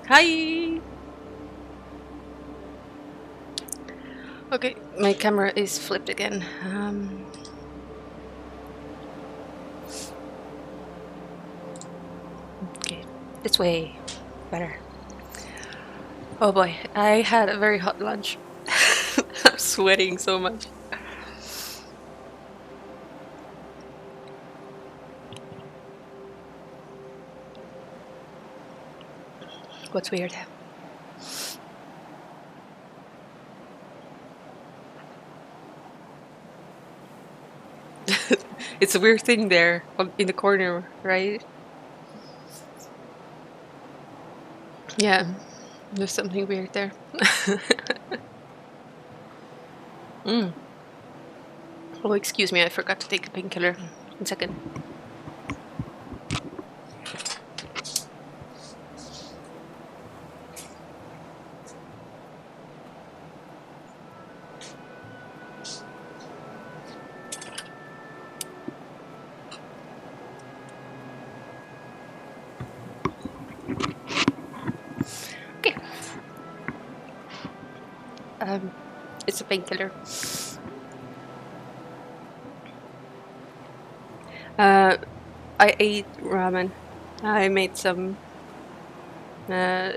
Hi! Okay, my camera is flipped again. Okay, this way. Better. Oh boy, I had a very hot lunch. I'm sweating so much. What's weird? It's a weird thing there in the corner, right? Yeah, there's something weird there. Mm. Oh, excuse me, I forgot to take a painkiller. 1 second. Okay. It's a painkiller. I ate ramen. I made some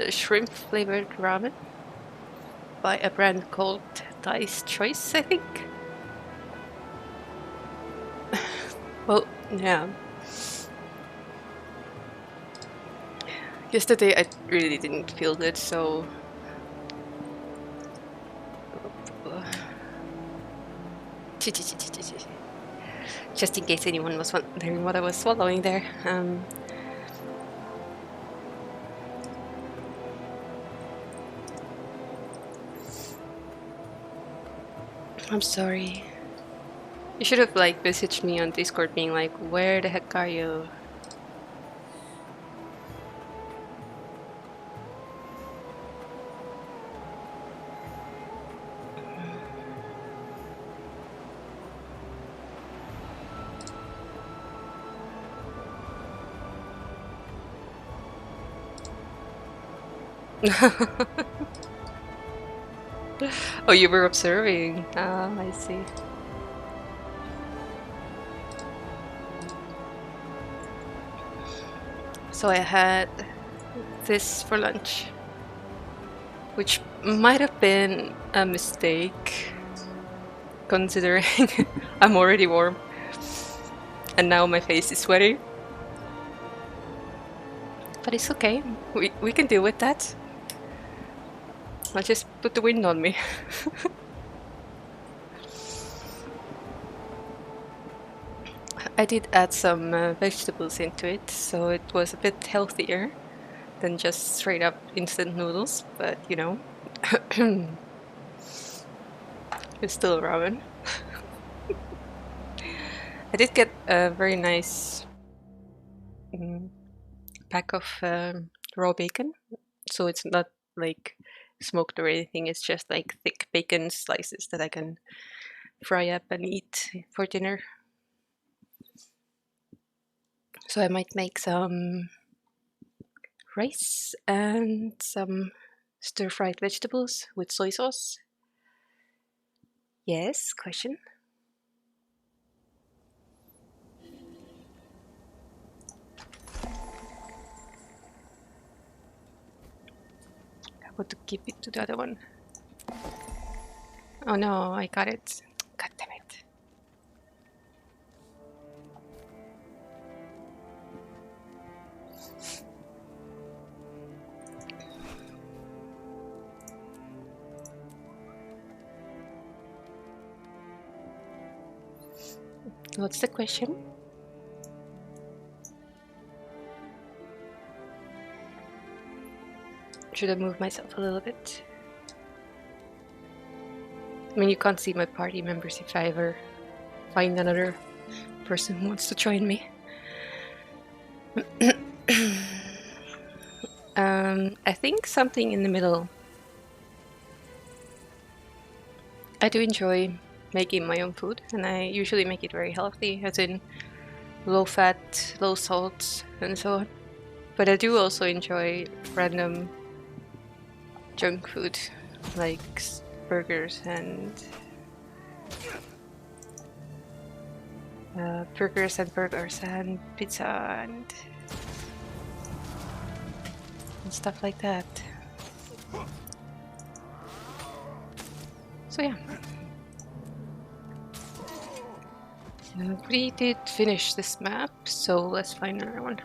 shrimp flavored ramen by a brand called Thai's Choice, I think. Well, yeah. Yesterday I really didn't feel good, so just in case anyone was wondering what I was swallowing there. I'm sorry. You should have like messaged me on Discord being like, where the heck are you? Oh, you were observing. Ah, I see. So I had this for lunch, which might have been a mistake, considering I'm already warm, and now my face is sweaty. But it's okay, we can deal with that. I'll just put the wind on me. I did add some vegetables into it, so it was a bit healthier than just straight up instant noodles, but you know, it's still ramen. I did get a very nice pack of raw bacon, so it's not like smoked or anything, it's just like thick bacon slices that I can fry up and eat for dinner. So I might make some rice and some stir-fried vegetables with soy sauce. Yes, question? I want to keep it to the other one. Oh no, I got it. God damn it. What's the question? Should I move myself a little bit? I mean, you can't see my party members if I ever find another person who wants to join me. I think something in the middle. I do enjoy making my own food, and I usually make it very healthy, as in low fat, low salt, and so on. But I do also enjoy random junk food, like burgers and burgers and pizza and stuff like that. So yeah, we did finish this map, so let's find another one.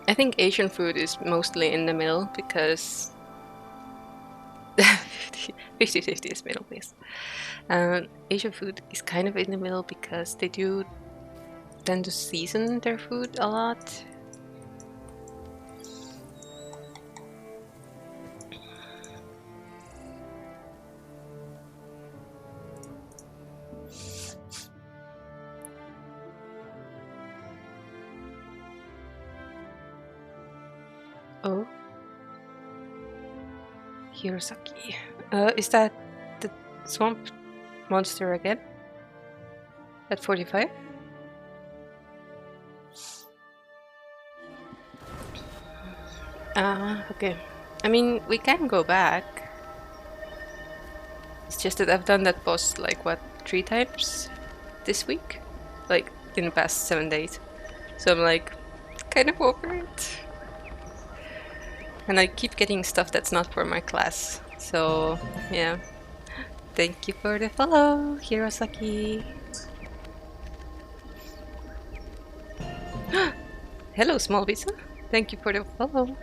I think Asian food is mostly in the middle because 50-50 is middle, please. Asian food is kind of in the middle because they do tend to season their food a lot. Oh, Hirosaki. Is that the swamp monster again? At 45? Okay. I mean, we can go back. It's just that I've done that boss like what, 3 times this week? Like in the past 7 days. So I'm like kind of over it. And I keep getting stuff that's not for my class. So yeah. Thank you for the follow, Hirosaki. Hello, small pizza. Thank you for the follow.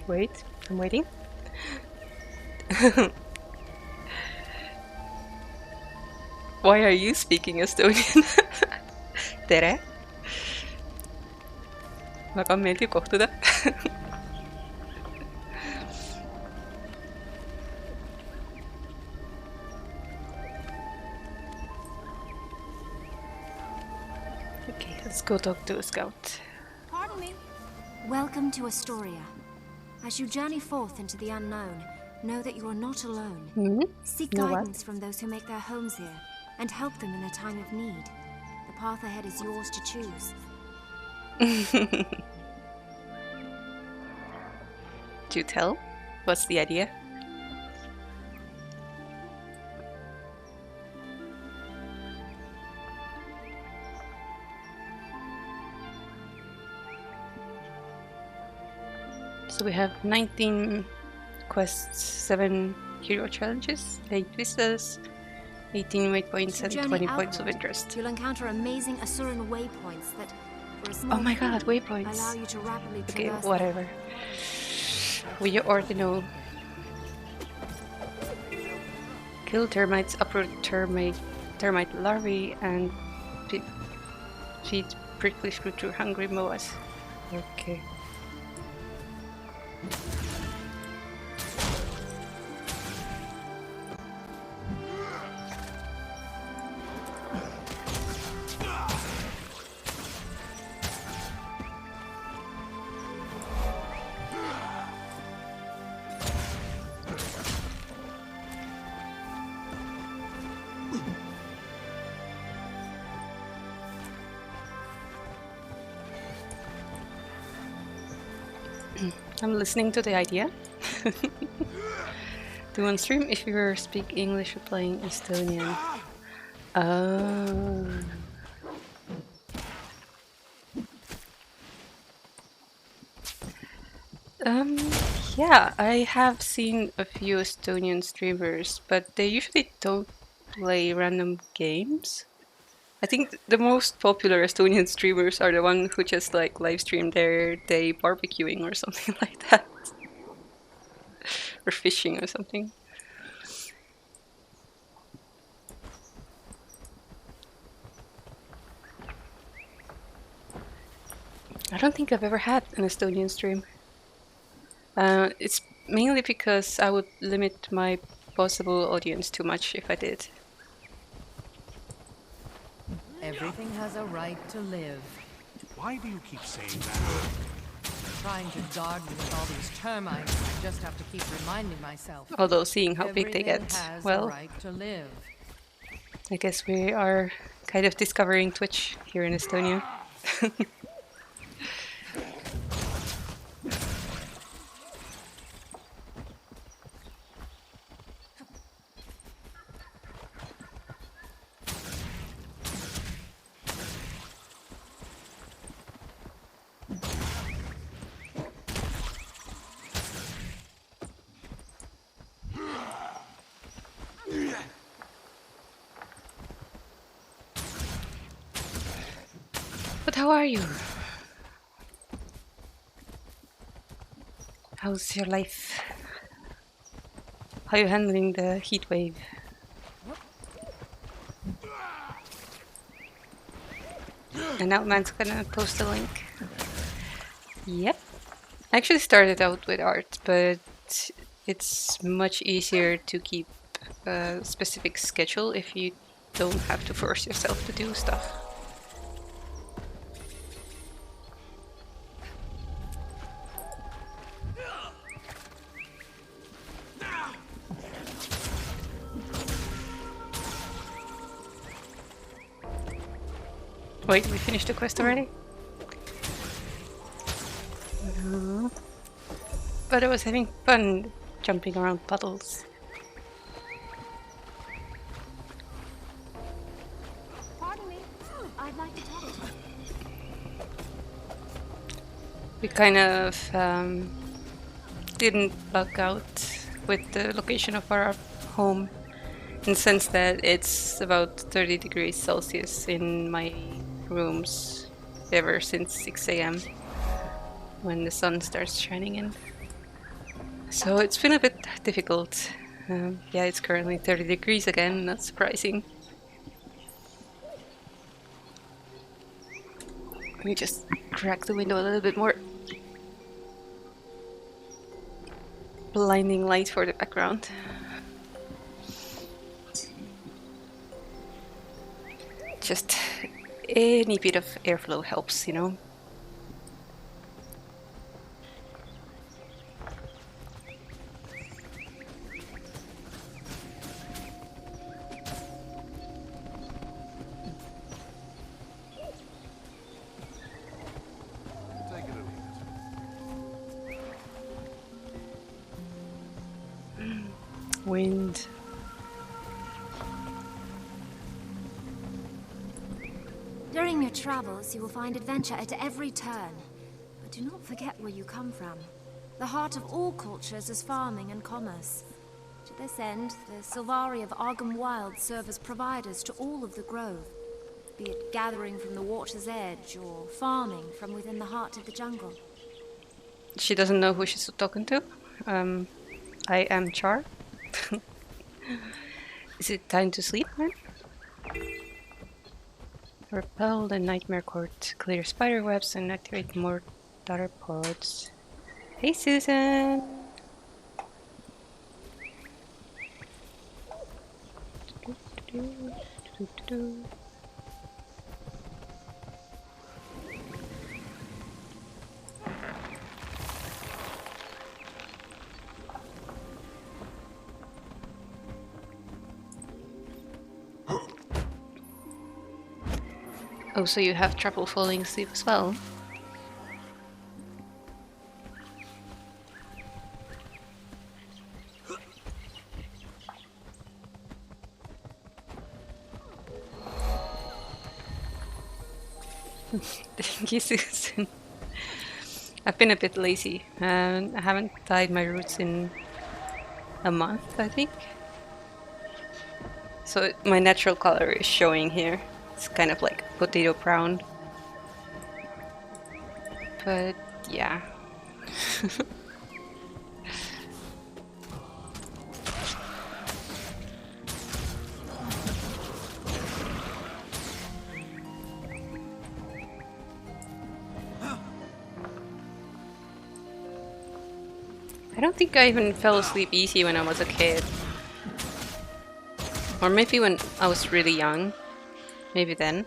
Wait, I'm waiting. Why are you speaking Estonian? Tere? Väga meeldiv kohtuda. Okay, let's go talk to a scout. Pardon me. Welcome to Astoria. As you journey forth into the unknown, know that you are not alone. Seek guidance from those who make their homes here, and help them in a time of need. The path ahead is yours to choose. Do tell? What's the idea? So we have 19 quests, 7 hero challenges, 8 vistas, 18 waypoints, and 20 points of interest. You'll encounter amazing Asuran waypoints that, for a small oh my god, fee, waypoints! allow you to rapidly Okay, traverse whatever. We already know. Kill termites, uproot termite larvae, and feed prickly screw to hungry moas. Okay. I'm listening to the idea. Do on stream if you speak English or playing Estonian. Oh. Yeah, I have seen a few Estonian streamers, but they usually don't play random games. I think the most popular Estonian streamers are the ones who just like live stream their day barbecuing or something like that. Or fishing or something. I don't think I've ever had an Estonian stream. It's mainly because I would limit my possible audience too much if I did. Everything has a right to live. Why do you keep saying that? trying to guard me with all these termites, I just have to keep reminding myself. Although seeing how big they Everything get, has well, a right to live. I guess we are kind of discovering Twitch here in Estonia. But how are you? How's your life? How are you handling the heat wave? And Outman's gonna post a link. Yep. I actually started out with art, but it's much easier to keep a specific schedule if you don't have to force yourself to do stuff. Wait, we finished the quest already? No. But I was having fun jumping around puddles. Pardon me. I'd like to talk to you. We kind of didn't bug out with the location of our home, in the sense that it's about 30 degrees Celsius in my rooms ever since 6 AM when the sun starts shining in. So it's been a bit difficult. Yeah, it's currently 30 degrees again, not surprising. Let me just crack the window a little bit more. Blinding light for the background. Just any bit of airflow helps, you know. Wind. During your travels, you will find adventure at every turn. But do not forget where you come from. The heart of all cultures is farming and commerce. To this end, the Sylvari of Argham Wild serve as providers to all of the grove, be it gathering from the water's edge or farming from within the heart of the jungle. She doesn't know who she's talking to. I am Char. Is it time to sleep, man? Repel the nightmare court, clear spider webs, and activate more daughter pods. Hey, Susan! Oh, so you have trouble falling asleep as well? Thank you, Susan. I've been a bit lazy. I haven't dyed my roots in a month, I think. So my natural color is showing here. It's kind of like potato brown. But yeah. I don't think I even fell asleep easy when I was a kid. Or maybe when I was really young. Maybe then.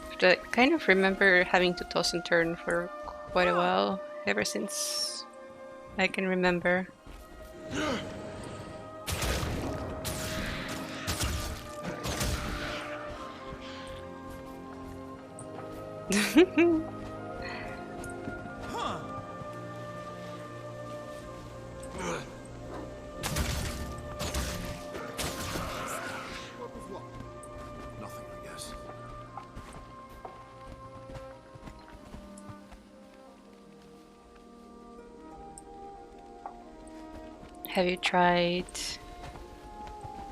But I kind of remember having to toss and turn for quite a while, ever since I can remember. Nothing, I guess. Have you tried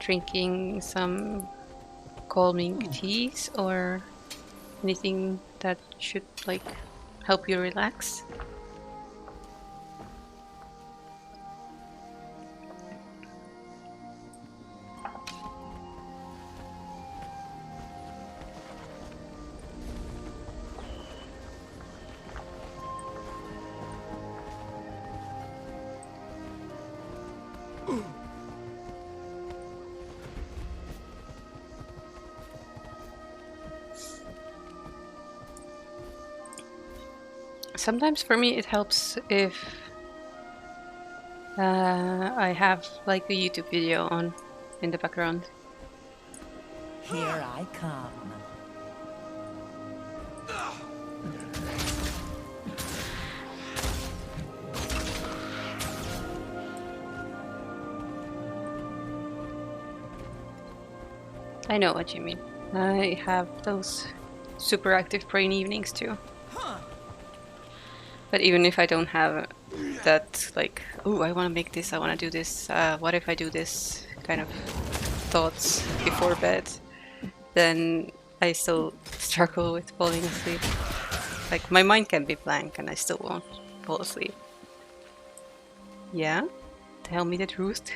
drinking some calming teas or anything that should like help you relax? Sometimes for me it helps if I have like a YouTube video on in the background. Here I come. I know what you mean. I have those super active brain evenings too. But even if I don't have that, like, oh, I want to make this, I want to do this, what if I do this kind of thoughts before bed, then I still struggle with falling asleep. Like, my mind can be blank and I still won't fall asleep. Yeah? Tell me the truth.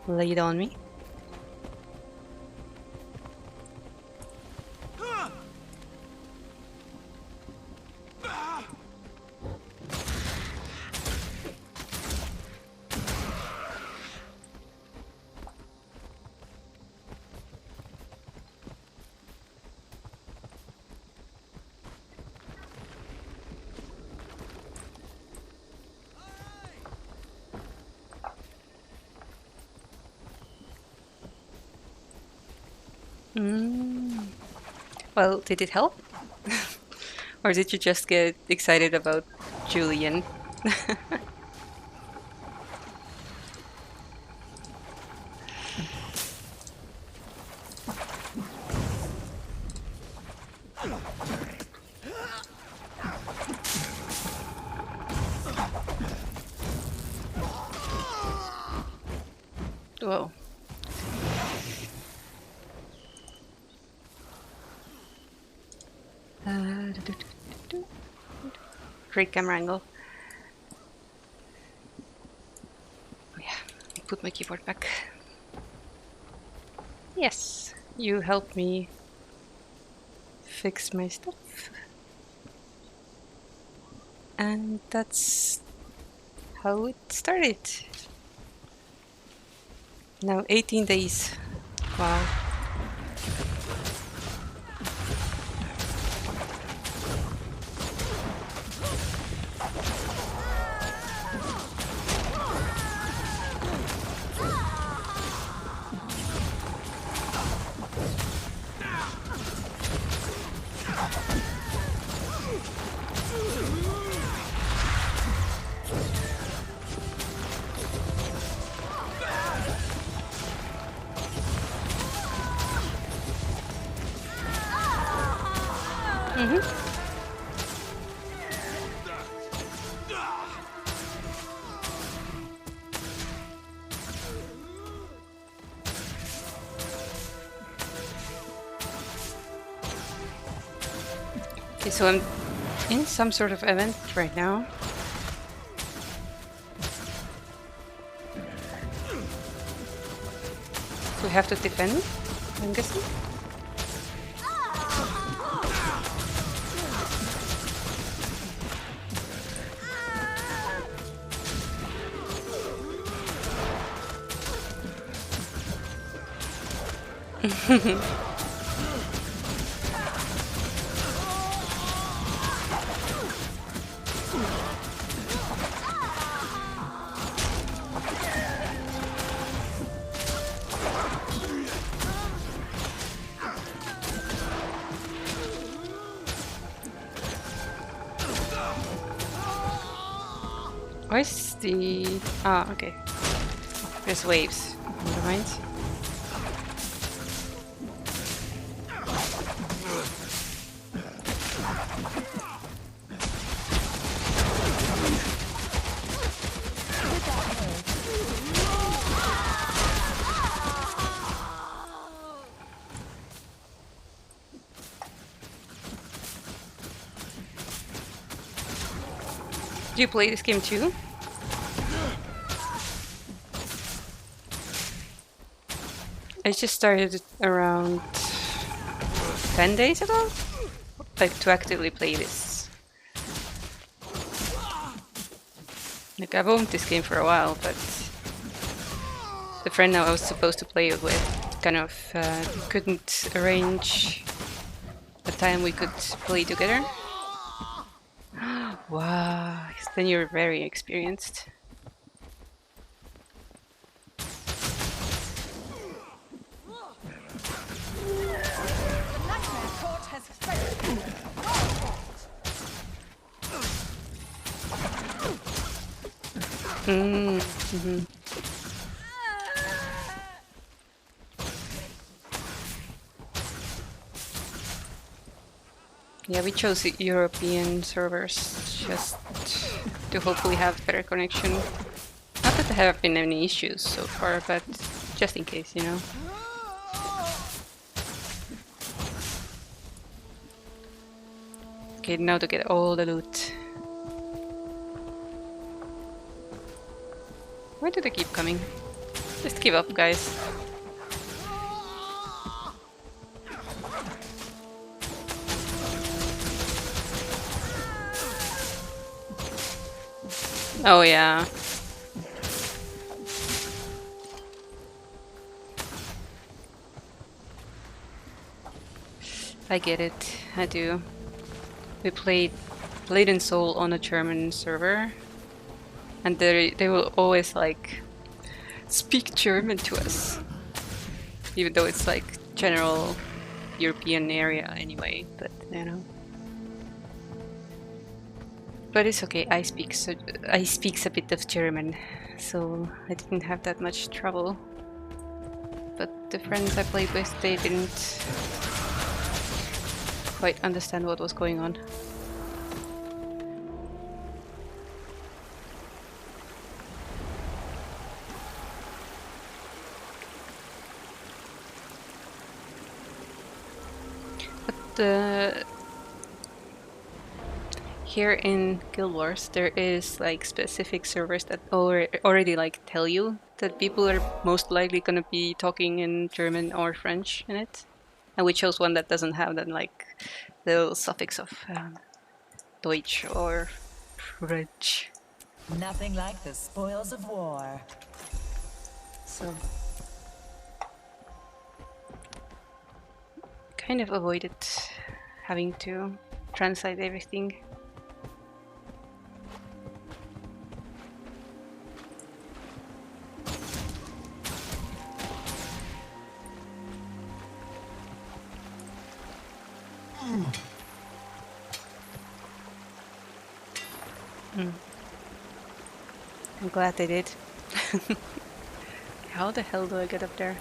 Lay it on me. Well, did it help? Or did you just get excited about Julian? Whoa. Great camera angle. Oh yeah, put my keyboard back. Yes, you helped me fix my stuff. And that's how it started. Now 18 days. Wow. Okay, so I'm in some sort of event right now. We have to defend, I'm guessing. Where's the... Ah, okay. There's waves. Never mind. Do you play this game too? I just started around 10 days ago, like to actively play this. Like I've owned this game for a while, but the friend I was supposed to play it with kind of couldn't arrange a time we could play together. Wow, then you're very experienced. Mm-hmm. Yeah, we chose European servers just to hopefully have better connection. Not that there have been any issues so far, but just in case, you know. Okay, now to get all the loot. Why do they keep coming? Just give up, guys. Oh yeah. I get it. I do. We played in Seoul on a German server, and they will always like speak German to us, even though it's like general European area anyway. But you know. But it's okay. I speak a bit of German, so I didn't have that much trouble. But the friends I played with, they didn't quite understand what was going on. But here in Guild Wars, there is like specific servers that already like tell you that people are most likely gonna be talking in German or French in it, and we chose one that doesn't have that like little suffix of Deutsch or French. Nothing like the spoils of war. So kind of avoided having to translate everything. I'm glad they did. How the hell do I get up there?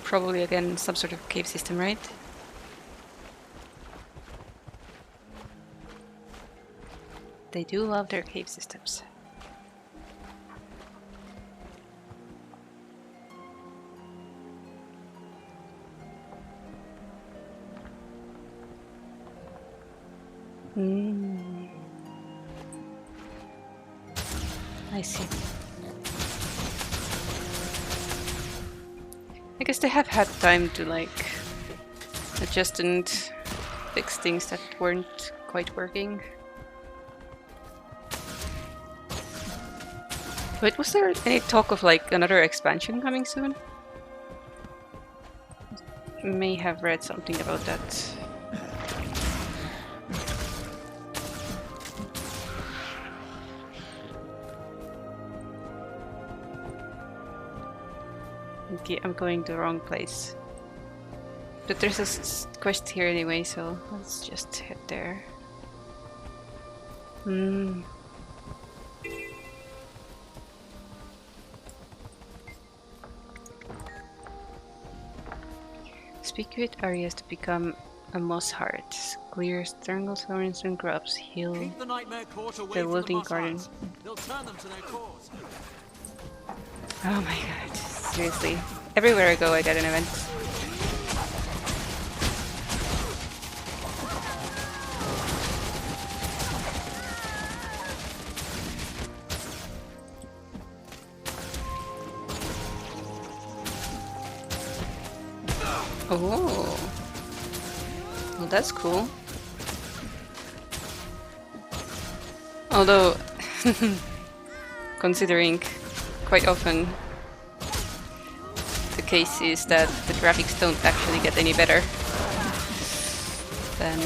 Probably again some sort of cave system, right? They do love their cave systems. I see. I guess they have had time to like adjust and fix things that weren't quite working. Wait, was there any talk of like another expansion coming soon? May have read something about that. Okay, I'm going to the wrong place. But there's a quest here anyway, so let's just head there. Speak with areas to become a moss heart. Clear strangles, thorns and grubs. Heal Keep the nightmare court away the from wilting moss garden. hearts. They'll turn them to their cause. Oh my god, seriously. Everywhere I go I get an event. Oh, well that's cool. Although, considering quite often the case is that the graphics don't actually get any better, then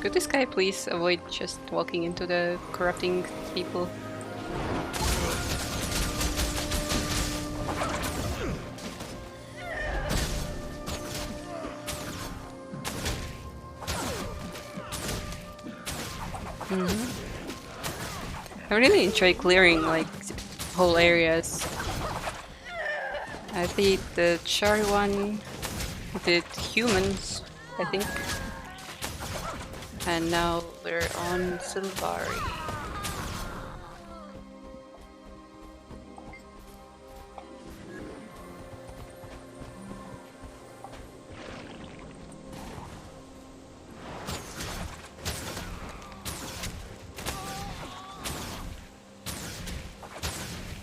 could this guy please avoid just walking into the corrupting people? I really enjoy clearing like whole areas. I did the Char one, I did humans, I think, and now we're on Silvari.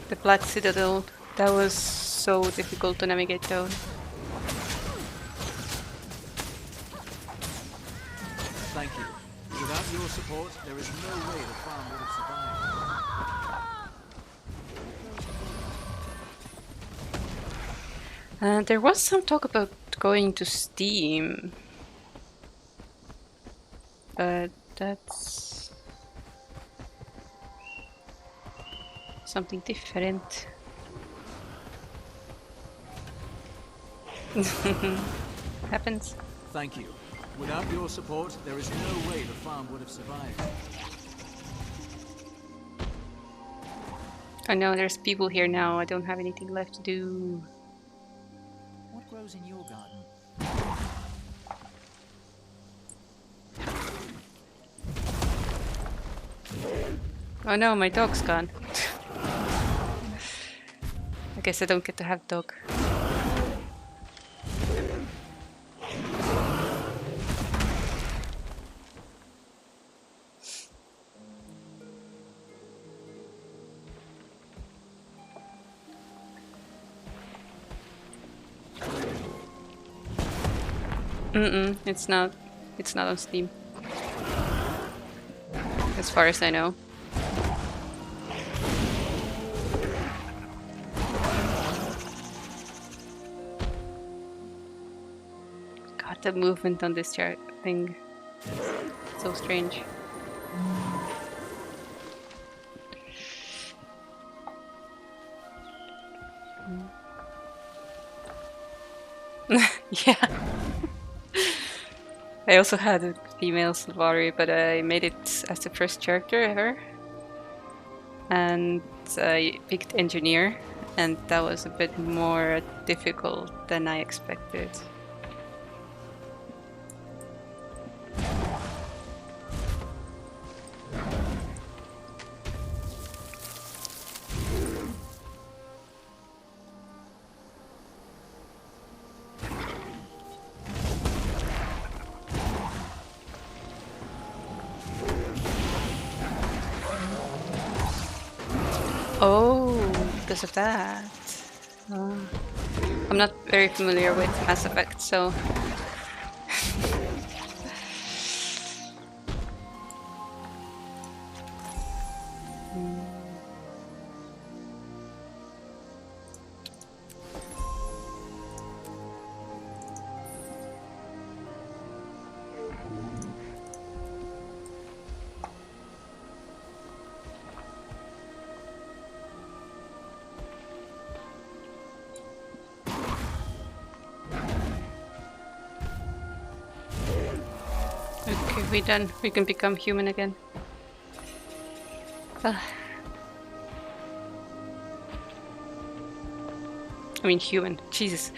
The Black Citadel, that was so difficult to navigate though. Thank you. Without your support, there is no way the farm would have survived. There was some talk about going to Steam, but that's something different. Happens. Thank you. Without your support, there is no way the farm would have survived. I know there's people here now. I don't have anything left to do. What grows in your garden? Oh no, my dog's gone. I guess I don't get to have dog. It's not. It's not on Steam. As far as I know. God, the movement on this chart thing. So strange. Yeah. I also had a female Sylvari, but I made it as the first character ever. And I picked engineer, and that was a bit more difficult than I expected. Oh, because of that. I'm not very familiar with Mass Effect, so... we done? We can become human again. I mean human. Jesus.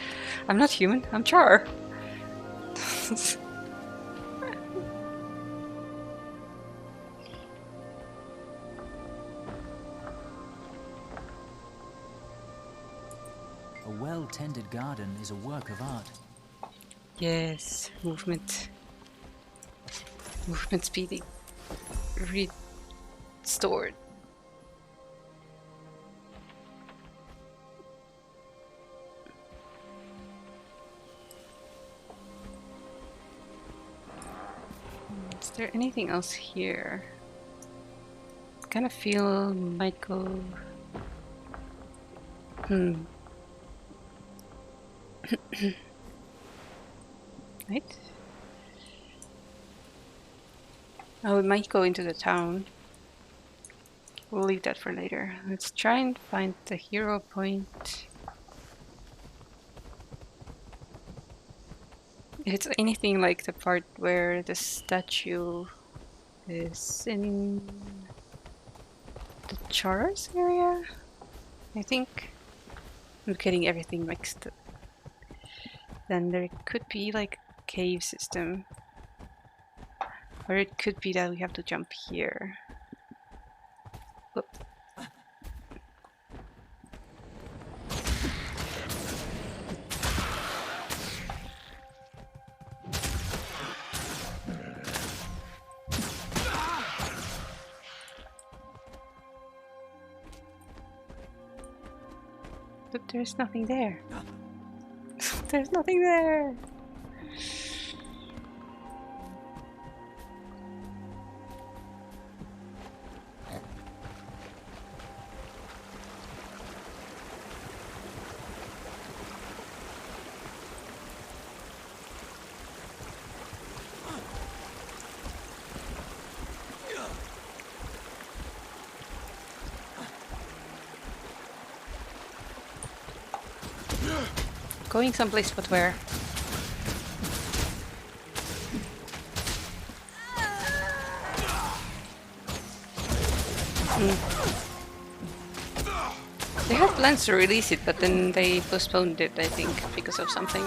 I'm not human. I'm Char. A well-tended garden is a work of art. Yes. Movement. Movement speed restored. Is there anything else here? I kind of feel might go. Right? Oh, we might go into the town. We'll leave that for later. Let's try and find the hero point. If it's anything like the part where the statue is in the Charas area, I think. I'm getting everything mixed. Then there could be like a cave system. Or it could be that we have to jump here. Oop. But there's nothing there. There's nothing there! Going someplace, but where? They had plans to release it, but then they postponed it, I think, because of something.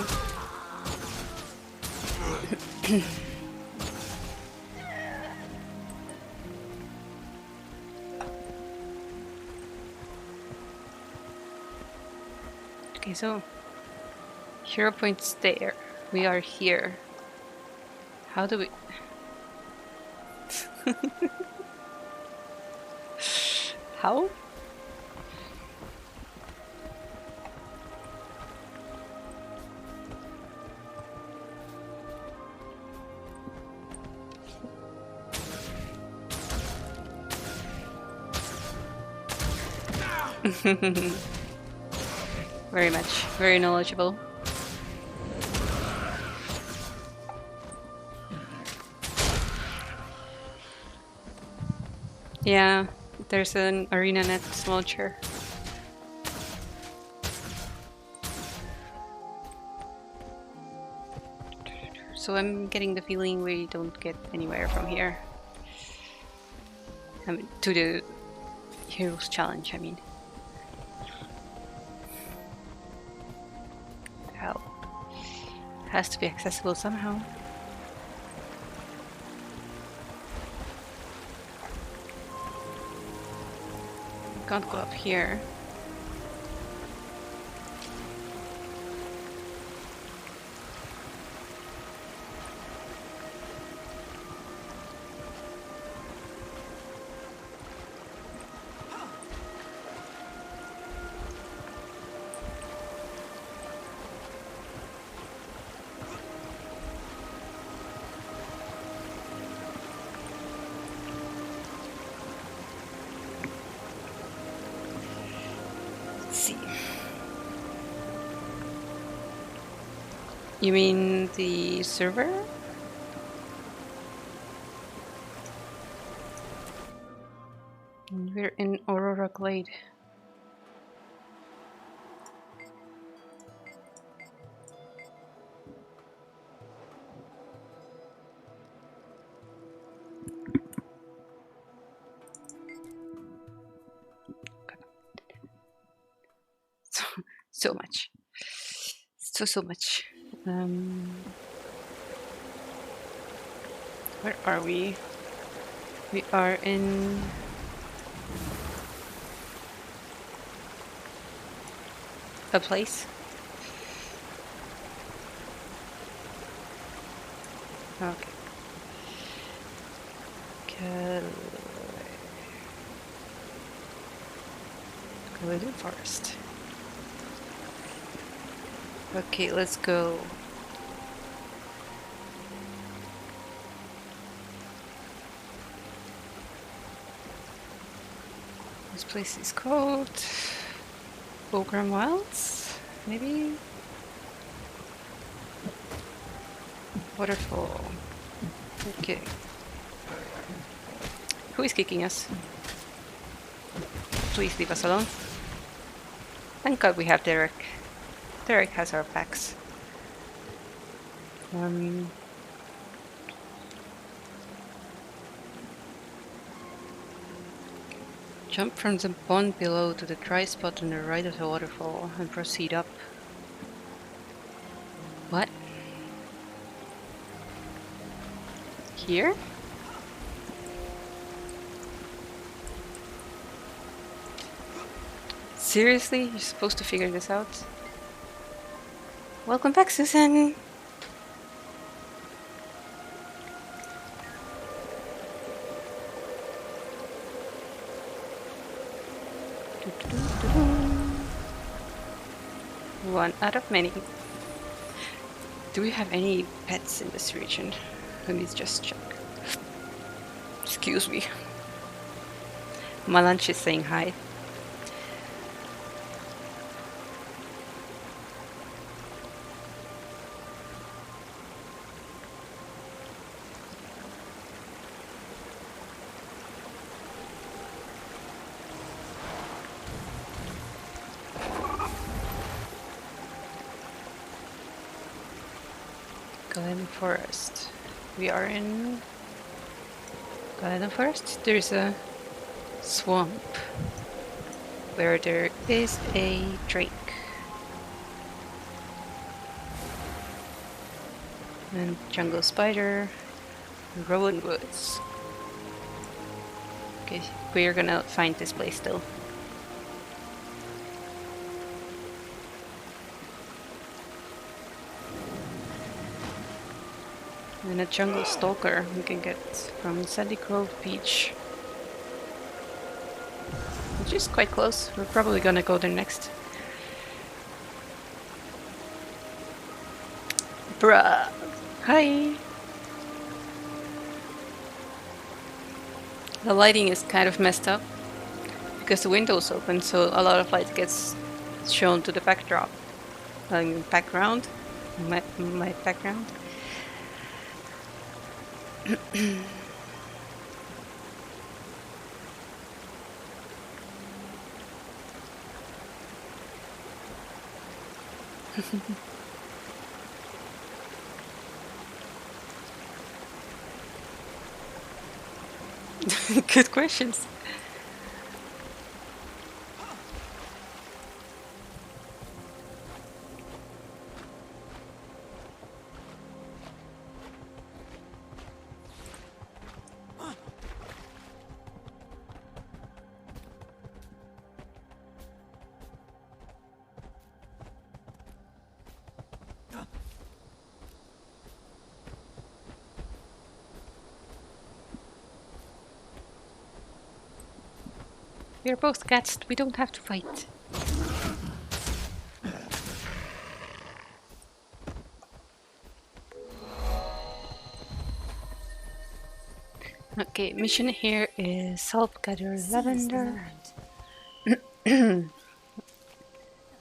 Okay, so hero point's there. We are here. How do we... How? Very much. Very knowledgeable. Yeah, there's an arena net launcher. So I'm getting the feeling we don't get anywhere from here. I mean, to the Heroes Challenge, I mean. Hell. Has to be accessible somehow. Can't go up here. You mean the server? We're in Aurora Glade. So much. So much. Where are we? We are in... a place. Okay. Go to the forest. Okay, let's go. This place is called Ogram Wilds, maybe? Waterfall. Okay. Who is kicking us? Please leave us alone. Thank God we have Derek. Derek has our backs. Jump from the pond below to the dry spot on the right of the waterfall and proceed up. What? Here? Seriously? You're supposed to figure this out? Welcome back, Susan! One out of many. Do we have any pets in this region? Let me just check. Excuse me. My lunch is saying hi. Glen Forest. We are in Glen Forest. There's a swamp where there is a drake. And jungle spider, Rowan Woods. Okay, we're gonna find this place still. And a jungle stalker we can get from Sandy Grove Beach, which is quite close. We're probably gonna go there next. Bruh! Hi! The lighting is kind of messed up because the window's open, so a lot of light gets shown to the backdrop. Background? My background. Good questions. We are both cats, we don't have to fight. Okay, mission here is help gather lavender.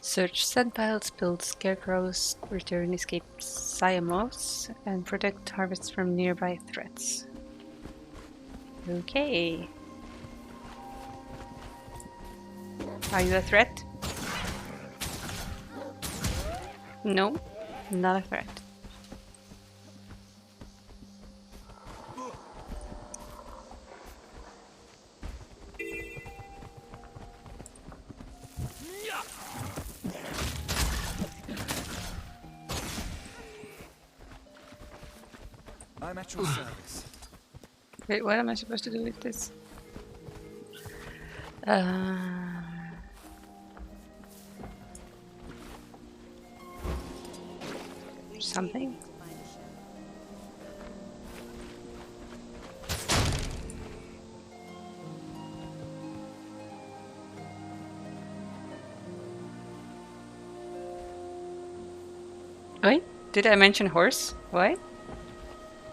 Search sand piles, build scarecrows, return escaped Siamos, and protect harvests from nearby threats. Okay. Are you a threat? No, not a threat. I'm at your service. Wait, what am I supposed to do with this? Something? Wait, did I mention horse? Why?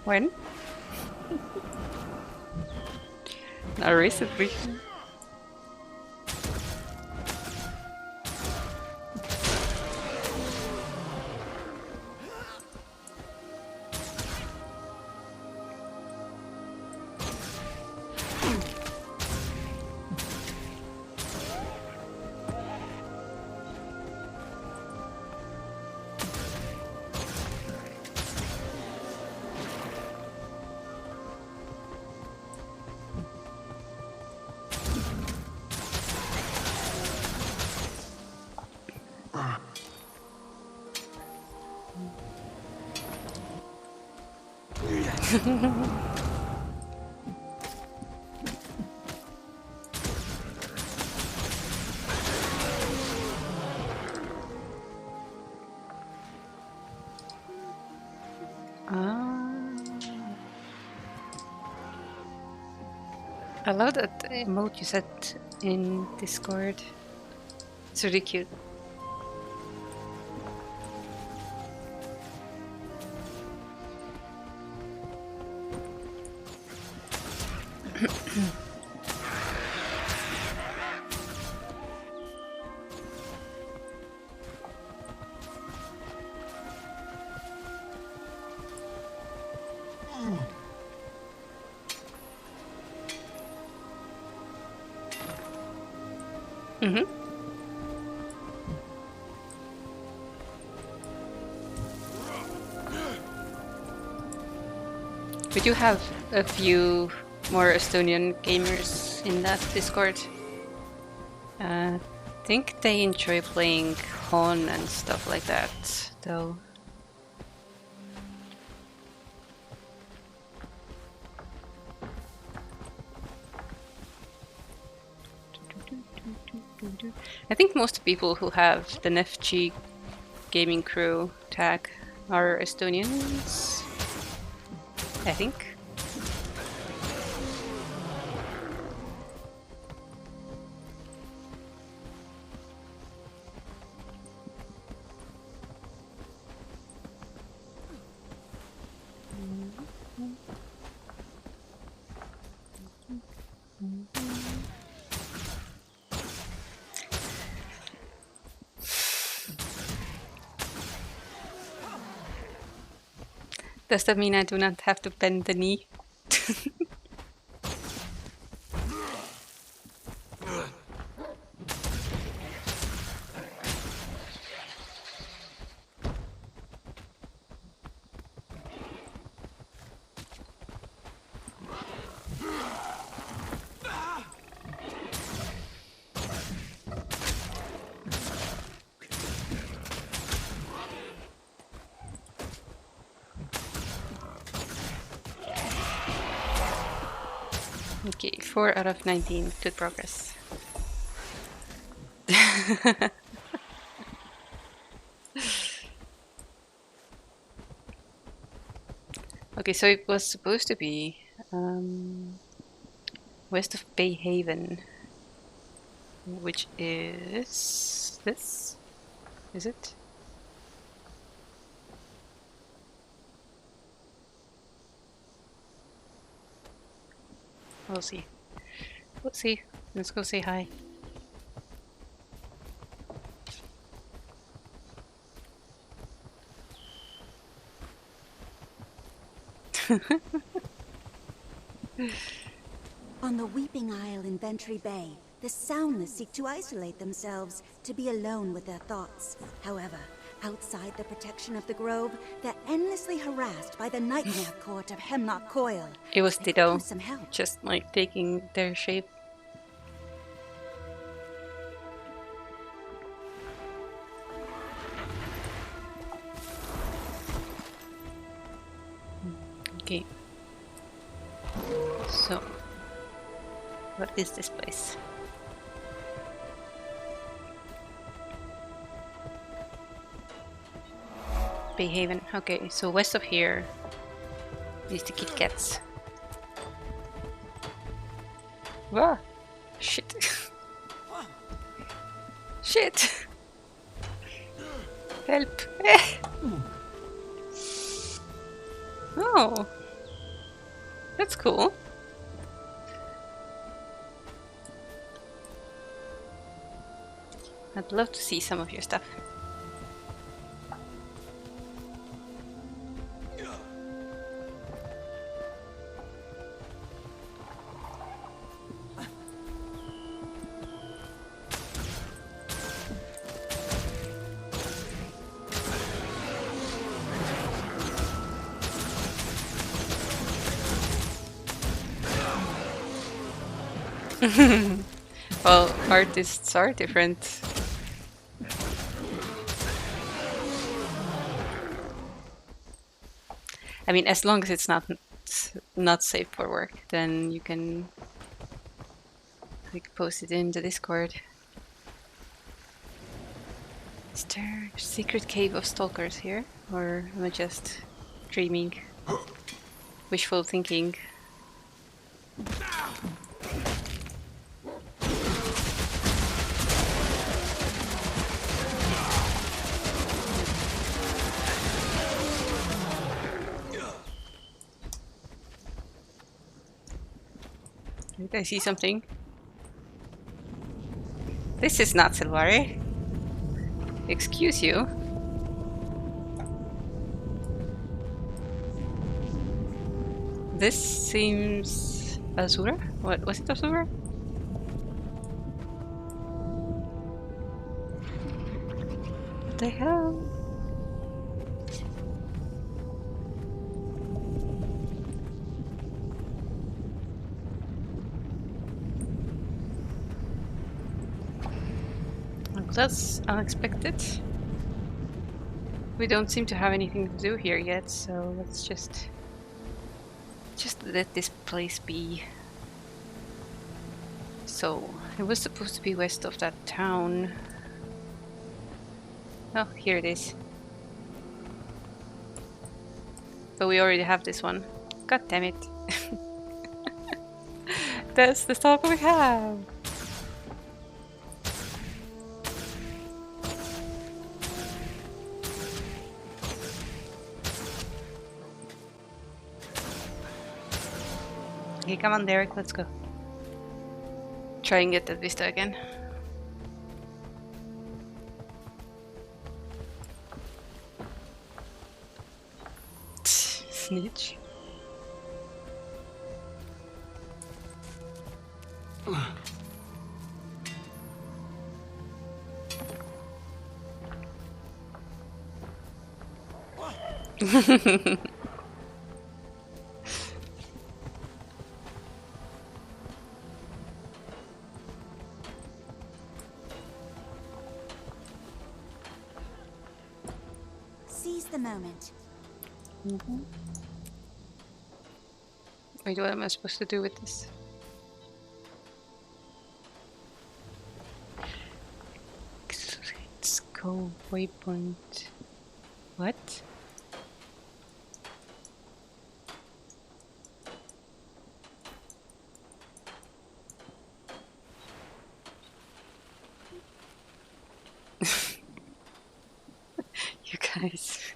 When? Not recently. I love that emote you set in Discord. It's really cute. We do have a few more Estonian gamers in that Discord. I think they enjoy playing Hon and stuff like that, though. I think most people who have the NFG gaming crew tag are Estonians. I think. Does that mean I do not have to bend the knee? Okay, 4 out of 19. Good progress. Okay, so it was supposed to be west of Bay Haven, which is this? Is it? We'll see. We'll see. Let's go say hi. On the Weeping Isle in Ventry Bay, the Soundless seek to isolate themselves, to be alone with their thoughts. However, outside the protection of the Grove, they're endlessly harassed by the Nightmare Court of Hemlock Coil. It was Ditto, Some help. just like taking their shape. Okay. So, what is this place? Bay Haven. Okay, so west of here is the Kit Kats. Whoa! Shit. Shit! Help! Oh! That's cool. I'd love to see some of your stuff. Well, artists are different. I mean, as long as it's not safe for work, then you can like post it in the Discord. Is there a secret cave of stalkers here, or am I just dreaming? Wishful thinking. Did I see something? This is not Silvari. Excuse you. This seems Azura? What was it, Azura? What the hell? That's unexpected. We don't seem to have anything to do here yet, so let's just let this place be. So, it was supposed to be west of that town. Oh, here it is. But we already have this one. God damn it. That's the stock we have. Okay, come on, Derek, let's go. Try and get that vista again. Snitch. Seize the moment. Wait, what am I supposed to do with this? Scope, waypoint. What? You guys.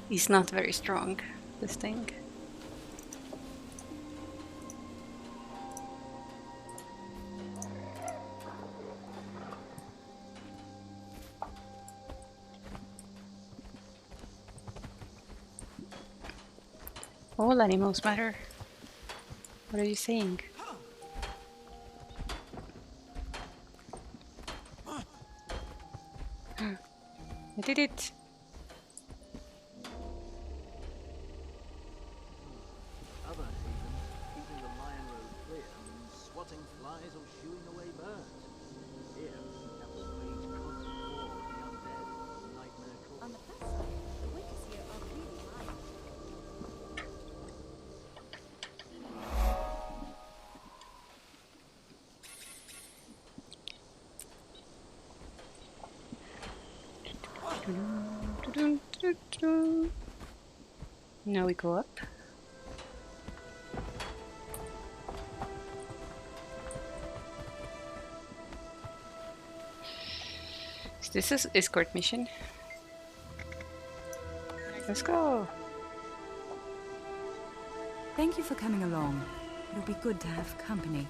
He's not very strong, this thing. All animals matter. What are you saying? I did it! Other Now we go up. So this is escort mission. Let's go. Thank you for coming along. It'll be good to have company.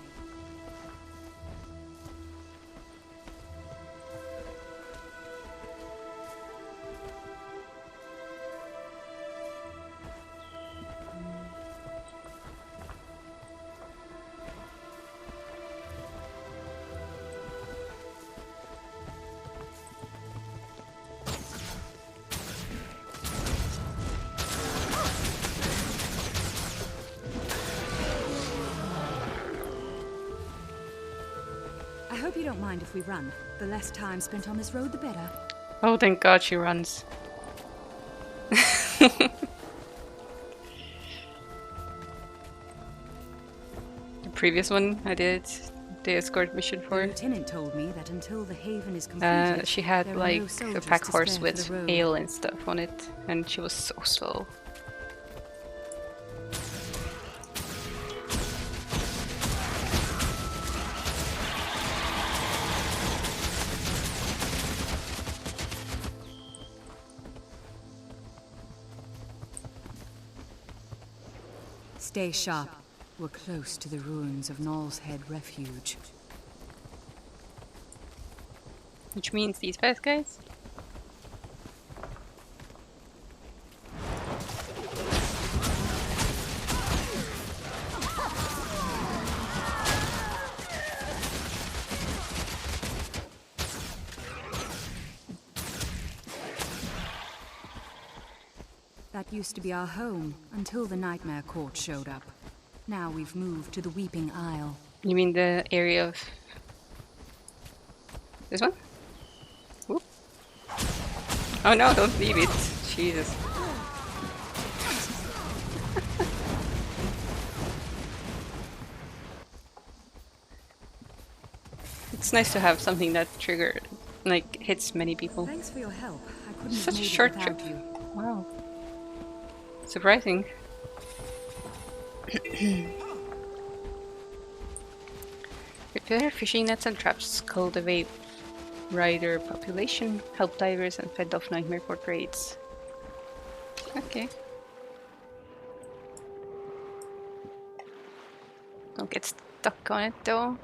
I hope you don't mind if we run. The less time spent on this road, the better. Oh, thank God she runs. The previous one I did the escort mission The for. lieutenant told me that until the haven is completed, She had there are like no a soldiers pack to horse spare for with the road. ale and stuff on it, and she was so slow. Stay sharp. We're close to the ruins of Knoll's Head Refuge. Which means these fast guys? That used to be our home until the Nightmare Court showed up. Now we've moved to the Weeping Isle. You mean the area of this one? Whoop. Oh no, don't leave it. Jesus. It's nice to have something that like hits many people. Thanks for your help. I couldn't Such have a made short it without trip. you. Wow. Surprising. Repair fishing nets and traps, cultivate rider population, help divers, and fend off Nightmare Court raids. Okay. Don't get stuck on it though.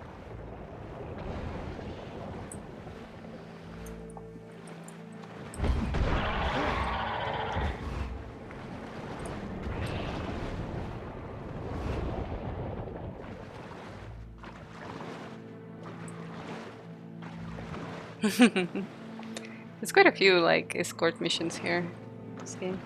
There's quite a few like escort missions here in this game.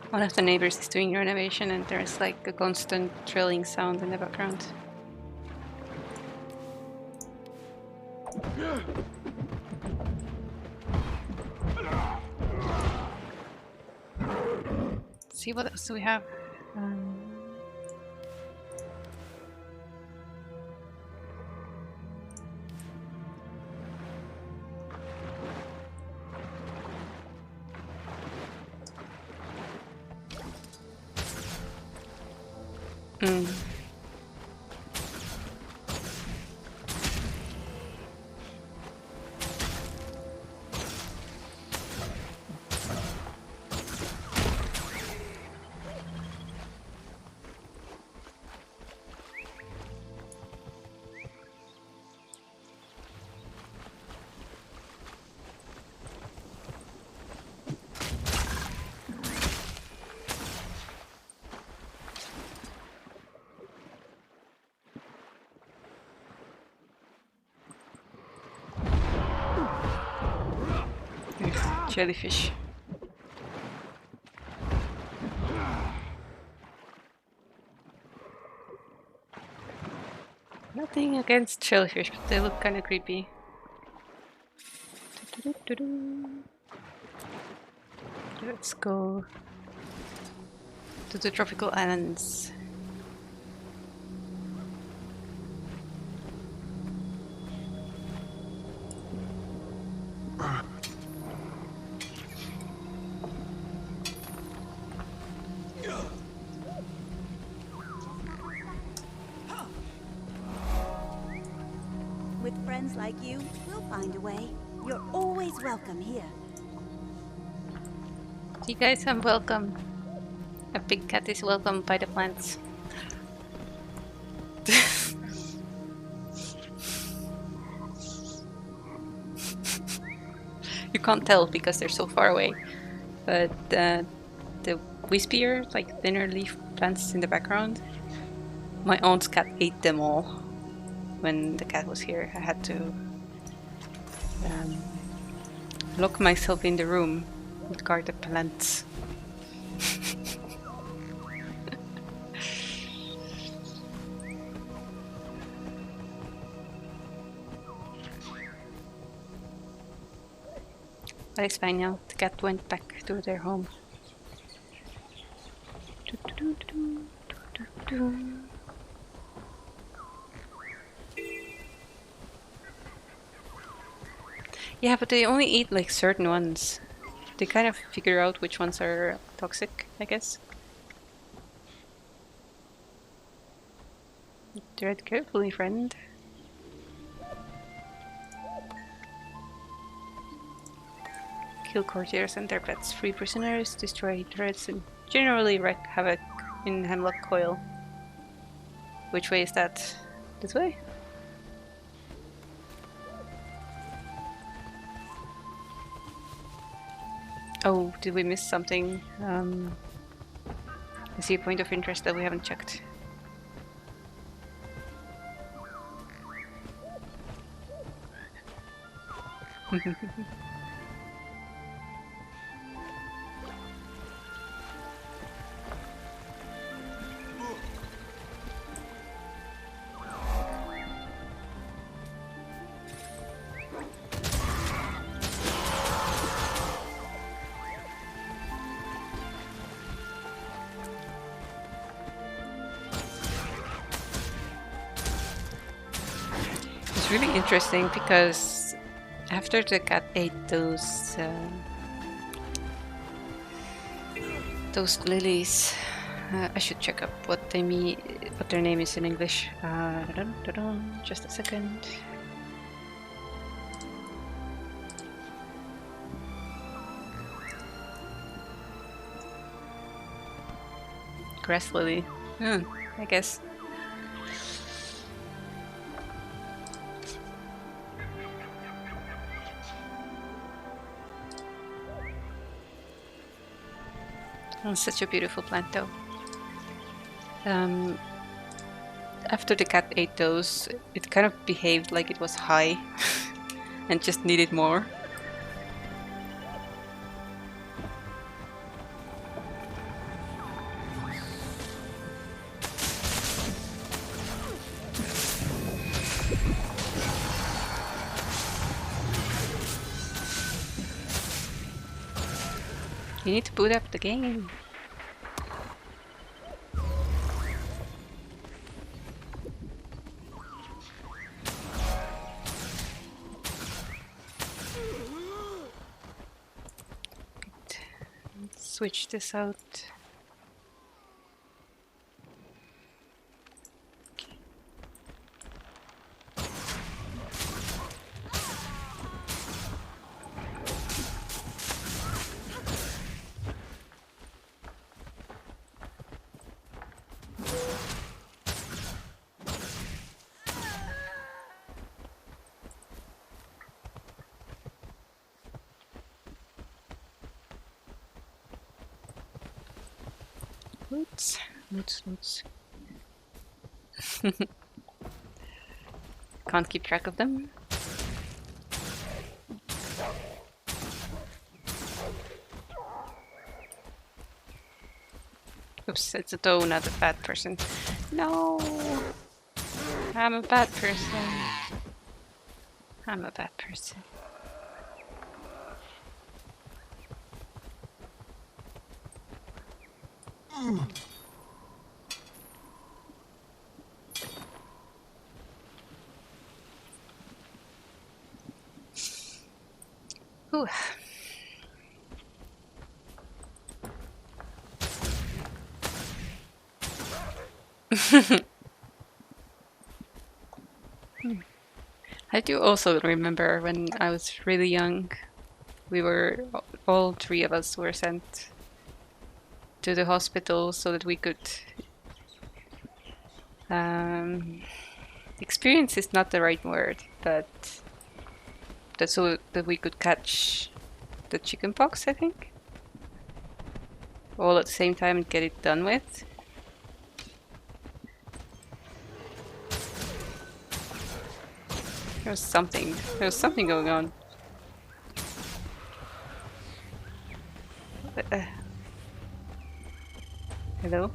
One of the neighbors is doing renovation and there's like a constant drilling sound in the background. See what else do we have? Jellyfish. Nothing against jellyfish, but they look kind of creepy. Let's go to the tropical islands. With friends like you, we'll find a way. You're always welcome here. You guys are welcome. A big cat is welcome by the plants. You can't tell because they're so far away, but the wispier, like thinner leaf plants in the background, my aunt's cat ate them all when the cat was here. I had to lock myself in the room and guard the plants. But it's fine now. The cat went back to their home. Yeah, but they only eat like certain ones. They kind of figure out which ones are toxic, I guess. Tread carefully, friend. Kill courtiers and their pets, free prisoners, destroy turrets, and generally wreak havoc in Hemlock Coil. Which way is that? This way? Oh, did we miss something? I see a point of interest that we haven't checked. It's really interesting because after the cat ate those lilies, I should check up what they mean, what their name is in English. Just a second. Grass lily. I guess. Oh, such a beautiful plant, though. After the cat ate those, it kind of behaved like it was high and just needed more. You need to boot up the game. Let's switch this out. Oops. Can't keep track of them. Oops, it's a doe, not a bad person. No! I'm a bad person. I'm a bad person. Ooh. I do also remember when I was really young, we were all three of us were sent to the hospital so that we could experience is not the right word, but that's so that we could catch the chicken pox, I think, all at the same time and get it done with. There was something going on. Hello?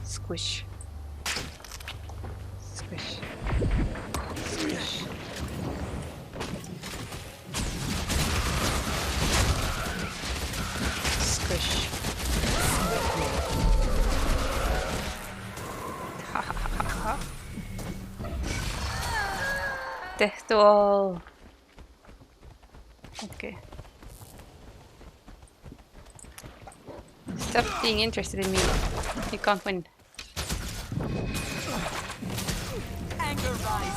Squish. Squish. Squish. Squish. Ha ha ha ha. Death to all. Okay. Stop being interested in me. You can't win.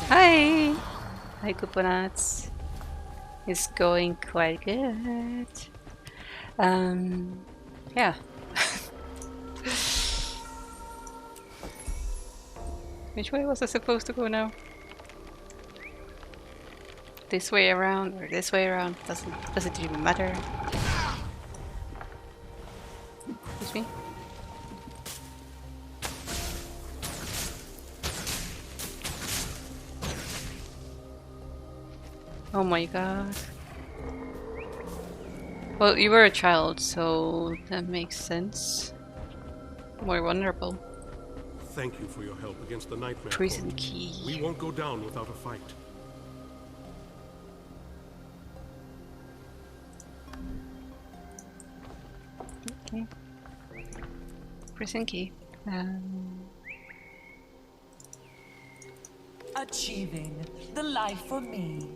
Hi! Hi, coconuts. It's going quite good. Yeah. Which way was I supposed to go now? This way around or this way around? Does it even matter? Excuse me? Oh my god. Well, you were a child, so that makes sense. More vulnerable. Thank you for your help against the nightmare. Prison cult. key. We won't go down without a fight. Okay. Prison key. Achieving the life for me.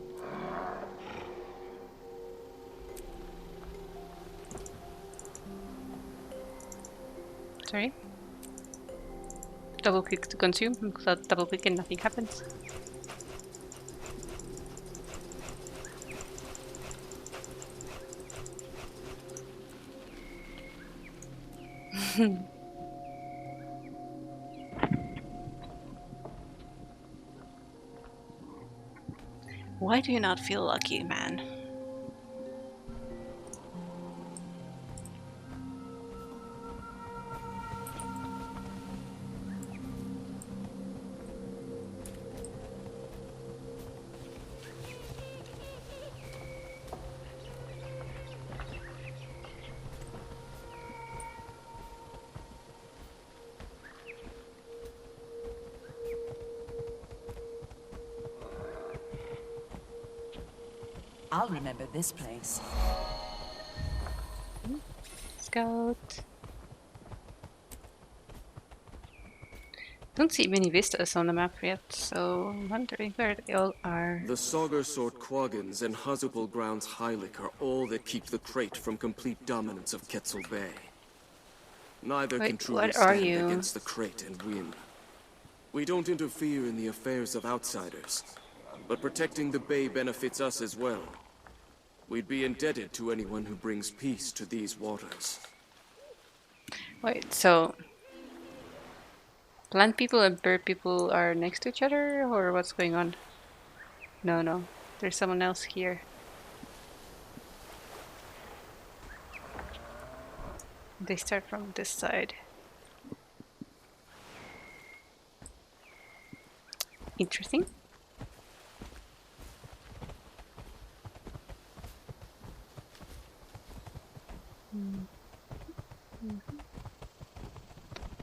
Sorry. Double click to consume. Double click and nothing happens. Why do you not feel lucky, man? I'll remember this place. Scout. Don't see many vistas on the map yet, so I'm wondering where they all are. The Saugersort Quaggins and Hazupal Grounds Heilig are all that keep the Crate from complete dominance of Quetzal Bay. Neither can truly stand against the Crate and win. We don't interfere in the affairs of outsiders, but protecting the Bay benefits us as well. We'd be indebted to anyone who brings peace to these waters. Wait, so plant people and bird people are next to each other, or what's going on? No, there's someone else here. They start from this side. Interesting.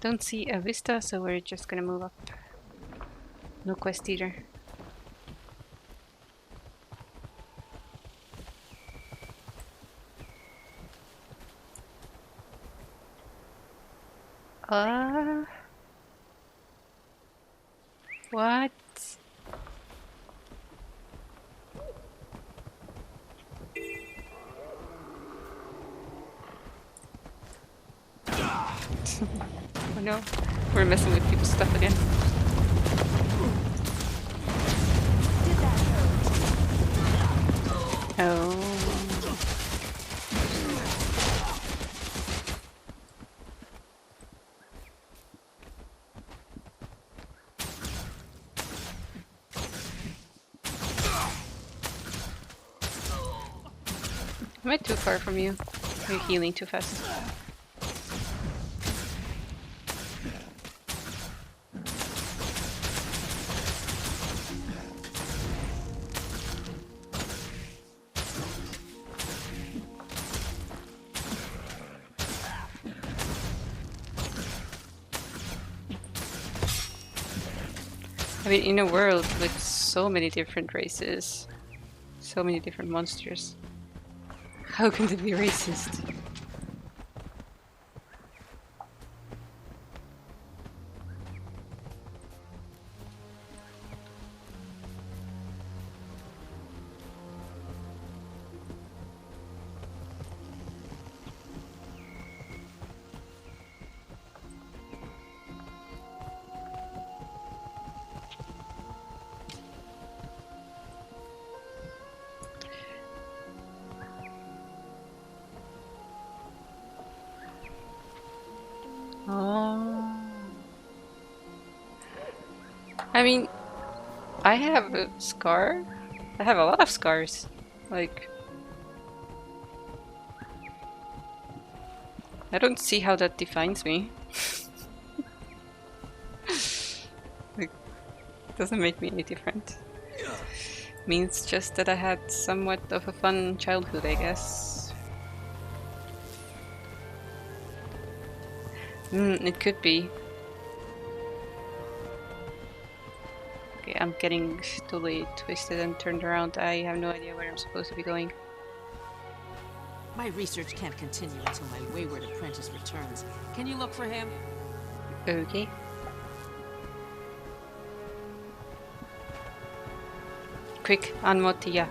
Don't see a vista, so we're just gonna move up. No quest either. What? Oh no, we're messing with people's stuff again. Oh. Am I too far from you? Are you healing too fast? I mean, in a world with so many different races, so many different monsters, how can they be racist? Oh. I mean, I have a scar. I have a lot of scars. Like, I don't see how that defines me. Like, doesn't make me any different. Means just that I had somewhat of a fun childhood, I guess. It could be. Okay, I'm getting totally twisted and turned around. I have no idea where I'm supposed to be going. My research can't continue until my wayward apprentice returns. Can you look for him? Okay. Quick, Anmotia.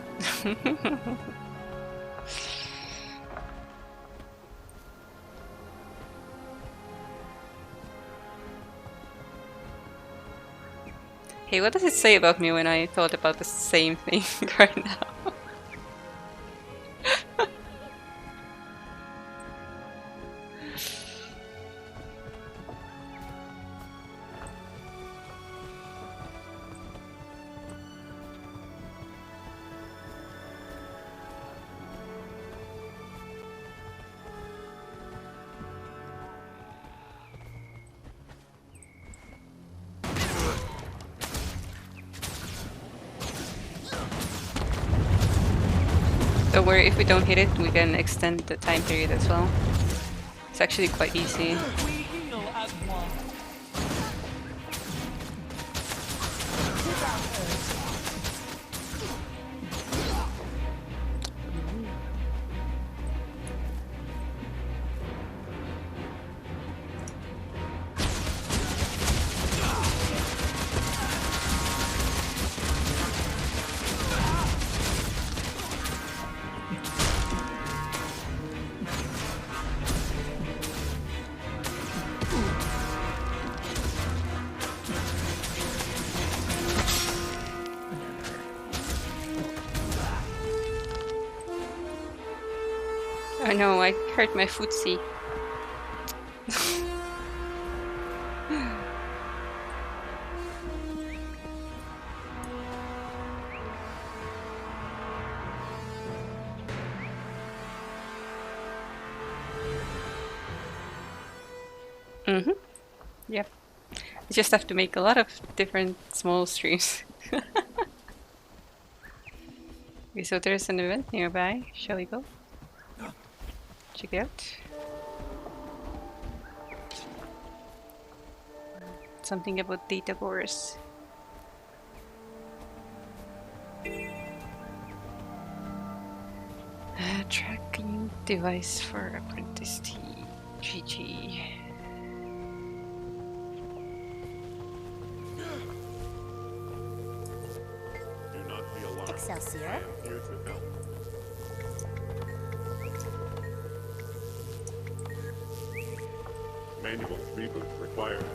Hey, what does it say about me when I thought about the same thing right now? Don't worry, if we don't hit it, we can extend the time period as well. It's actually quite easy. Oh no, I hurt my footsie. Yep. I just have to make a lot of different small streams. Okay, so there's an event nearby. Shall we go? Check it out. Something about data cores. Tracking device for apprentice T. GG. Excelsior. Manual reboot required.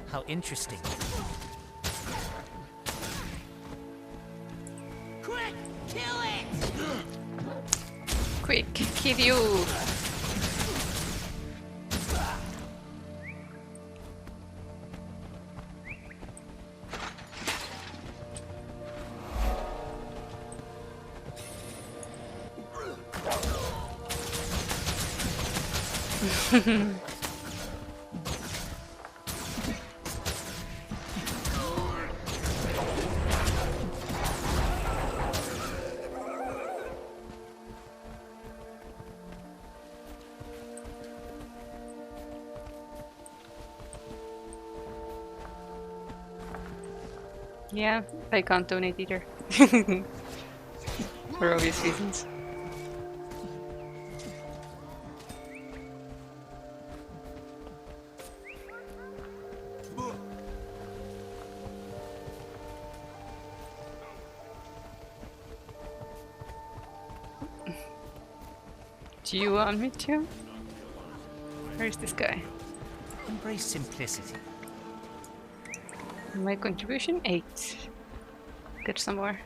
How interesting. Quick, kill it! Quick, kill you! Yeah, I can't donate either. For obvious reasons. Do you want me to? Where's this guy? Embrace simplicity. My contribution 8. Get some more.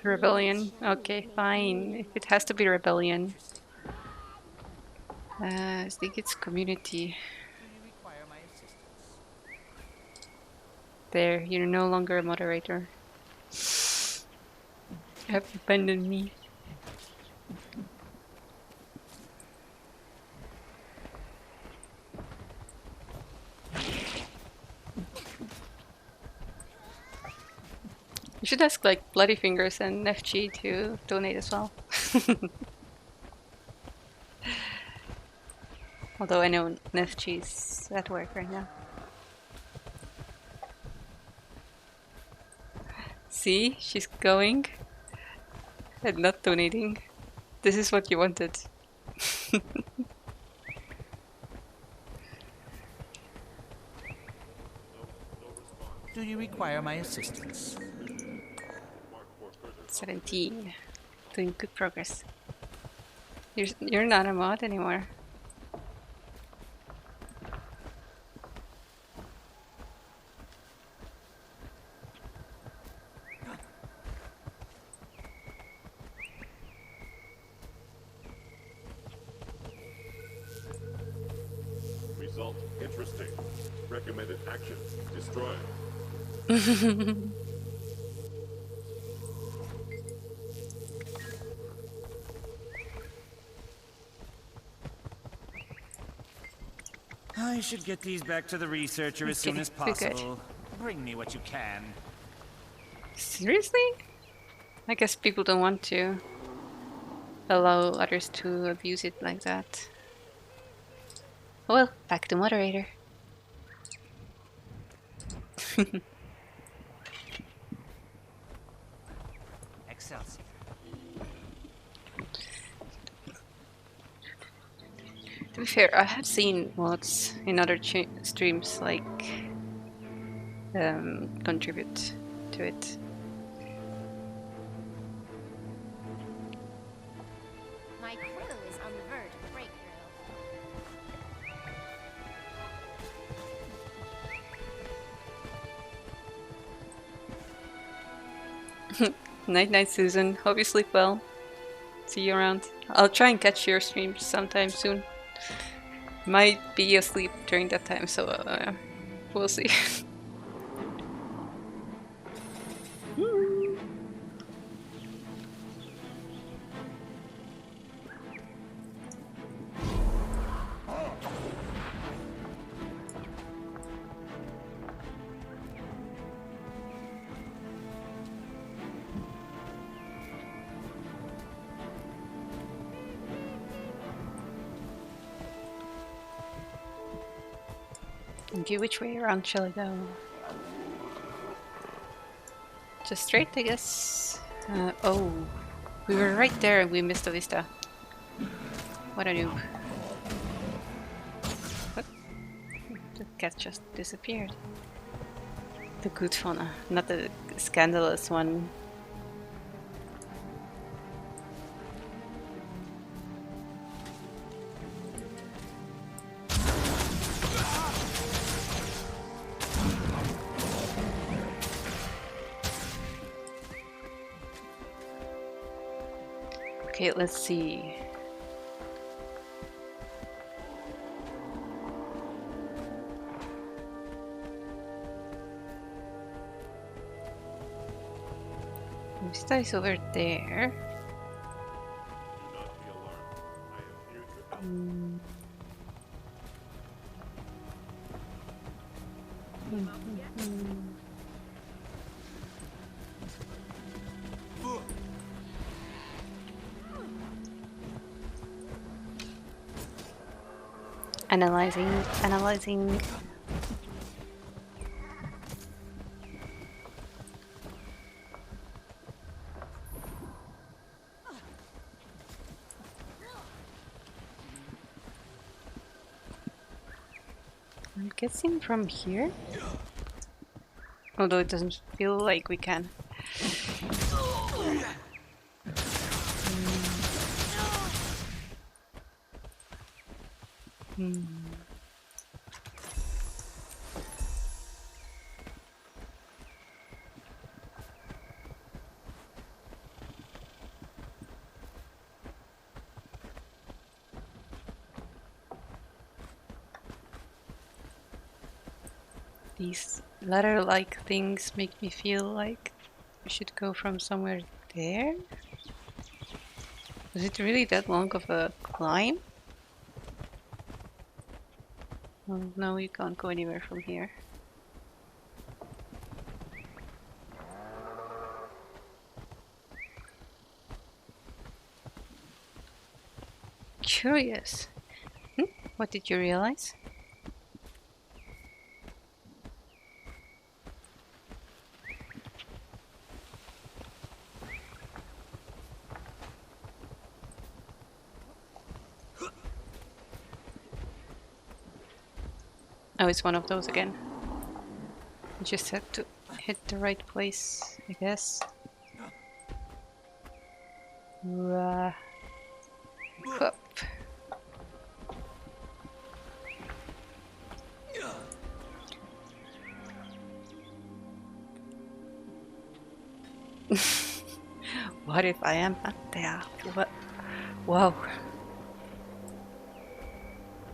Rebellion. Okay, fine. If it has to be rebellion. I think it's community. There, you're no longer a moderator. You have abandoned me. You should ask like Bloody Fingers and FG to donate as well. Although I know FG's at work right now. See, she's going and not donating. This is what you wanted. Do you require my assistance? 17. Doing good progress. You're not a mod anymore. Result interesting. Recommended action. Destroy. I should get these back to the researcher as soon as possible. Bring me what you can. Seriously? I guess people don't want to allow others to abuse it like that. Well, back to moderator. Excelsior. To be fair, I have seen mods in other streams like contribute to it. My crew is on the verge of a breakthrough. Night night, Susan. Hope you sleep well. See you around. I'll try and catch your streams sometime soon. Might be asleep during that time, so we'll see. Okay, which way around shall I go? Just straight, I guess. Oh, We were right there and we missed the vista. What a noob. What? The cat just disappeared. The good fauna, not the scandalous one. Okay, let's see. Vista is over there. Do not be alarmed. I am here to help. Analyzing. I'm guessing from here? Although it doesn't feel like we can. These ladder-like things make me feel like we should go from somewhere there? Was it really that long of a climb? Oh, no, you can't go anywhere from here. Curious. What did you realize? Oh, it's one of those again. You just have to hit the right place, I guess. Up. What if I am not there? What? Whoa.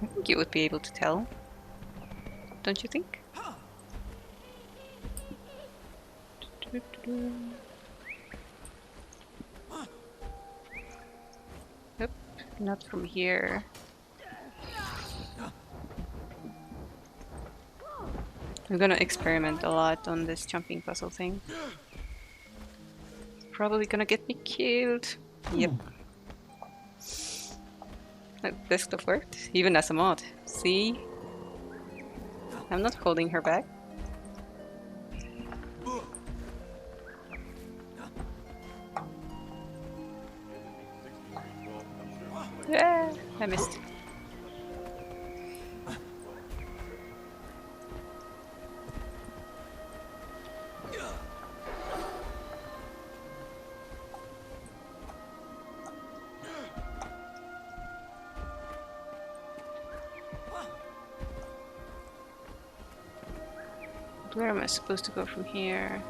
I think you would be able to tell. Don't you think? Nope, not from here. I'm gonna experiment a lot on this jumping puzzle thing. Probably gonna get me killed. Yep. That desktop worked, even as a mod. See? I'm not holding her back. Yeah, I missed. Where am I supposed to go from here?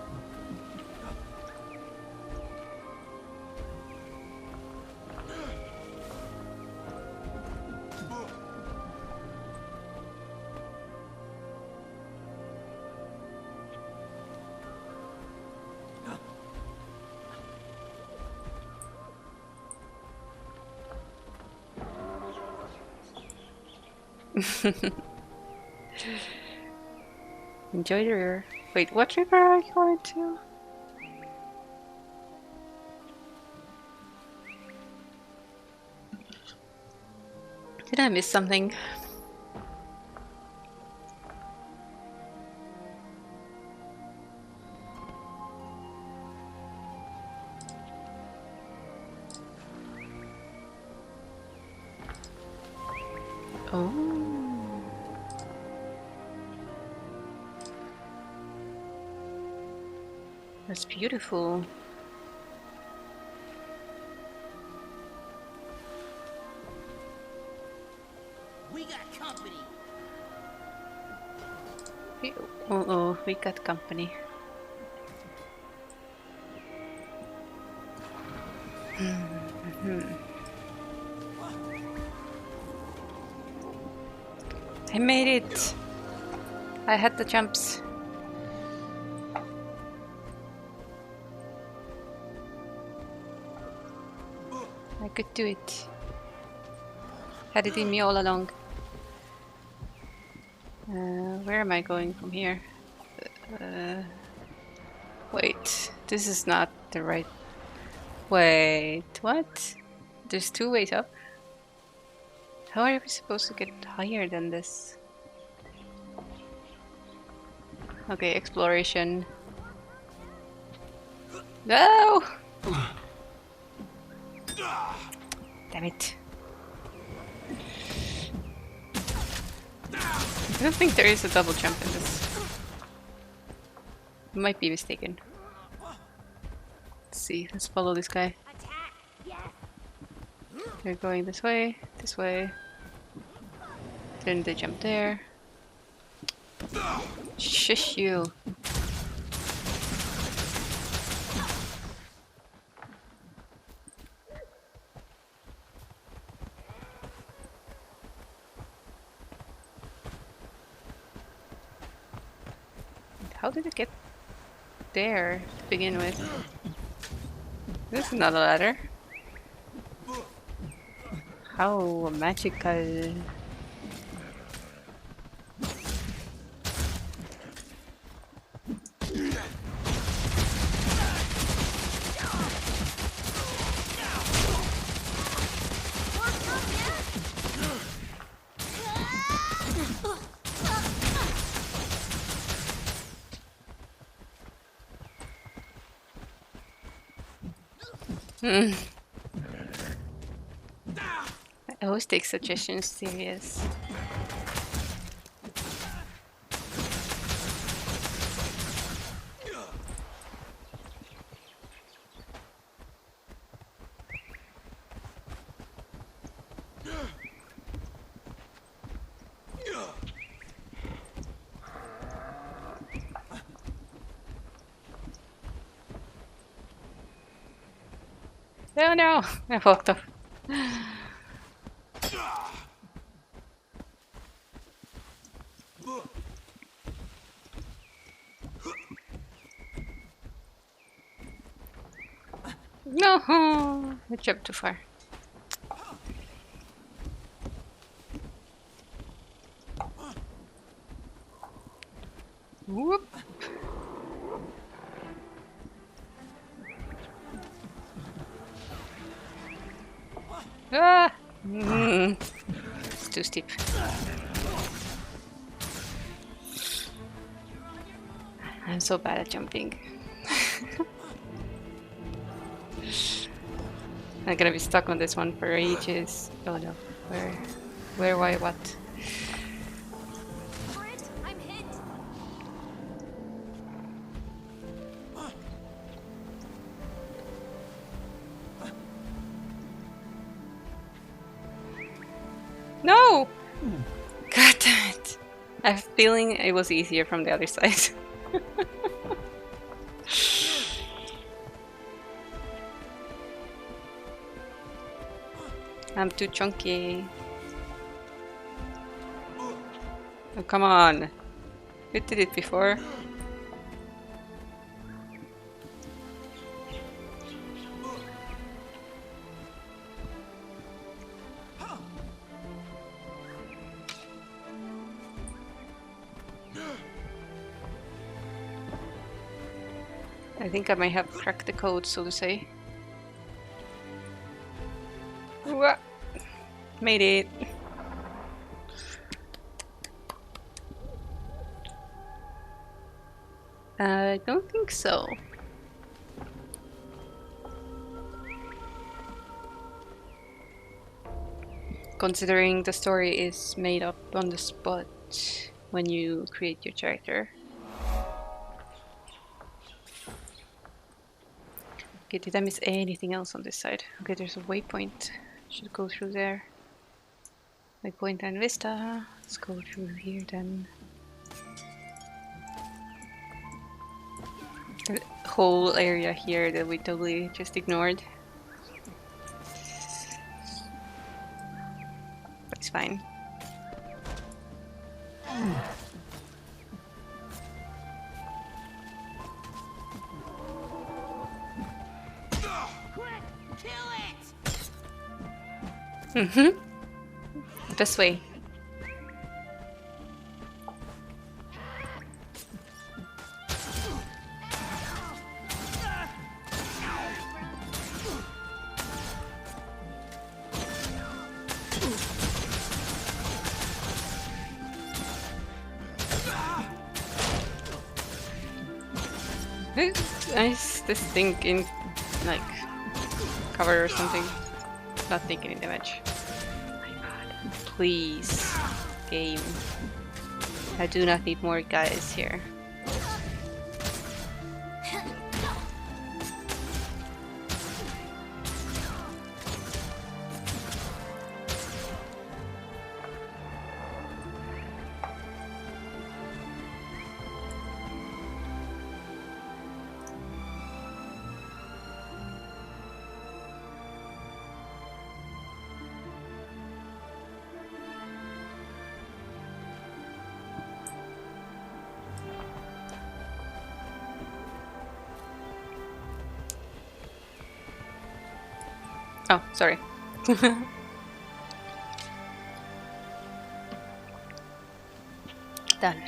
Enjoy the river. Wait, what river are you going to? Did I miss something? Oh. That's beautiful. We got company. Oh, we got company. I made it. I had the jumps. I could do it. Had it in me all along. Where am I going from here? Wait, this is not the right... Wait, what? There's two ways up? How are we supposed to get higher than this? Okay, exploration. No! Damn it. I don't think there is a double jump in this. I might be mistaken. Let's see, let's follow this guy. They're going this way. Then they jump there. Shush you. How did it get there to begin with? This is not a ladder. How magical. I always take suggestions serious. Oh no! I fucked up. No! I jumped too far. Whoop! Ah! It's too steep. I'm so bad at jumping. I'm gonna be stuck on this one for ages. Oh no. Where, why, what? I'm hit. No! God damn it. I have a feeling it was easier from the other side. I'm too chunky. Oh, come on. We did it before. I think I might have cracked the code, so to say. Wah! Made it. I don't think so. considering the story is made up on the spot when you create your character. Okay, did I miss anything else on this side? Okay, there's a waypoint. Should go through there. Waypoint and Vista. Let's go through here then. The whole area here that we totally just ignored. But it's fine. Mm-hmm. This way. Nice, this thing in like cover or something. Not taking any damage. Oh my god. Please, game. I do not need more guys here. Oh, sorry. Done.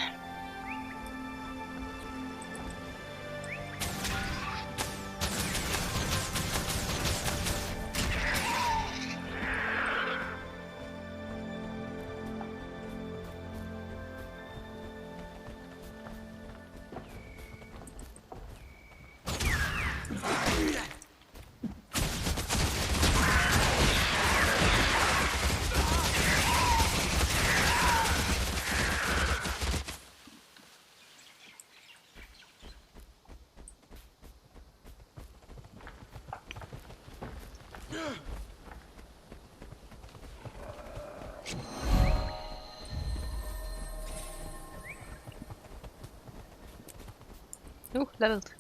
Oh, leveled.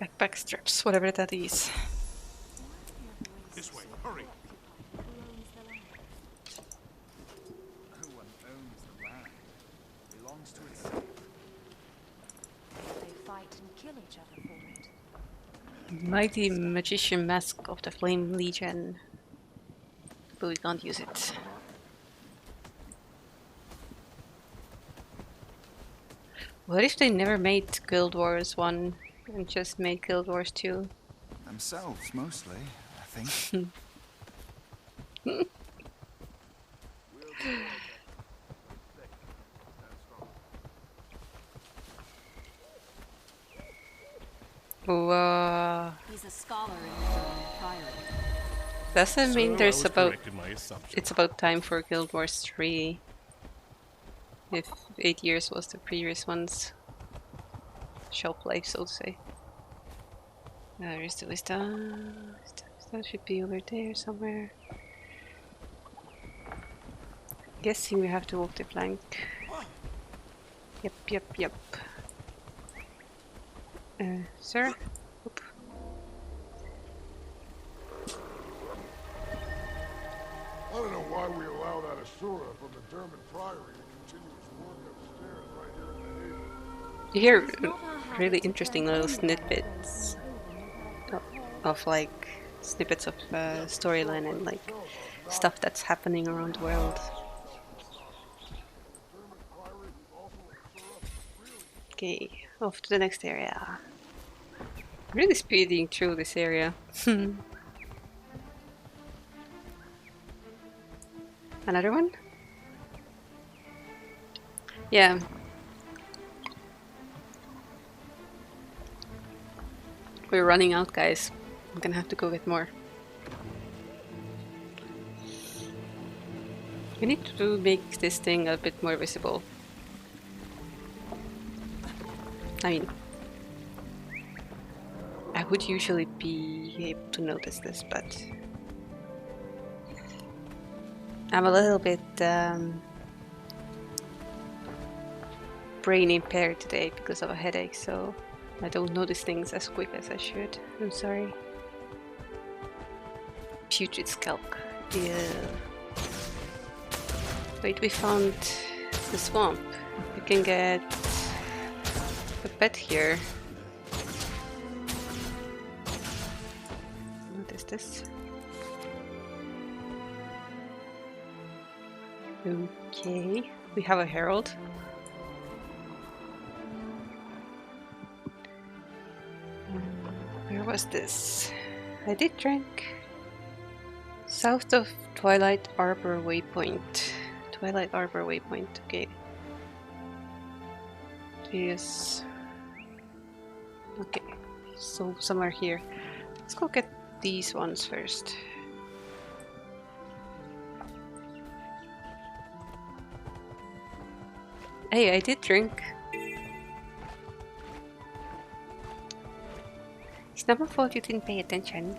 Backpack straps, whatever that is. This way, hurry. No one owns the land. It belongs to itself. They fight and kill each other for it. Mighty magician mask of the Flame Legion. But we can't use it. What if they never made Guild Wars 1 and just made Guild Wars 2? Themselves, mostly, I think. Whoa. He's a scholar in the Priory. Doesn't mean So there's I was about... correct in my assumption. It's about time for Guild Wars 3. If 8 years was the previous one's shelf life, so to say. Where's the Vista? Vista should be over there somewhere. Guessing we have to walk the flank. Yep. Sir? Oop. I don't know why we allow that Asura from the German Priory to continue his work upstairs right here in the haven. You hear really interesting little snippets of like snippets of storyline and like stuff that's happening around the world. Okay, off to the next area. Really speeding through this area. Another one? Yeah. We're running out, guys. I'm gonna have to go get more. We need to make this thing a bit more visible. I mean, I would usually be able to notice this, but I'm a little bit brain impaired today because of a headache, so I don't notice things as quick as I should. I'm sorry. Putrid Skelk. Yeah. Wait, we found the swamp. We can get a pet here. What is this? Okay, we have a herald. Where was this? I did drink. South of Twilight Arbor Waypoint. Twilight Arbor Waypoint, okay. Yes. Okay, so somewhere here. Let's go get these ones first. Hey, I did drink. It's not my fault you didn't pay attention.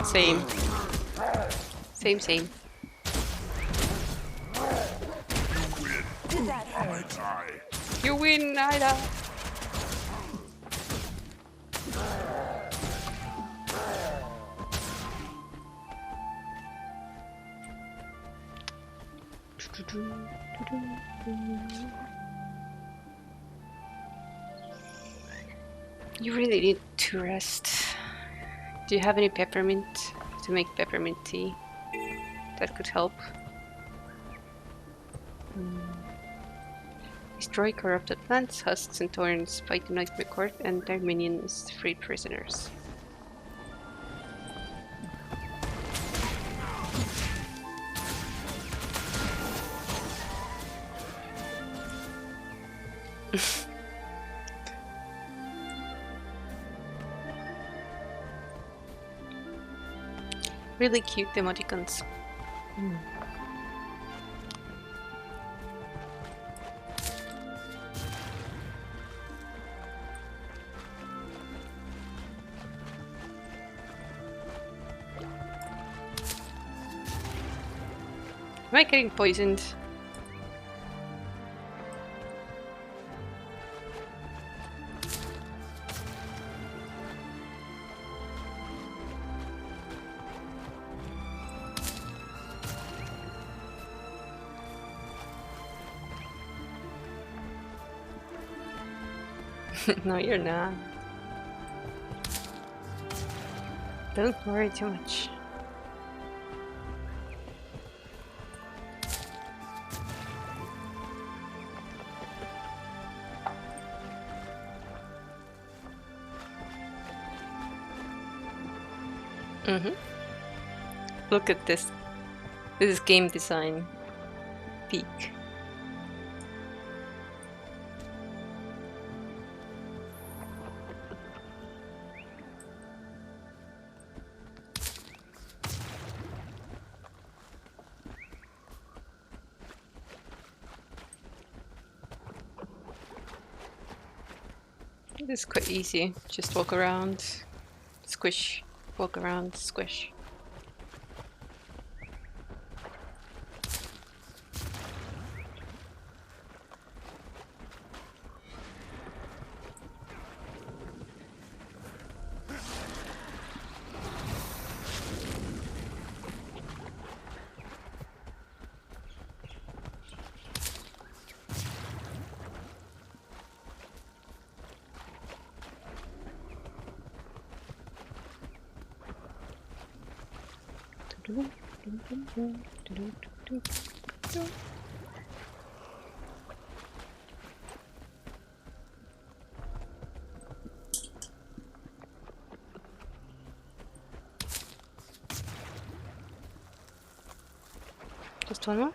Same. Same. You win, Ida. You really need to rest. Do you have any peppermint to make peppermint tea? That could help. Destroy corrupted plants, husks and thorns, fight the Nightmare Court and their minions, free prisoners. Really cute emoticons. Am I getting poisoned? No, you're not. Don't worry too much. Look at this. This is game design peak. This is quite easy. Just walk around, squish, walk around, squish. Just one more.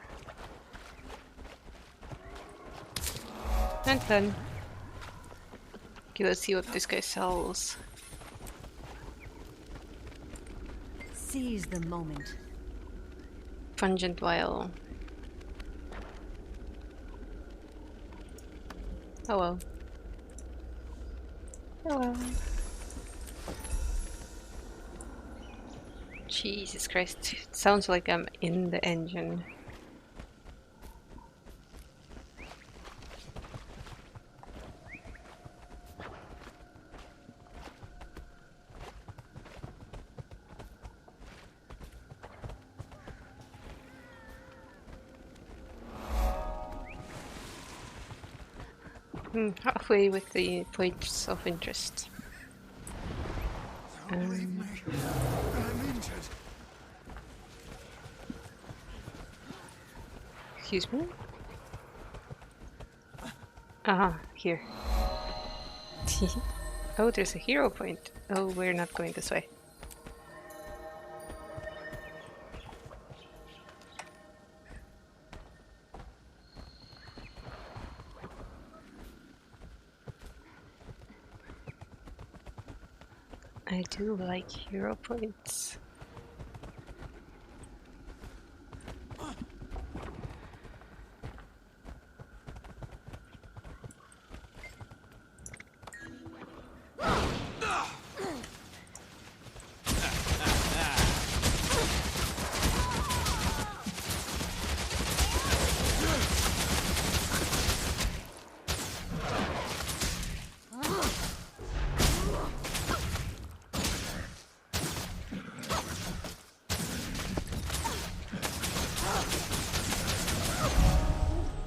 And then. Okay, let's see what this guy sells. Seize the moment. Pungent vial. Oh well. Oh well. Jesus Christ. It sounds like I'm in the engine. Halfway with the points of interest. I'm injured. Excuse me? Aha, here. Oh, there's a hero point. Oh, we're not going this way. I do like hero points.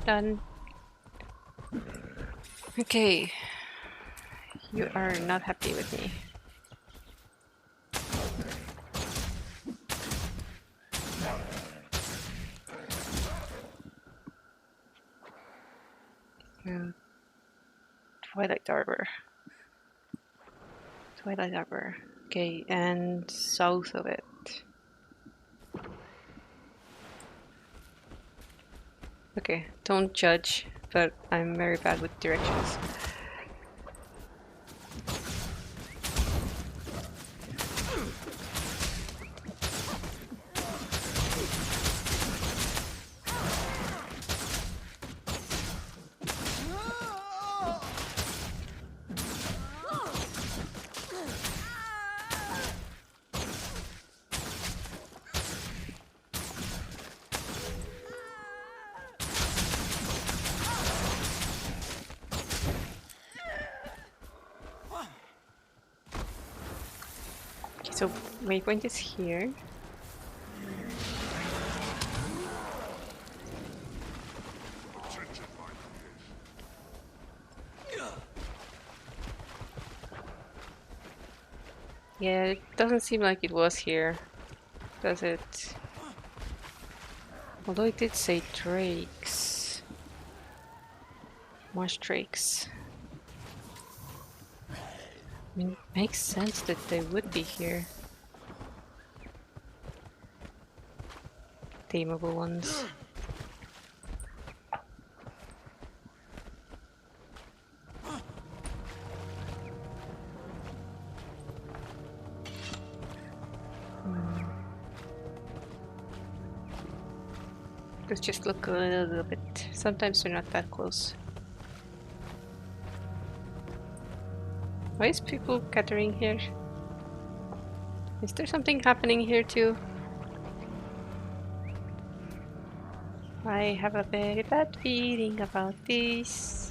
Done. Okay. You are not happy with me. Twilight Arbor. Twilight Arbor. Okay, and south of it. Okay, don't judge, but I'm very bad with directions. So waypoint is here. Yeah, it doesn't seem like it was here, does it? Although it did say drakes. Marsh drakes. I mean, it makes sense that they would be here. Tameable ones. Let's just look a little bit. Sometimes we're not that close. Why is people gathering here? Is there something happening here too? I have a very bad feeling about this.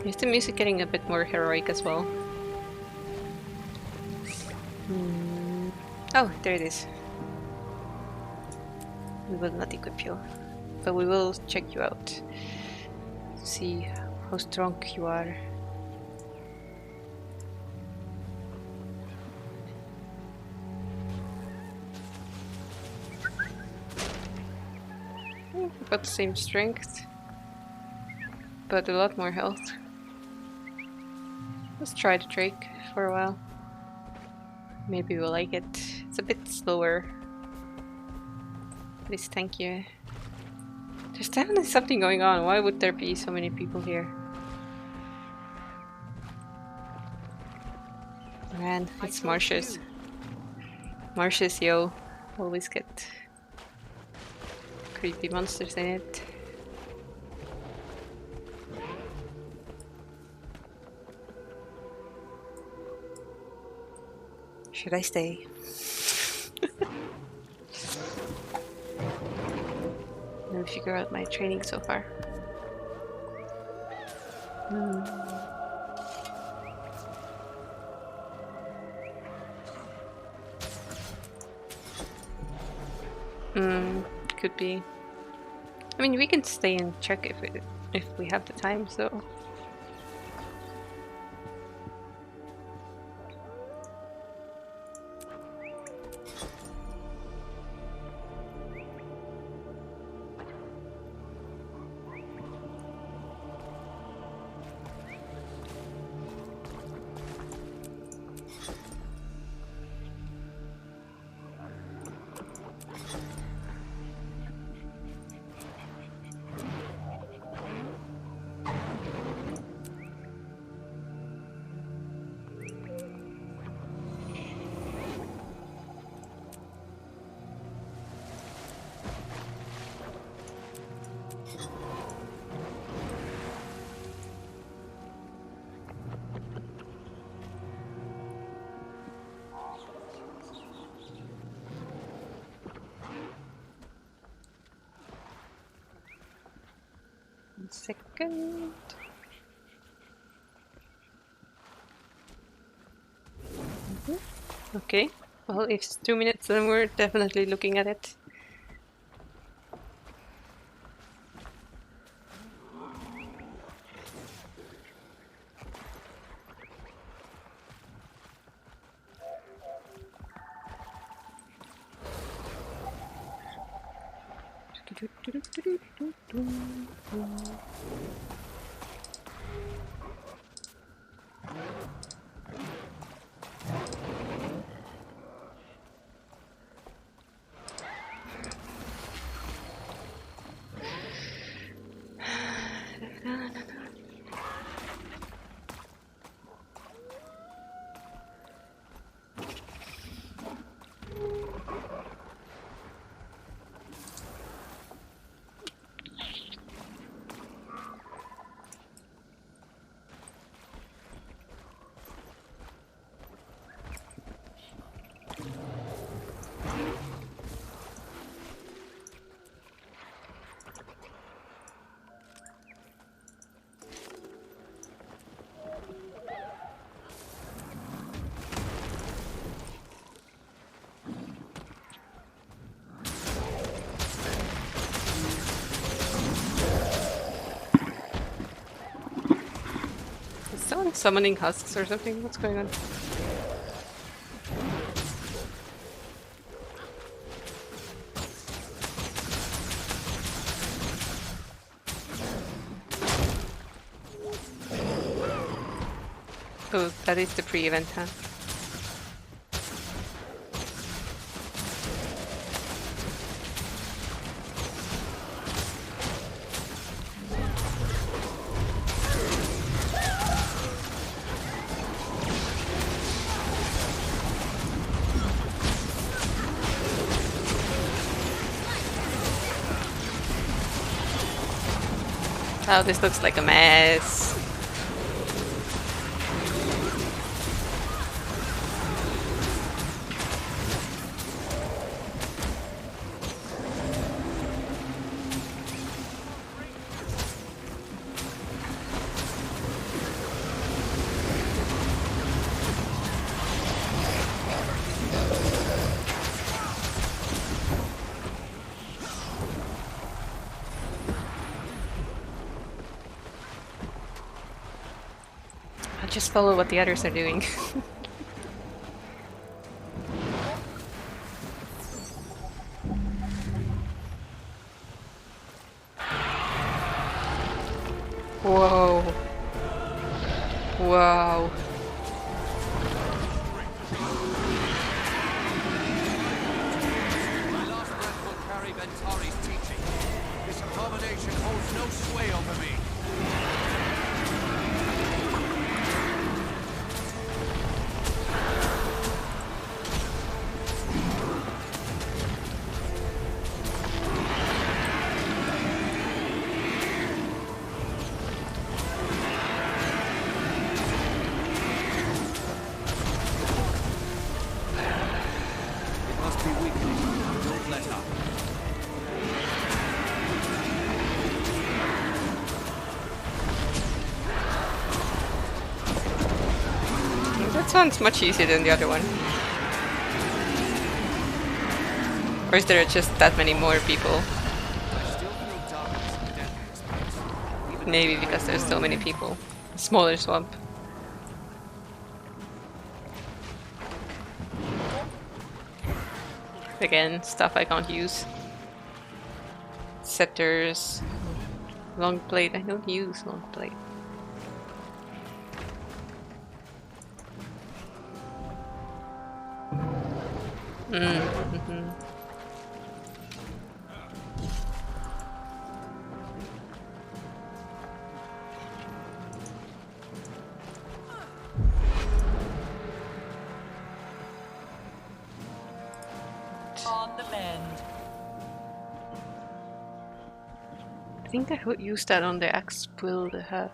Is the music getting a bit more heroic as well? Oh, there it is. We will not equip you, but we will check you out to see how strong you are. About the same strength, but a lot more health. Let's try the Drake for a while. Maybe we'll like it. It's a bit slower, but it's tankier. There's definitely something going on. Why would there be so many people here? Man, it's marshes. Marshes, yo. Always get creepy monsters in it. Should I stay? Let me figure out my training so far. Could be. I mean, we can stay and check if we have the time, so. Second. Okay, well, if it's 2 minutes, then we're definitely looking at it. Someone summoning husks or something? What's going on? Oh, that is the pre-event, huh? Oh, this looks like a mess. just follow what the others are doing. Whoa. Wow. My last breath will carry Ventari's teaching. This abomination holds no sway over me. That sounds much easier than the other one. Or is there just that many more people? Maybe because there's so many people. Smaller swamp. Again, stuff I can't use. Scepters. Long blade. I don't use long blade. Mm-hmm. On the mend. I think I would use that on the axe build I have.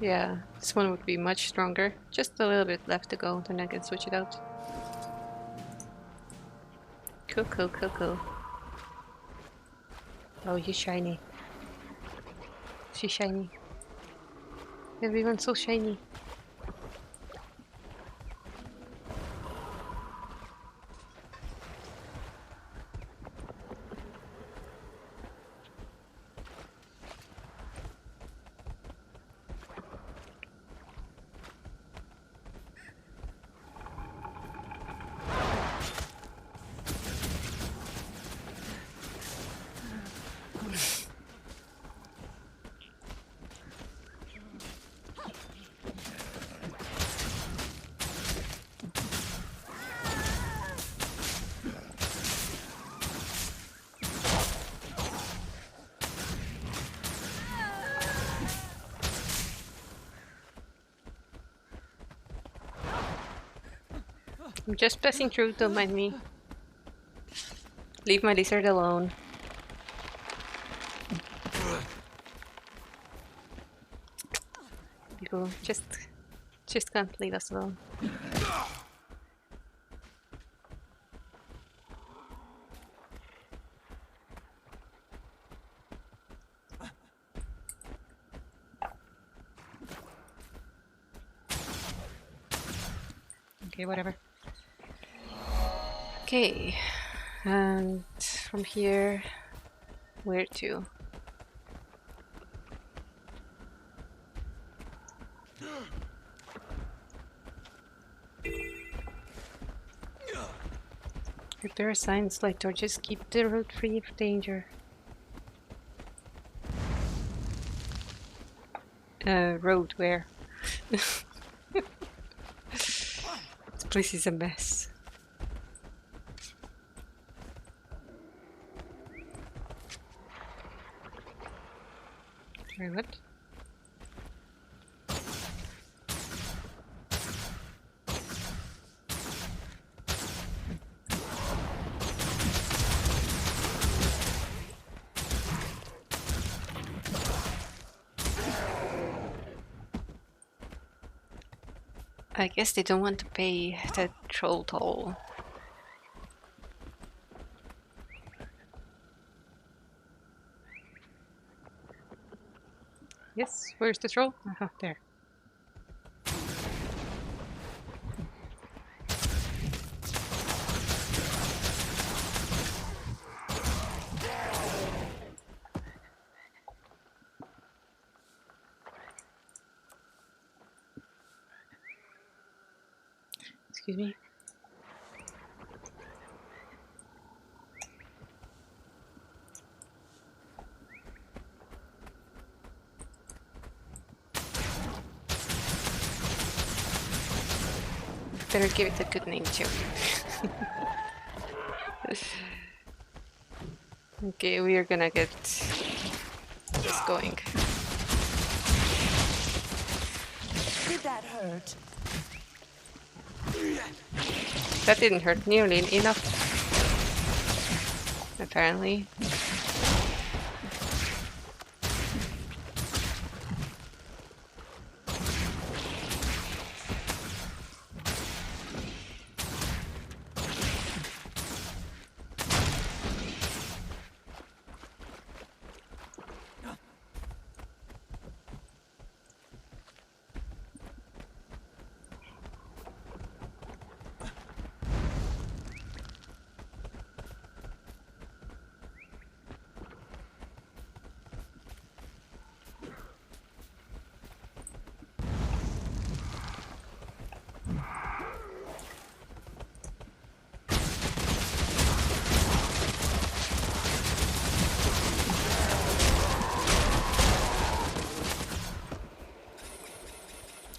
Yeah, this one would be much stronger. Just a little bit left to go, then I can switch it out. Cool, cool, cool, cool. Oh, you're shiny. She's shiny. Everyone's so shiny. I'm just passing through, don't mind me. Leave my lizard alone. People just can't leave us alone. Okay, whatever. Okay, and from here, where to? If there are signs like torches, keep the road free of danger. Road where? This place is a mess. Sorry, what? I guess they don't want to pay the troll toll. Yes, where's the troll? There. Excuse me. Better give it a good name too. Okay, we are gonna get this going. Did that hurt? That didn't hurt nearly enough, apparently.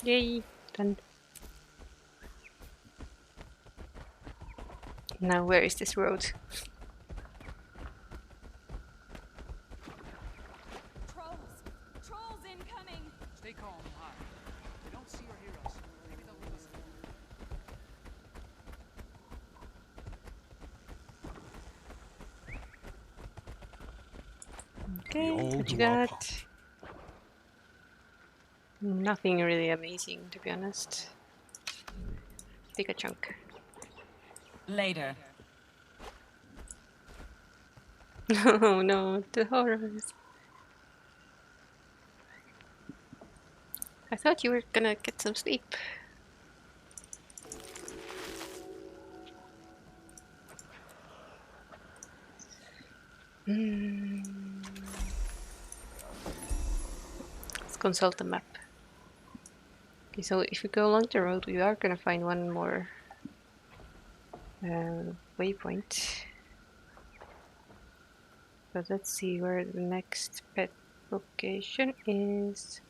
Yay, done. Now where is this road? Trolls incoming! Stay calm, High. They don't see or hear us. Maybe they'll leave us alone. Okay, what you got? Nothing really amazing, to be honest. Take a chunk. Later. Oh no, the horrors. I thought you were gonna get some sleep. Let's consult the map. Okay, so if we go along the road, we are gonna find one more waypoint. But let's see where the next pet location is.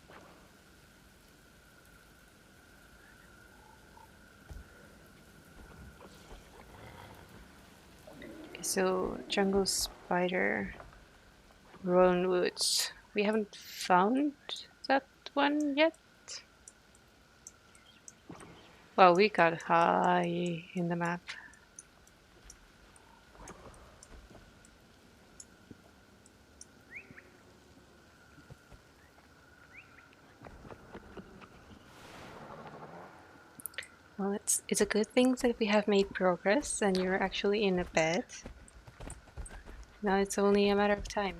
Okay, so jungle spider, Roan Woods. We haven't found that one yet. Well, we got high in the map. Well, it's a good thing that we have made progress and you're actually in a bed. Now it's only a matter of time.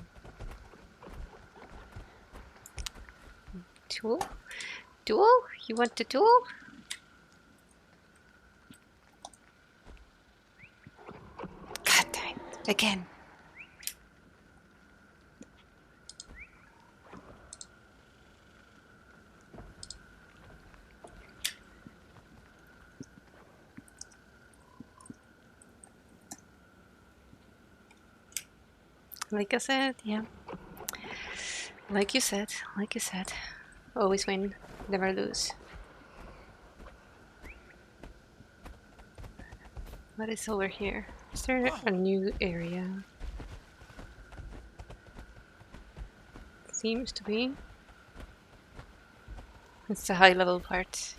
Tool? Duel? You want to duel? God damn it. Again. Like I said, yeah. Like you said. Always win, never lose. What is over here? Is there a new area? Seems to be. It's the high level part.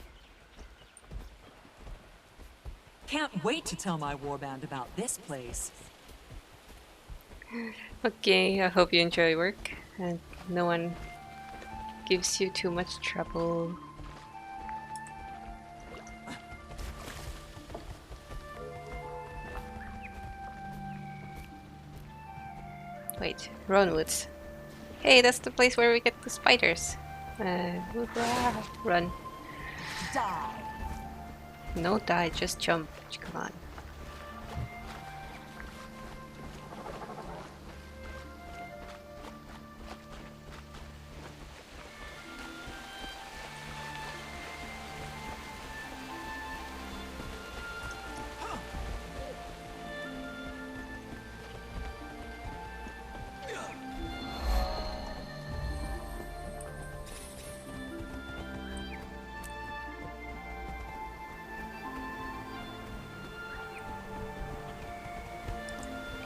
Can't wait to tell my warband about this place. Okay, I hope you enjoy work and no one gives you too much trouble. Wait, Ronwoods. Hey, that's the place where we get the spiders. Run. Die. No die, just jump. Come on.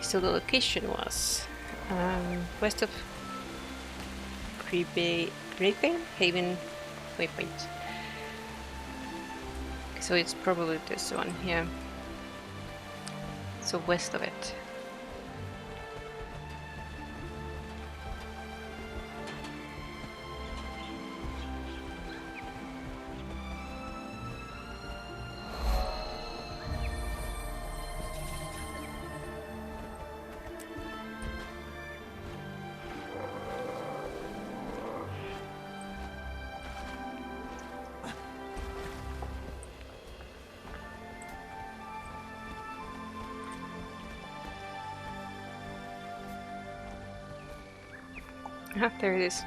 So the location was west of Great Haven Waypoint. So it's probably this one here. So west of it. Ah, there it is.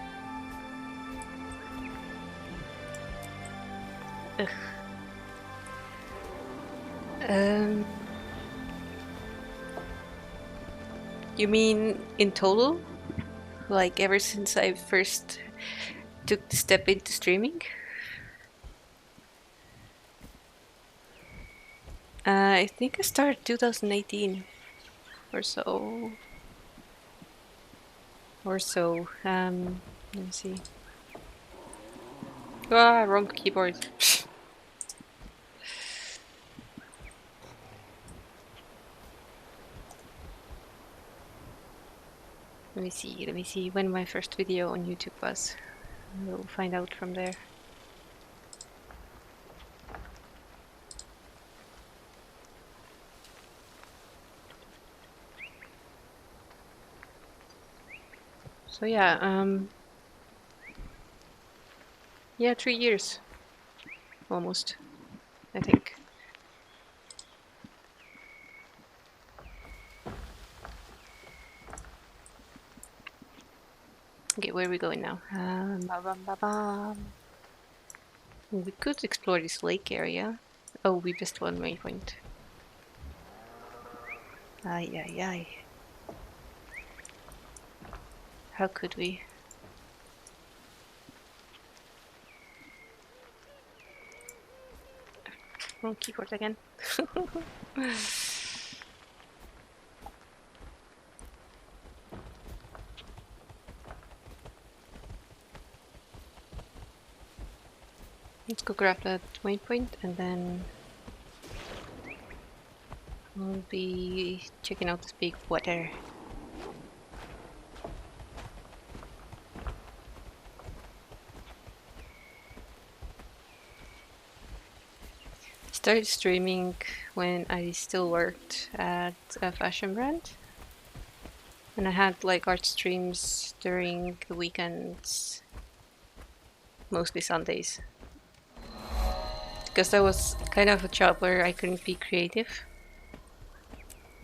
Ugh. You mean in total? Like ever since I first took the step into streaming? I think I started 2018 or so. Let me see. Ah, wrong keyboard. Let me see when my first video on YouTube was. We'll find out from there. So yeah, yeah, 3 years. Almost, I think. Okay, where are we going now? We could explore this lake area. Oh, we missed one waypoint. Ay, ay, ay. How could we? Wrong keyboard again. Let's go grab that waypoint and then we'll be checking out this big water. Started streaming when I still worked at a fashion brand, and I had like art streams during the weekends, mostly Sundays, because that was kind of a job where I couldn't be creative.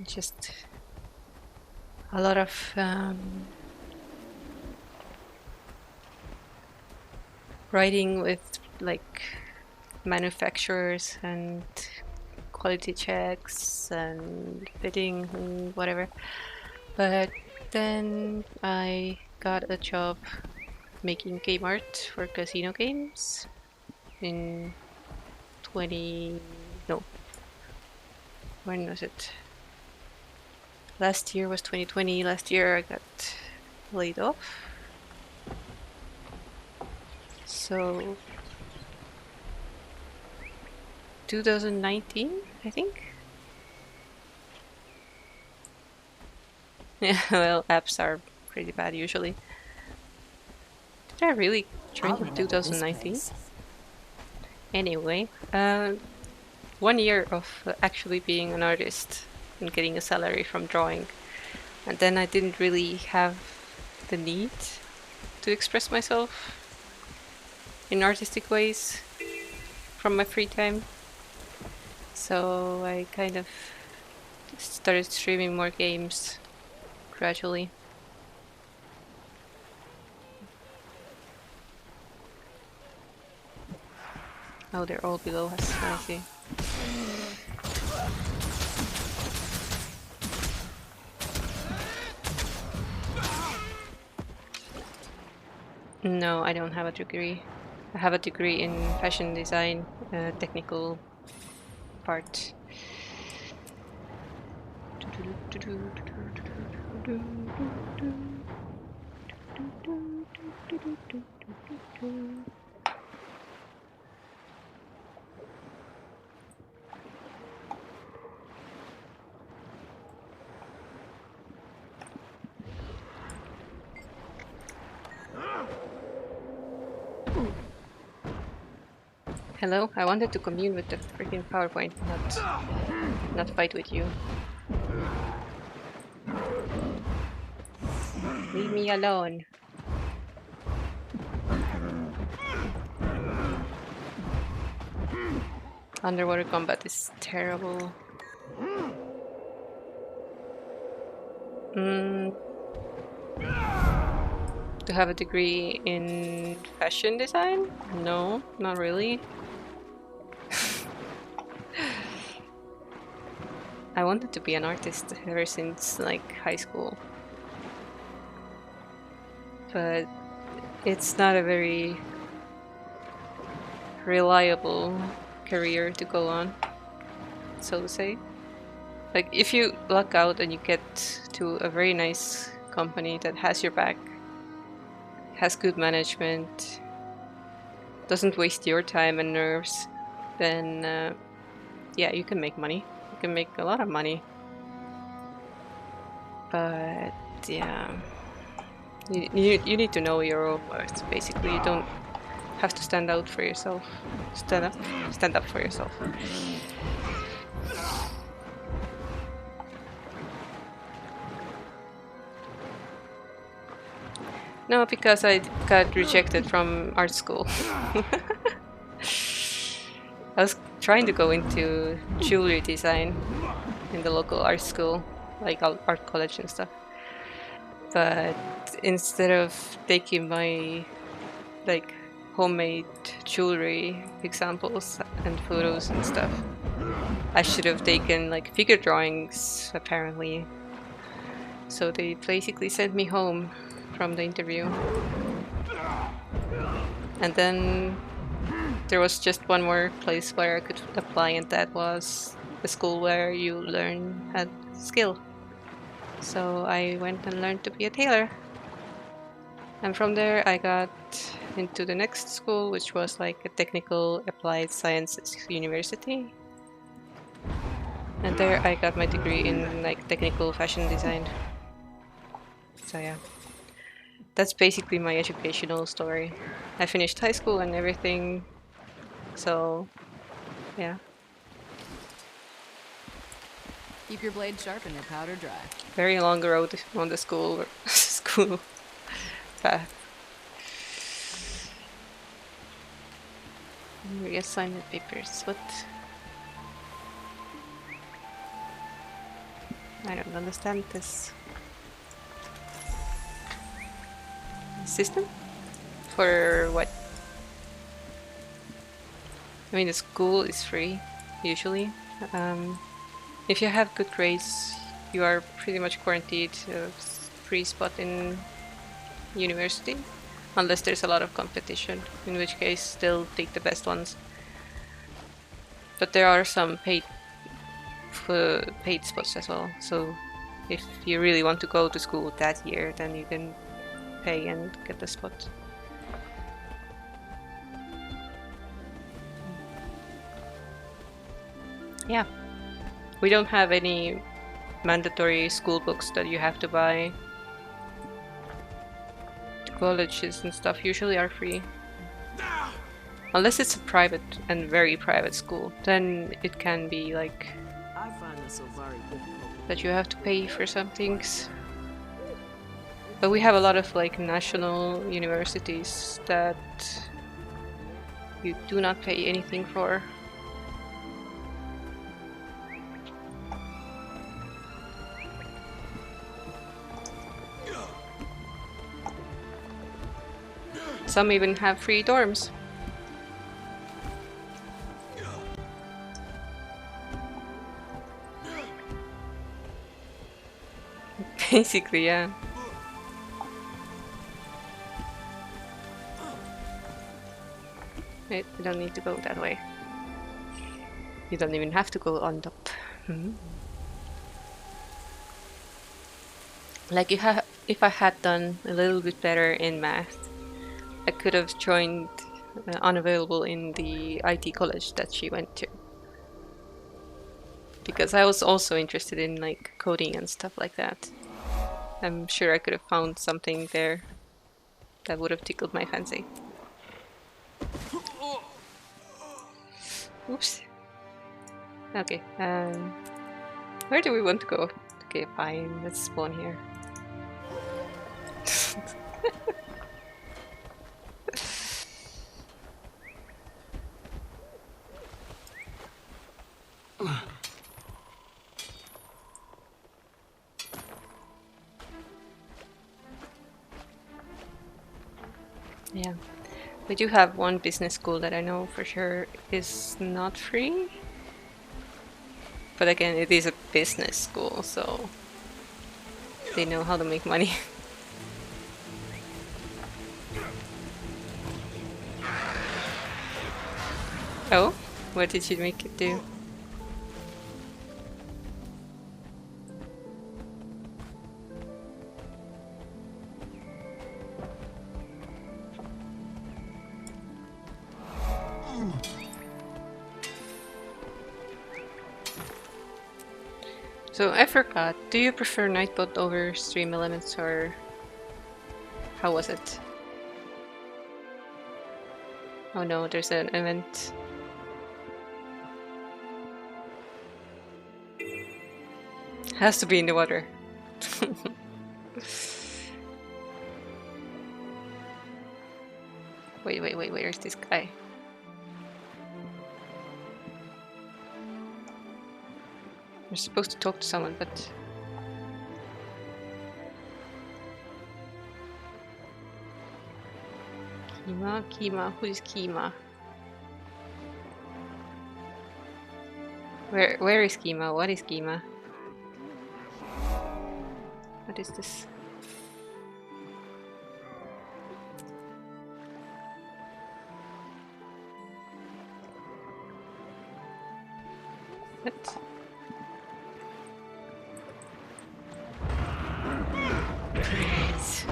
Just a lot of writing with like manufacturers and quality checks and fitting and whatever. But then I got a job making game art for casino games in when was it? Last year was 2020. Last year I got laid off. So 2019, I think. Yeah, well, apps are pretty bad usually. Did I really join in 2019? Anyway, 1 year of actually being an artist and getting a salary from drawing, and then I didn't really have the need to express myself in artistic ways from my free time. So I kind of started streaming more games gradually. Oh, they're all below us, I see. No, I don't have a degree. I have a degree in fashion design, technical part. Hello, I wanted to commune with the freaking PowerPoint, not fight with you. Leave me alone. Underwater combat is terrible. To have a degree in fashion design? No, not really. I wanted to be an artist ever since like high school. But it's not a very reliable career to go on, so to say. Like if you luck out and you get to a very nice company that has your back, has good management, doesn't waste your time and nerves, then yeah, you can make money. You can make a lot of money. But yeah, you need to know your own worth. Basically, you don't have to stand out for yourself. Stand up for yourself. No, because I got rejected from art school. I was trying to go into jewelry design in the local art school, like art college and stuff. But instead of taking my like homemade jewelry examples and photos and stuff, I should have taken like figure drawings apparently. So they basically sent me home from the interview. And then there was just one more place where I could apply, and that was the school where you learn a skill. So I went and learned to be a tailor. And from there I got into the next school, which was like a technical applied sciences university. And there I got my degree in like technical fashion design. So yeah. That's basically my educational story. I finished high school and everything. So yeah. Keep your blade sharp and your powder dry. Very long road on the school path. Reassignment papers. What? I don't understand this system. For what? I mean, the school is free usually. If you have good grades, you are pretty much guaranteed a free spot in university, unless there's a lot of competition, in which case they'll take the best ones. But there are some paid spots as well, so if you really want to go to school that year, then you can pay and get the spot. Yeah. We don't have any mandatory school books that you have to buy. Colleges and stuff usually are free. Unless it's a private and very private school, then it can be like I find this so very difficult. That you have to pay for some things. But we have a lot of like national universities that you do not pay anything for. Some even have free dorms. Basically, yeah. Wait, we don't need to go that way. You don't even have to go on top. Like if I had done a little bit better in math, I could have joined unavailable in the IT college that she went to. Because I was also interested in like coding and stuff like that. I'm sure I could have found something there that would have tickled my fancy. Oops. Okay, where do we want to go? Okay, fine, let's spawn here. Yeah, we do have one business school that I know for sure is not free. But again, it is a business school, so they know how to make money. Oh, what did you make it do? So I forgot, do you prefer Nightbot over Stream Elements, or how was it? Oh no, there's an event. Has to be in the water. Wait, where's this guy? We're supposed to talk to someone, but... Kima, who is Kima? Where is Kima? What is Kima? What is this? What? Please.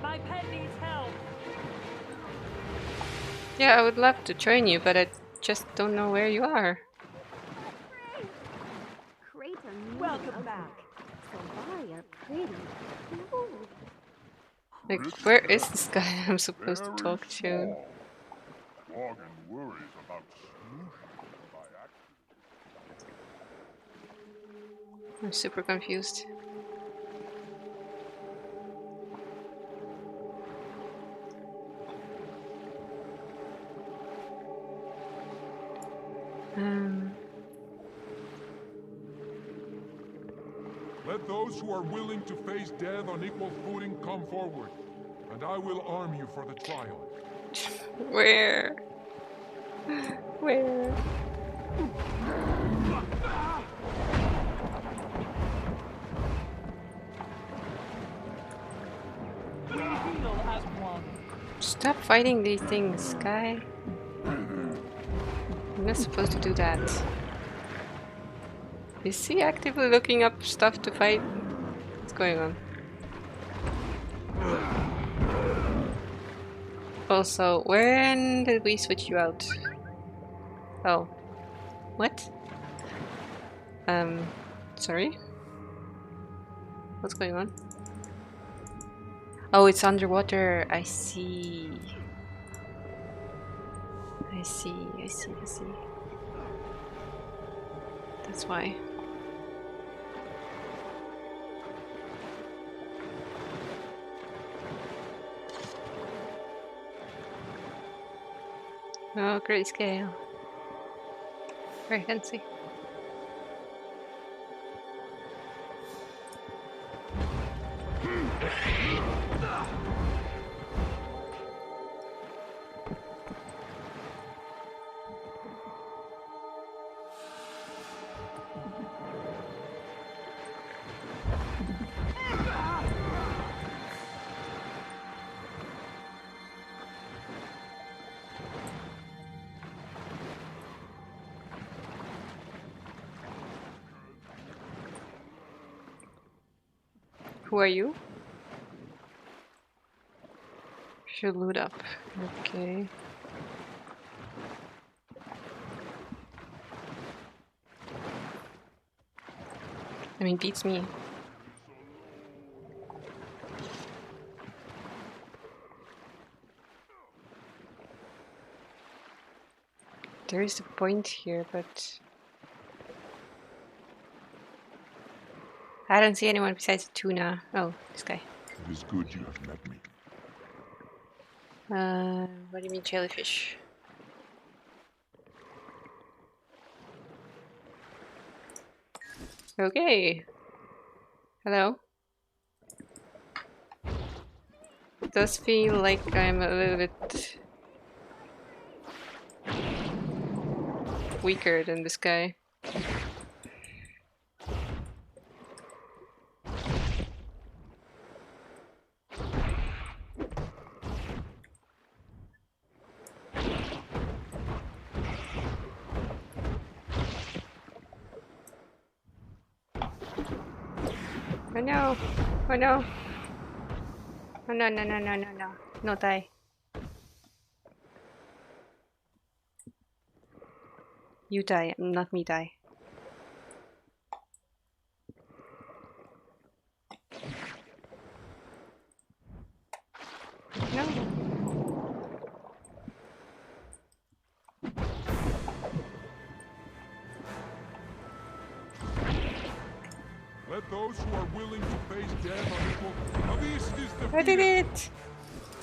My pet needs help. Yeah, I would love to join you, but I just don't know where you are. Welcome back. Like, where is this guy I'm supposed to talk to? I'm super confused. Let those who are willing to face death on equal footing come forward, and I will arm you for the trial. Where? Where? Stop fighting these things, guy. I'm not supposed to do that. Is he actively looking up stuff to fight? What's going on? Also, when did we switch you out? Oh. What? Sorry? What's going on? Oh, it's underwater. I see. I see. That's why. Oh, grayscale. Very fancy. Who are you? Should loot up. Okay. I mean, beats me. There is a point here, but I don't see anyone besides the tuna. Oh, this guy. It is good you have met me. What do you mean jellyfish? Okay. Hello. It does feel like I'm a little bit weaker than this guy. Oh no! Oh no! Oh no, no, no, no, no, no. No, die. You die, not me die. No. Let those who are willing to face death unequal. This is the I did it!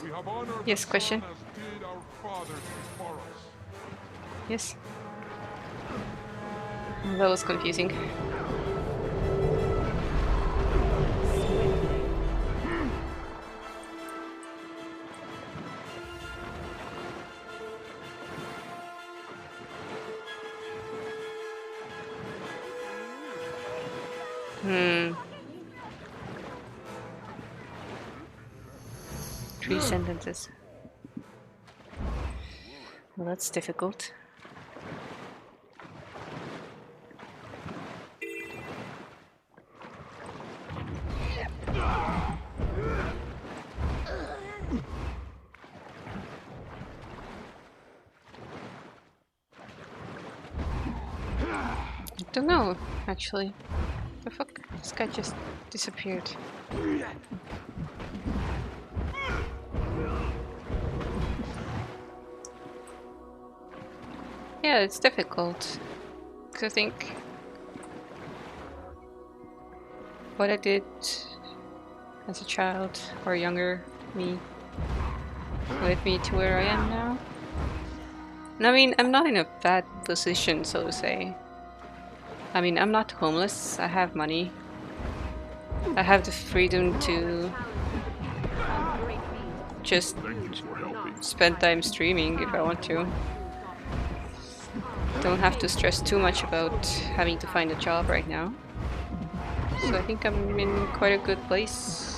We have honored Yes, question. as did our fathers before us. Yes. That was confusing. Three sentences. Well, that's difficult. I don't know, actually. The fuck? This guy just disappeared. Yeah, it's difficult. Because I think what I did as a child or younger me led me to where I am now. And I mean, I'm not in a bad position, so to say. I mean, I'm not homeless, I have money. I have the freedom to just spend time streaming if I want to. Don't have to stress too much about having to find a job right now. So I think I'm in quite a good place.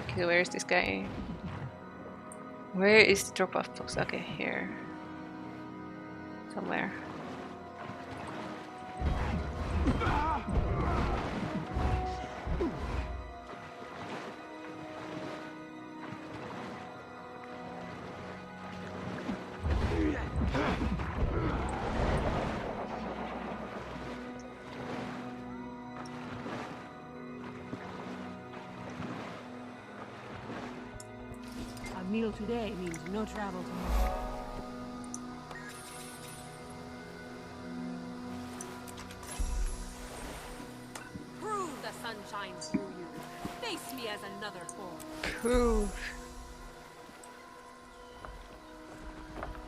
Okay, where is this guy? Where is the drop-off box? Okay, here. Somewhere. A meal today means no travel tomorrow. Prove the sun shines through you. Face me as another form. Prove.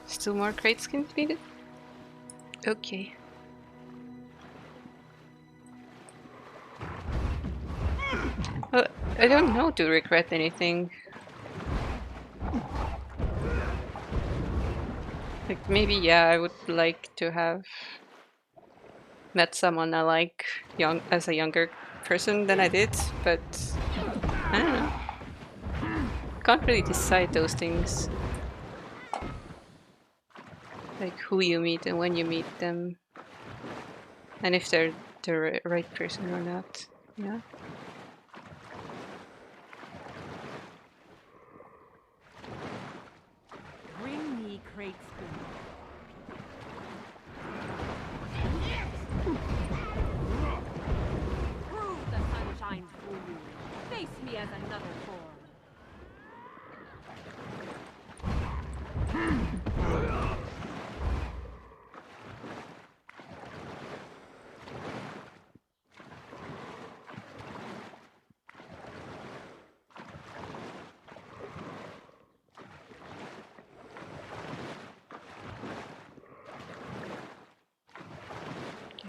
Still more crate skins needed? Okay. Well, I don't know to regret anything. Like, maybe, yeah, I would like to have met someone I like as a younger person than I did, but I don't know. Can't really decide those things. Like who you meet and when you meet them. And if they're the right person or not. Yeah. Bring me crate spoon. Prove the sun shines through you. Face me as another form.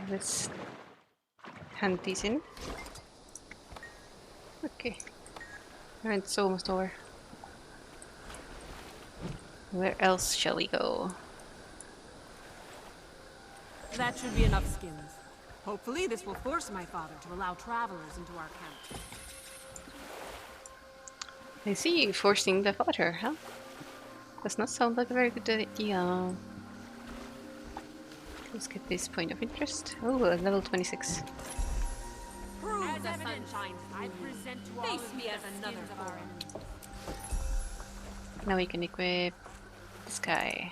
Let's hand these in. Okay. And it's almost over. Where else shall we go? That should be enough skins. Hopefully this will force my father to allow travelers into our camp. I see you forcing the father, huh? Does not sound like a very good idea. Let's get this point of interest. Oh, level 26. Prove the sun shines through. Face me as another form. Now we can equip this guy.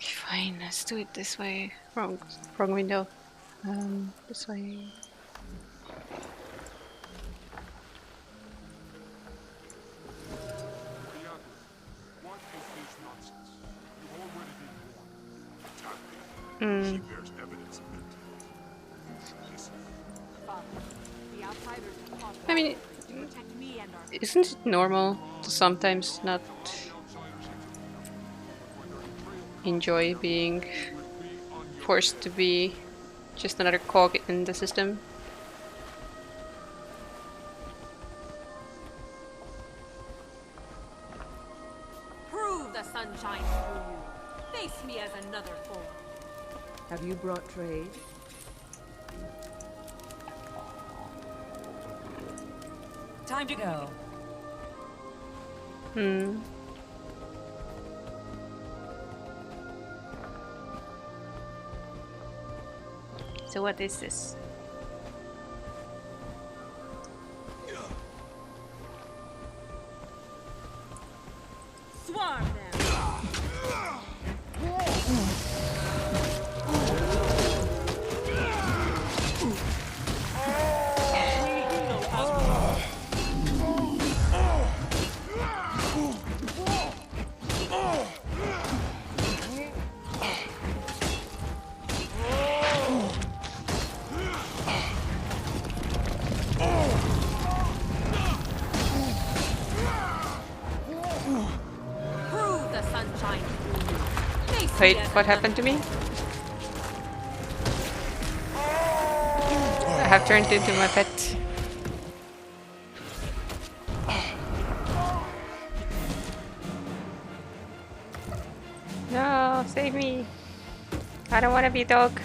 Fine, let's do it this way. Wrong window. This way. What is this nonsense? You've already been warned. She bears evidence of it. Listen. The outsiders have fought I mean, to protect me and our isn't it normal to sometimes not enjoy being forced to be just another cog in the system? Prove the sun shines through you. Face me as another form. Have you brought trade? Time to go. So what is this? Swarm them. Prove the sunshine through you. Face Wait, me as what another happened to me? form. I have turned into my pet. No, save me. I don't want to be a dog.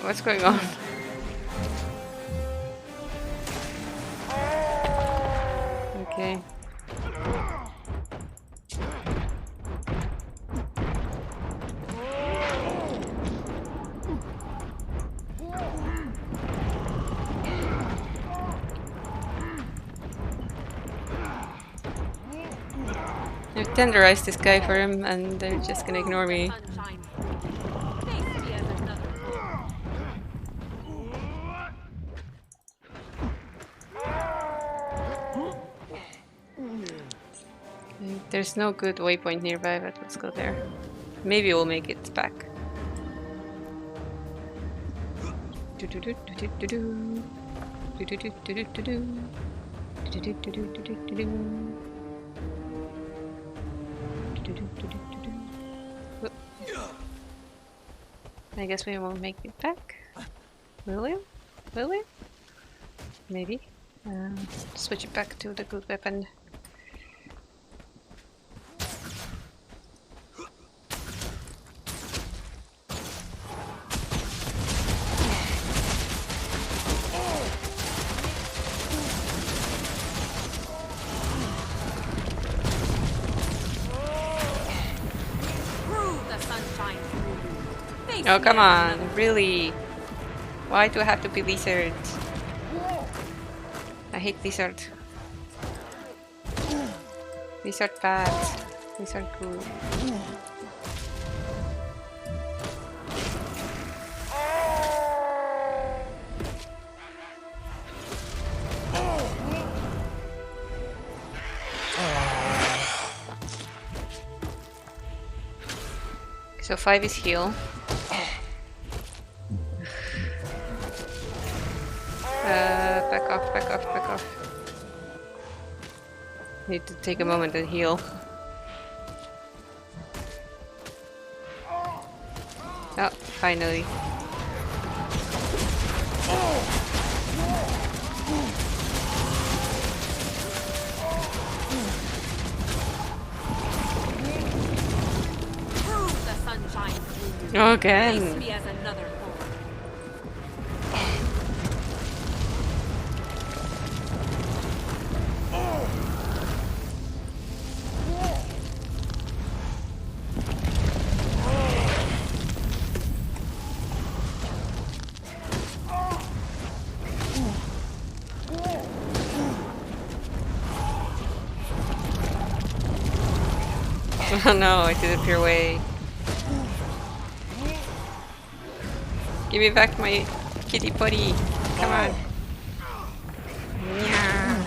What's going on? Okay. I've tenderized this guy for him and they're just gonna ignore me. Sunshine through you. Face me as another form. There's no good waypoint nearby, but let's go there. Maybe we'll make it back. I guess we won't make it back. Will we? Will we? Maybe. Switch it back to the good weapon. Oh, come on, really? Why do I have to be lizard? I hate lizard. Lizard bad. Lizard good. So 5 is heal. Back off, back off, back off. Need to take a moment and heal. Oh, finally. Prove the sunshine through you. Again. Face me as another form. Oh no, I did it your way. Give me back my kitty potty. Come on. Yeah.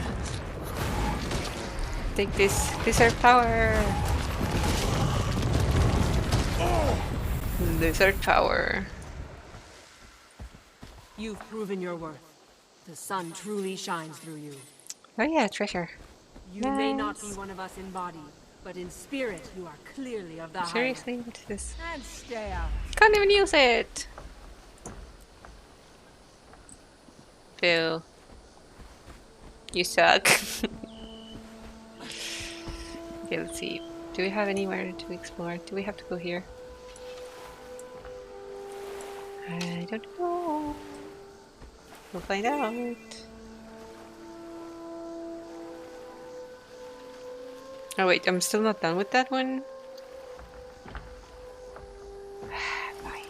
Take this lizard power. Lizard power. You've proven your worth. The sun truly shines through you. Oh yeah, treasure. You may not be one of us in body, but in spirit you are clearly of the higher. Seriously, what is this? And stay out. Can't even use it. Phil, you suck. Okay, let's see. Do we have anywhere to explore? Do we have to go here? I don't know. We'll find out. Oh wait, I'm still not done with that one. Fine.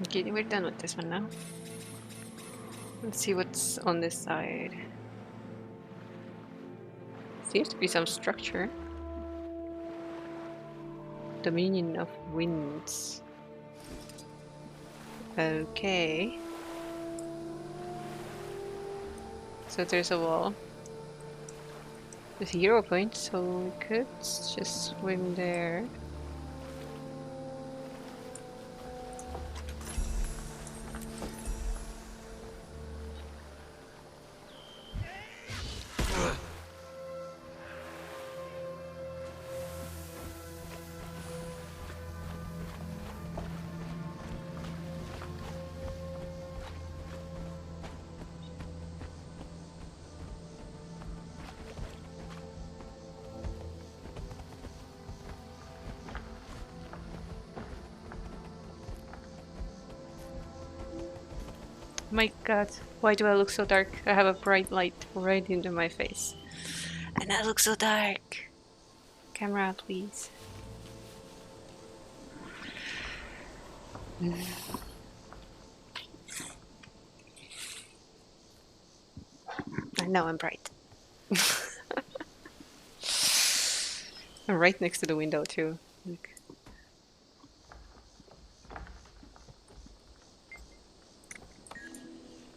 Okay, we're done with this one now. Let's see what's on this side. Seems to be some structure. Dominion of Winds. Okay. So there's a wall. There's a hero point, so we could just swim there. My god, why do I look so dark? I have a bright light right into my face. And I look so dark. Camera, please. I know I'm bright. I'm right next to the window too. Look.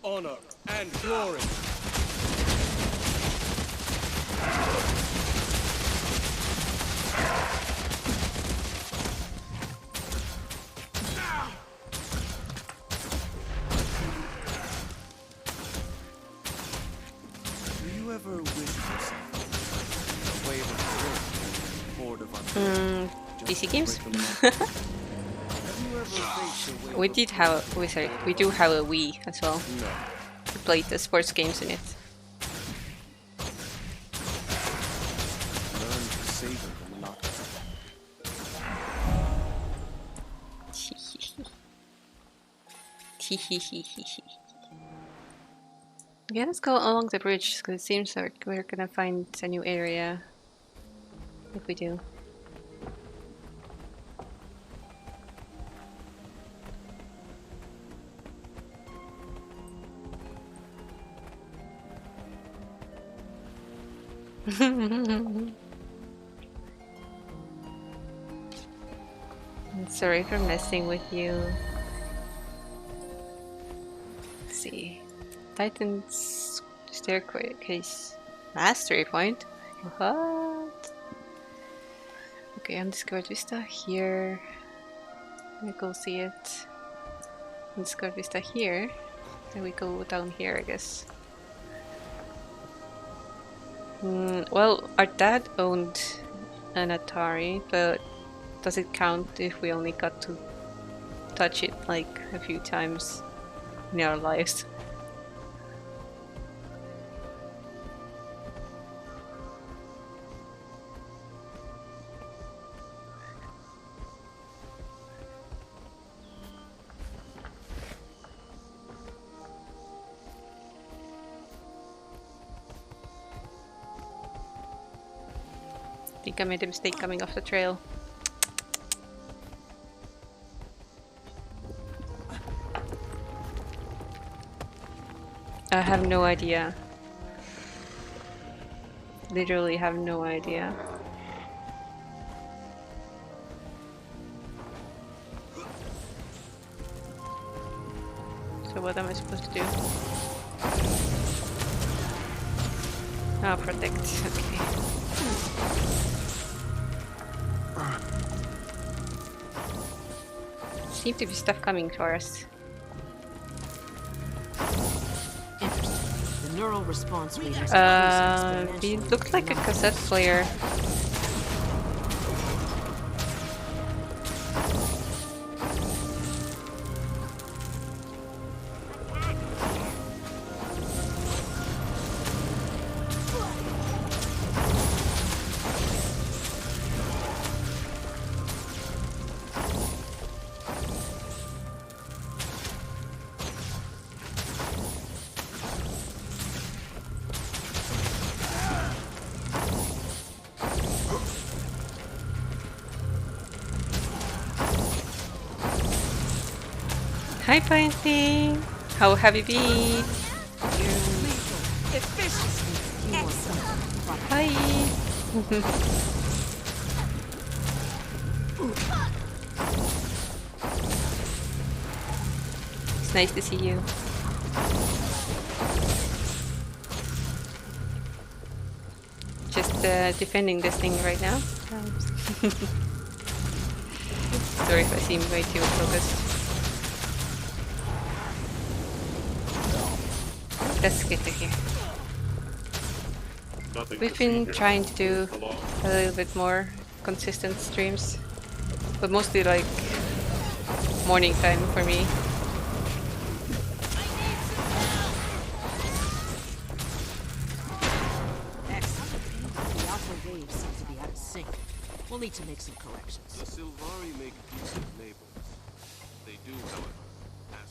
Honor and glory. ever wish for something? A wave of thrill, horde of PC games? We did have we do have a Wii as well. No. We played the sports games in it. Learn to savor the monotony. Yeah, let's go along the bridge because it seems like we're gonna find a new area if we do. Sorry for messing with you. Let's see. Titan's staircase mastery point. What? Okay, undiscovered vista here. We go see it. Undiscovered vista here. Then we go down here, I guess. Well, our dad owned an Atari, but does it count if we only got to touch it like a few times in our lives? I think I made a mistake coming off the trail. I have no idea. Literally have no idea. So what am I supposed to do? Ah, protect. Okay. Seems to be stuff coming for us. Interesting. The neural response readings he looked like a cassette player. Hi, Pinty! How have you been? Hi! It's nice to see you. Just defending this thing right now. Sorry if I seem way too focused. Let's get to here. We've been trying to do a little bit more consistent streams, but mostly like morning time for me. Excellent. The alpha waves seem to be out of sync. We'll need to make some corrections. The Sylvari make decent neighbors. They do, however.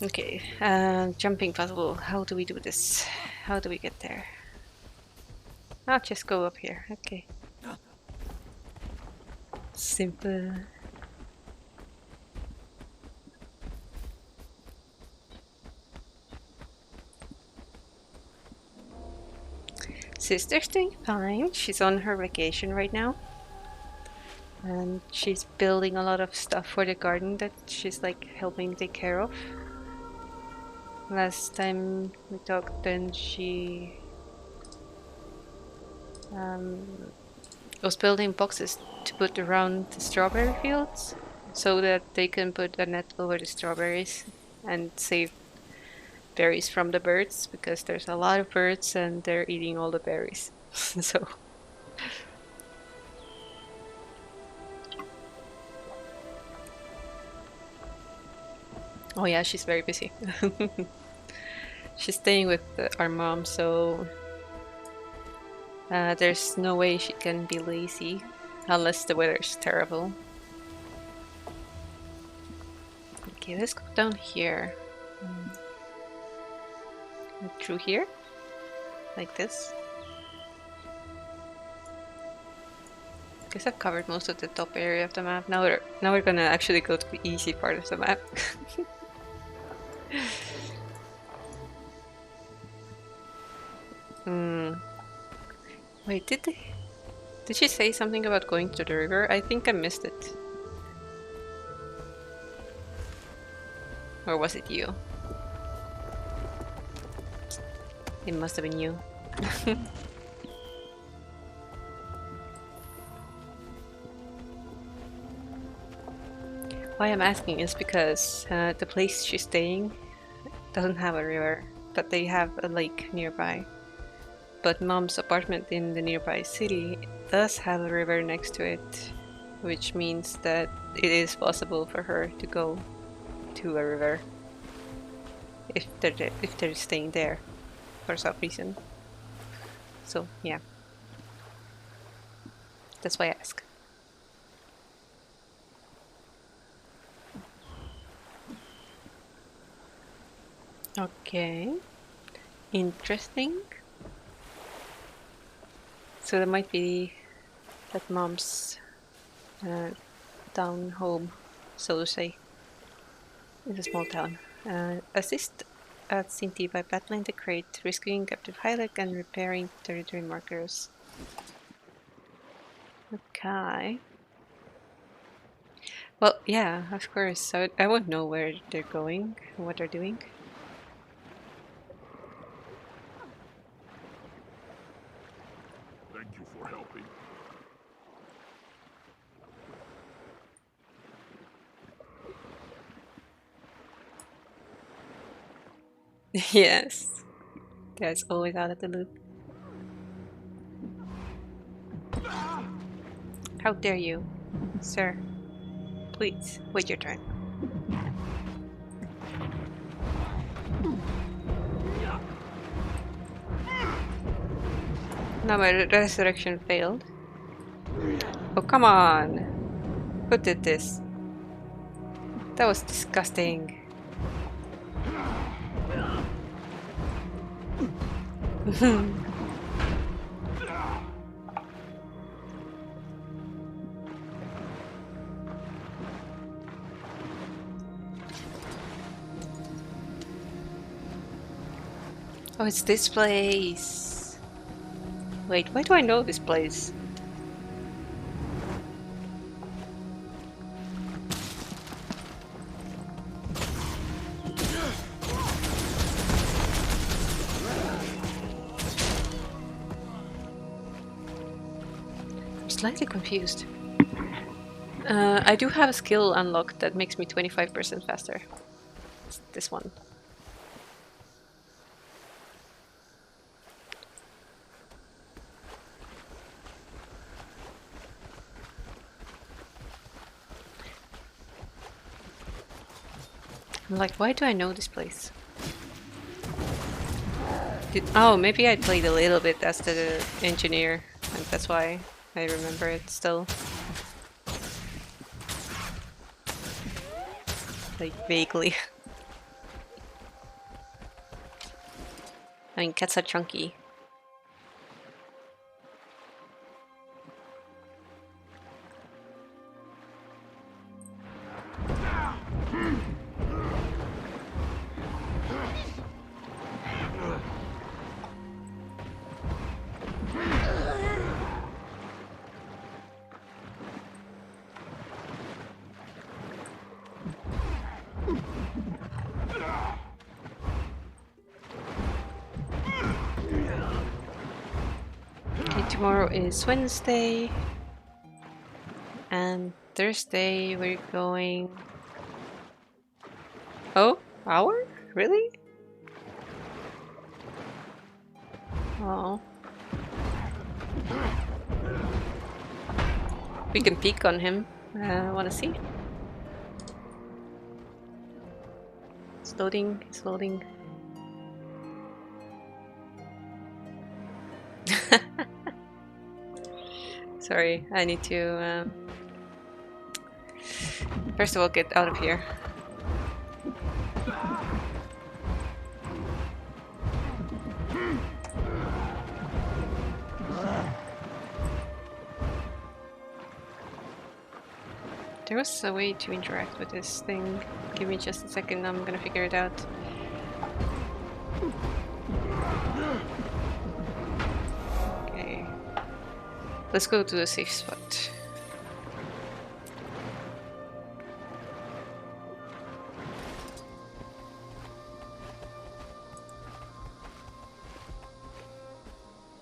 Okay, jumping puzzle. How do we do this? How do we get there? I'll just go up here. Okay. Simple. Sister's doing fine. She's on her vacation right now. And she's building a lot of stuff for the garden that she's like helping take care of. Last time we talked, then she was building boxes to put around the strawberry fields so that they can put a net over the strawberries and save berries from the birds because there's a lot of birds and they're eating all the berries. So oh yeah, she's very busy. She's staying with our mom, so there's no way she can be lazy unless the weather's terrible. Okay, let's go down here. Through here? Like this? Guess I've covered most of the top area of the map. Now we're gonna actually go to the easy part of the map. Wait, did she say something about going to the river? I think I missed it. Or was it you? It must have been you. Why I'm asking is because the place she's staying doesn't have a river, but they have a lake nearby. But Mom's apartment in the nearby city does have a river next to it, which means that it is possible for her to go to a river if they're staying there for some reason. So yeah, that's why I ask. Okay, interesting. So that might be that Mom's down home, so to say. It's a small town. Assist at Sinti by battling the crate, rescuing captive Hylic, and repairing territory markers. Okay. Well, yeah, of course. So I won't know where they're going, what they're doing. Thank you for helping. Yes. That's always out of the loop. How dare you, sir? Please, wait your turn. No, my resurrection failed. Oh, come on! Who did this? That was disgusting. Oh, it's this place. Wait, why do I know this place? I'm slightly confused. I do have a skill unlocked that makes me 25% faster. It's this one. I'm like, why do I know this place? Oh, maybe I played a little bit as the engineer, and that's why I remember it still. Like, vaguely. I mean, cats are chunky. Tomorrow is Wednesday, and Thursday we're going... Oh, hour? Really? Oh. We can peek on him. Wanna see? It's loading, it's loading. Sorry, I need to first of all get out of here. There was a way to interact with this thing. Give me just a second, I'm gonna figure it out. Okay. Let's go to the safe spot.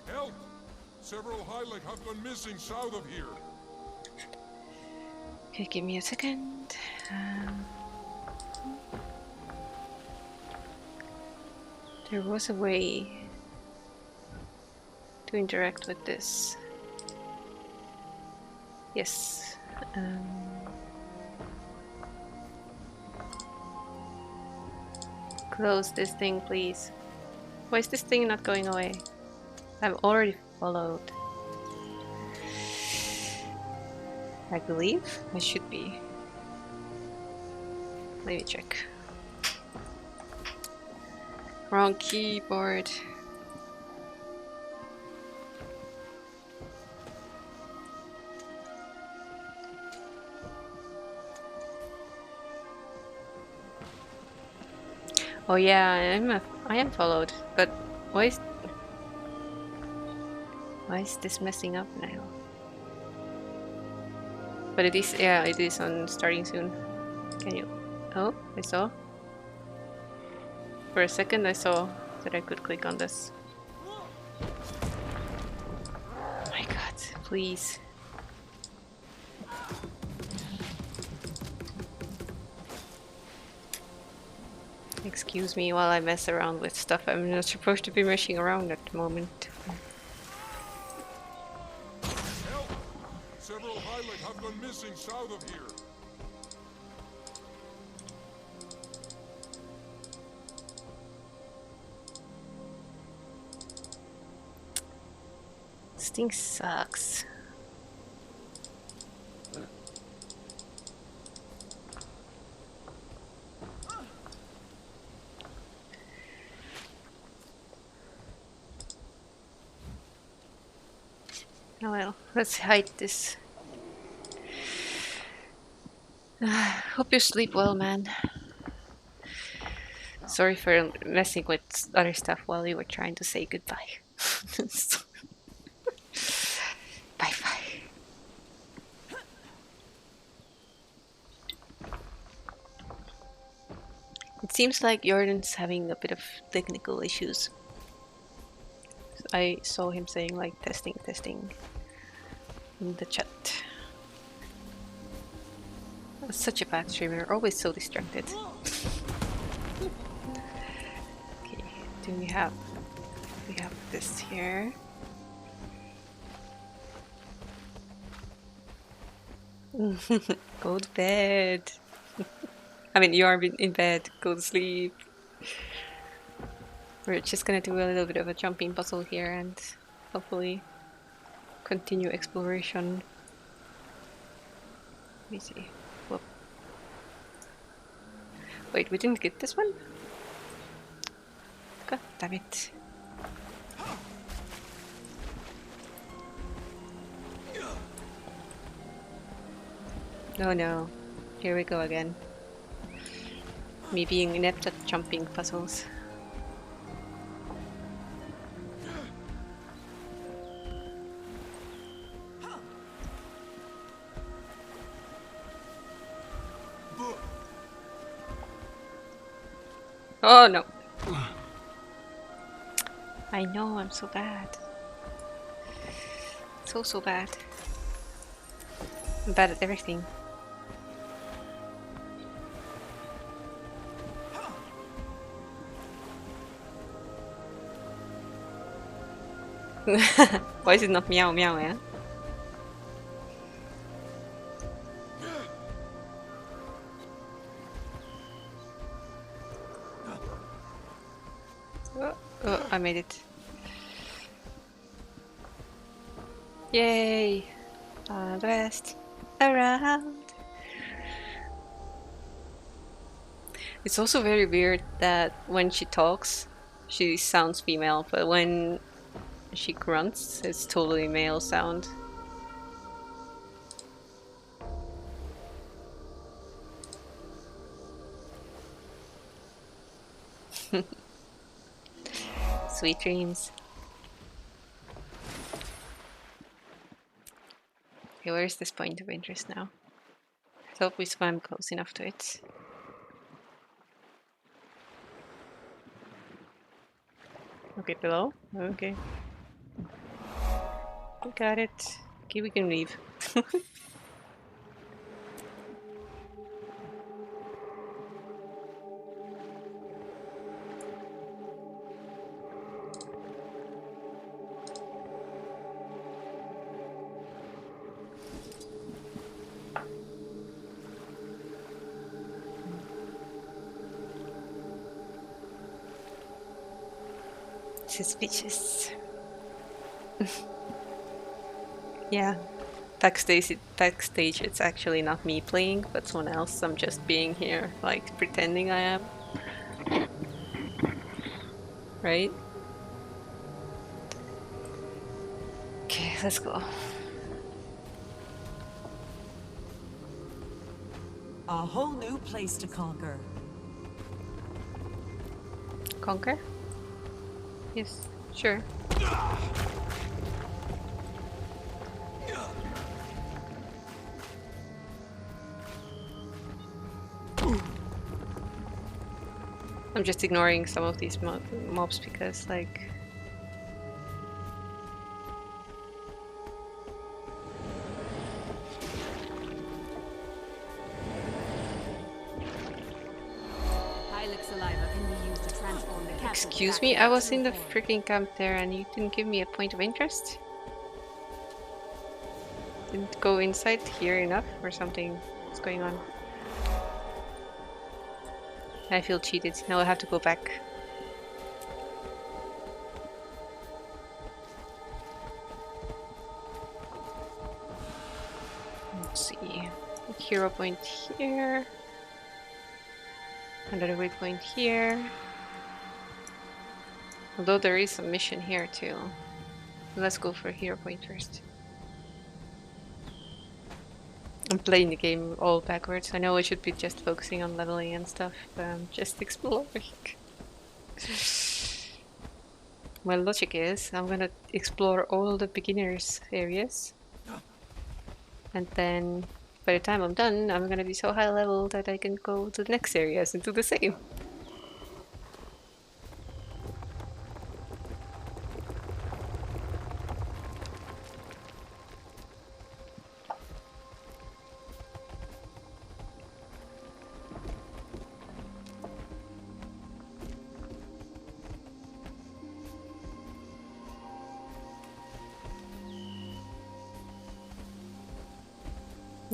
Help! Several Heilig have gone missing south of here. Okay, give me a second. There was a way to interact with this. Yes. Close this thing, please. Why is this thing not going away? I've already followed. I believe I should be. Let me check. Wrong keyboard. Oh yeah, I am followed, but why is this messing up now? But it is, yeah, it is on starting soon. Can you? Oh, I saw. For a second I saw that I could click on this. Oh my god, please. Excuse me while I mess around with stuff I'm not supposed to be messing around at the moment. Help! Several Heilig have gone missing south of here. This thing sucks. Oh well, let's hide this. Hope you sleep well, man. Sorry for messing with other stuff while you were trying to say goodbye. Bye-bye. It seems like Jordan's having a bit of technical issues. I saw him saying like testing, testing in the chat. Such a bad streamer, always so distracted. Okay, do we have this here? Go to bed. I mean, you are in bed. Go to sleep. We're just gonna do a little bit of a jumping puzzle here and hopefully continue exploration. Let me see. Whoop. Wait, we didn't get this one? God damn it. No, no. Here we go again. Me being inept at jumping puzzles. Oh no. I know, I'm so bad. So bad. I'm bad at everything. Why is it not meow meow, yeah? Oh, I made it. Yay! The best around. It's also very weird that when she talks, she sounds female, but when she grunts, it's totally male sound. Sweet dreams. Okay, where's this point of interest now? I hope we swam close enough to it. Okay, below? Okay. We got it. Okay, we can leave. Suspicious. Yeah. Backstage it's actually not me playing, but someone else. I'm just being here, like, pretending I am. Right? Okay, let's go. A whole new place to conquer. Conquer? Yes, sure. I'm just ignoring some of these mobs because, like... Excuse me, I was in the freaking camp there and you didn't give me a point of interest? Didn't go inside here enough or something? What's going on? I feel cheated. Now I have to go back. Let's see. A hero point here. Another waypoint here. Although there is a mission here too. Let's go for a hero point first. I'm playing the game all backwards. I know I should be just focusing on leveling and stuff, but I'm just exploring. My logic is I'm gonna explore all the beginners areas. And then by the time I'm done, I'm gonna be so high level that I can go to the next areas and do the same.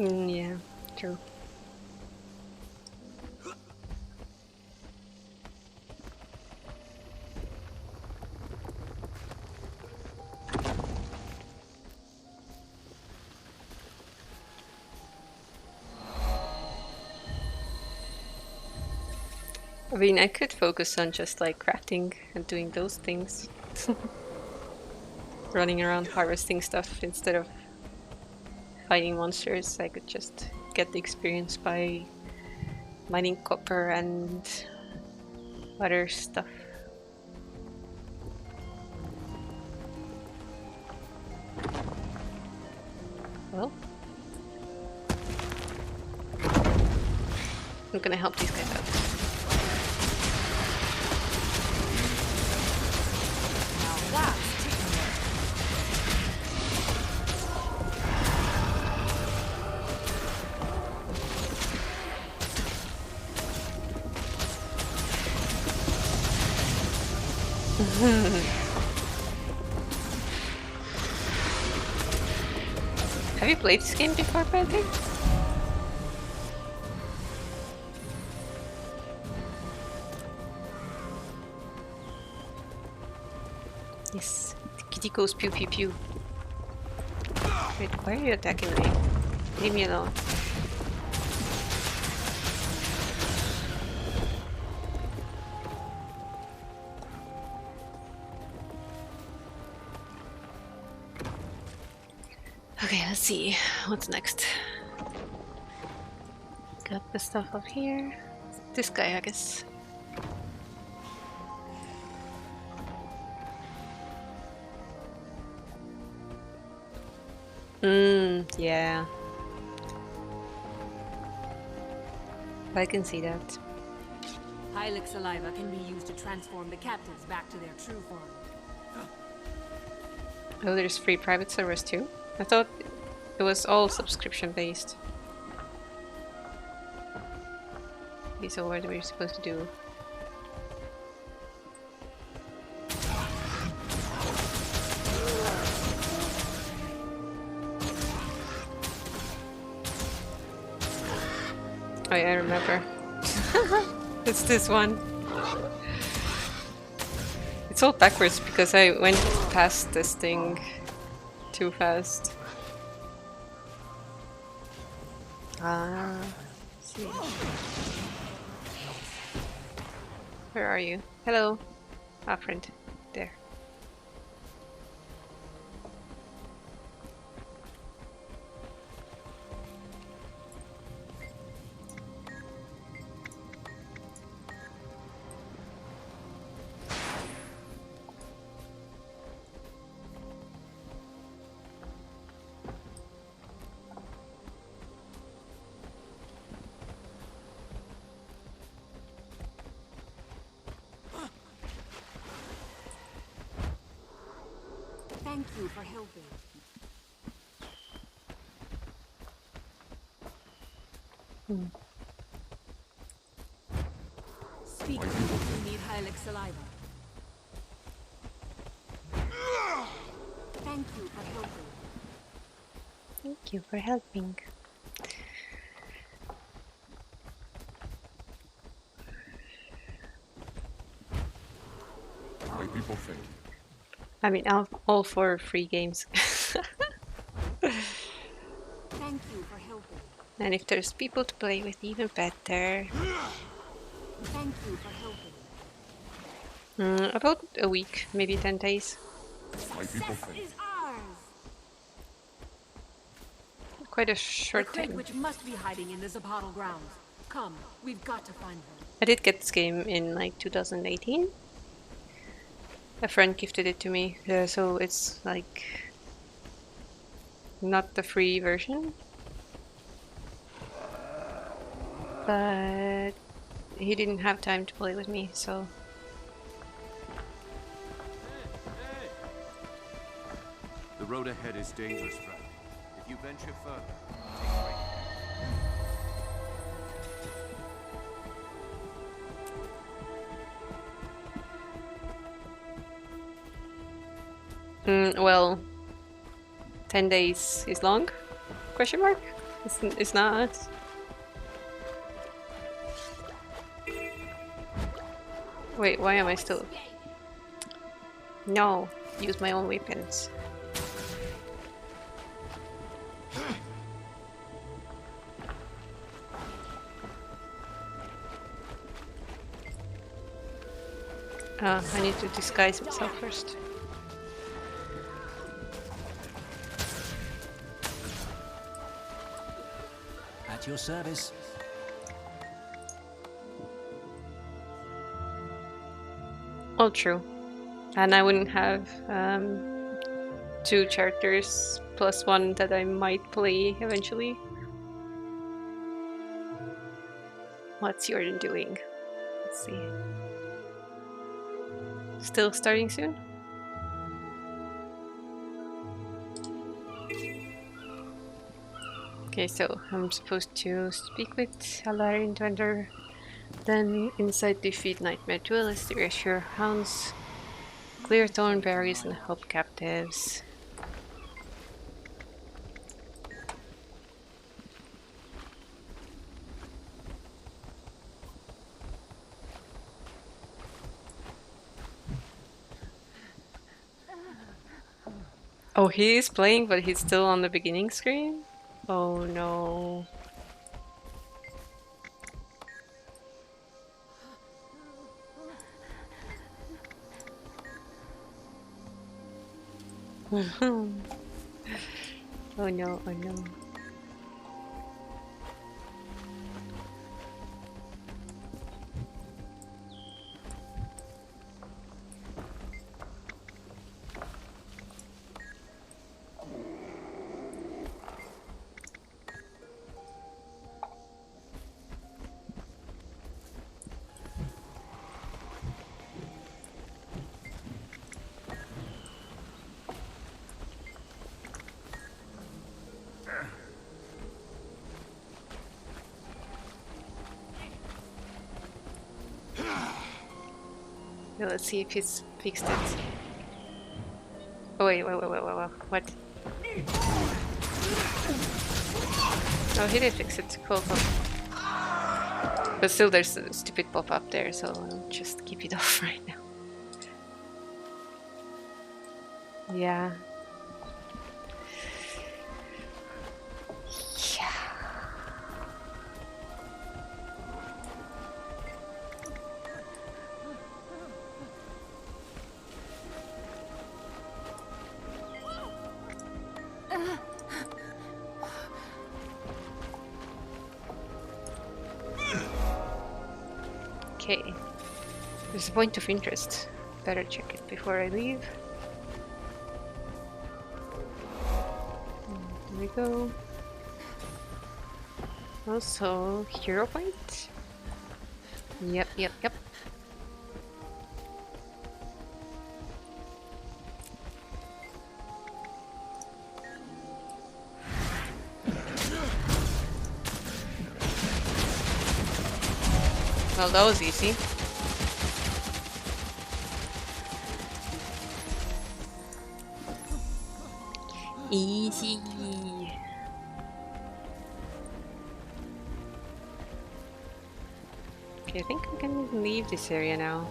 Yeah, true. I mean, I could focus on just like crafting and doing those things. Running around harvesting stuff instead of fighting monsters. I could just get the experience by mining copper and other stuff. Well, I'm gonna help these guys out. Have you played this game before, Patrick? Yes. The kitty goes pew pew pew. Wait, why are you attacking me? Leave me alone. Okay, let's see. What's next? Got the stuff up here. This guy, I guess. Yeah. I can see that. Hylic saliva can be used to transform the captives back to their true form. Oh, there's free private servers too? I thought it was all subscription based. Okay, so what are we supposed to do? Oh yeah, I remember. It's this one. It's all backwards because I went past this thing too fast. Ah, see. Where are you? Hello. Ah, friend. There. Thank you for helping. Speak if you need Hylic saliva. Thank you for helping. Thank you for helping. My people think. I mean, all for free games. Thank you for helping. And if there's people to play with, even better. Thank you for helping. About a week, maybe 10 days. My people think. Is ours. Quite a short The crate time. which must be hiding in the Zapottle grounds. Come, we've got to find her. I did get this game in like 2018. A friend gifted it to me, so it's like not the free version. But he didn't have time to play with me, so... The road ahead is dangerous, friend. If you venture further, take right. Well, 10 days is long? Question mark? It's not. Wait, why am I still... No, use my own weapons. I need to disguise myself first. At your service. All true. And I wouldn't have 2 characters plus 1 that I might play eventually. What's Jordan doing? Let's see. Still starting soon? Okay, so I'm supposed to speak with Alarian Vendor, then inside defeat Nightmare Duelist to reassure hounds, clear thorn berries and help captives. Oh, he is playing, but he's still on the beginning screen? Oh no. Oh no, oh no. Let's see if he's fixed it. Oh wait, what? Oh, he did fix it. Cool. But still there's a stupid pop-up there, so I'll just keep it off right now. Yeah. Okay, there's a point of interest. Better check it before I leave. There we go. Also, hero point? Yep. Well, that was easy. Easy. Okay, I think I can leave this area now.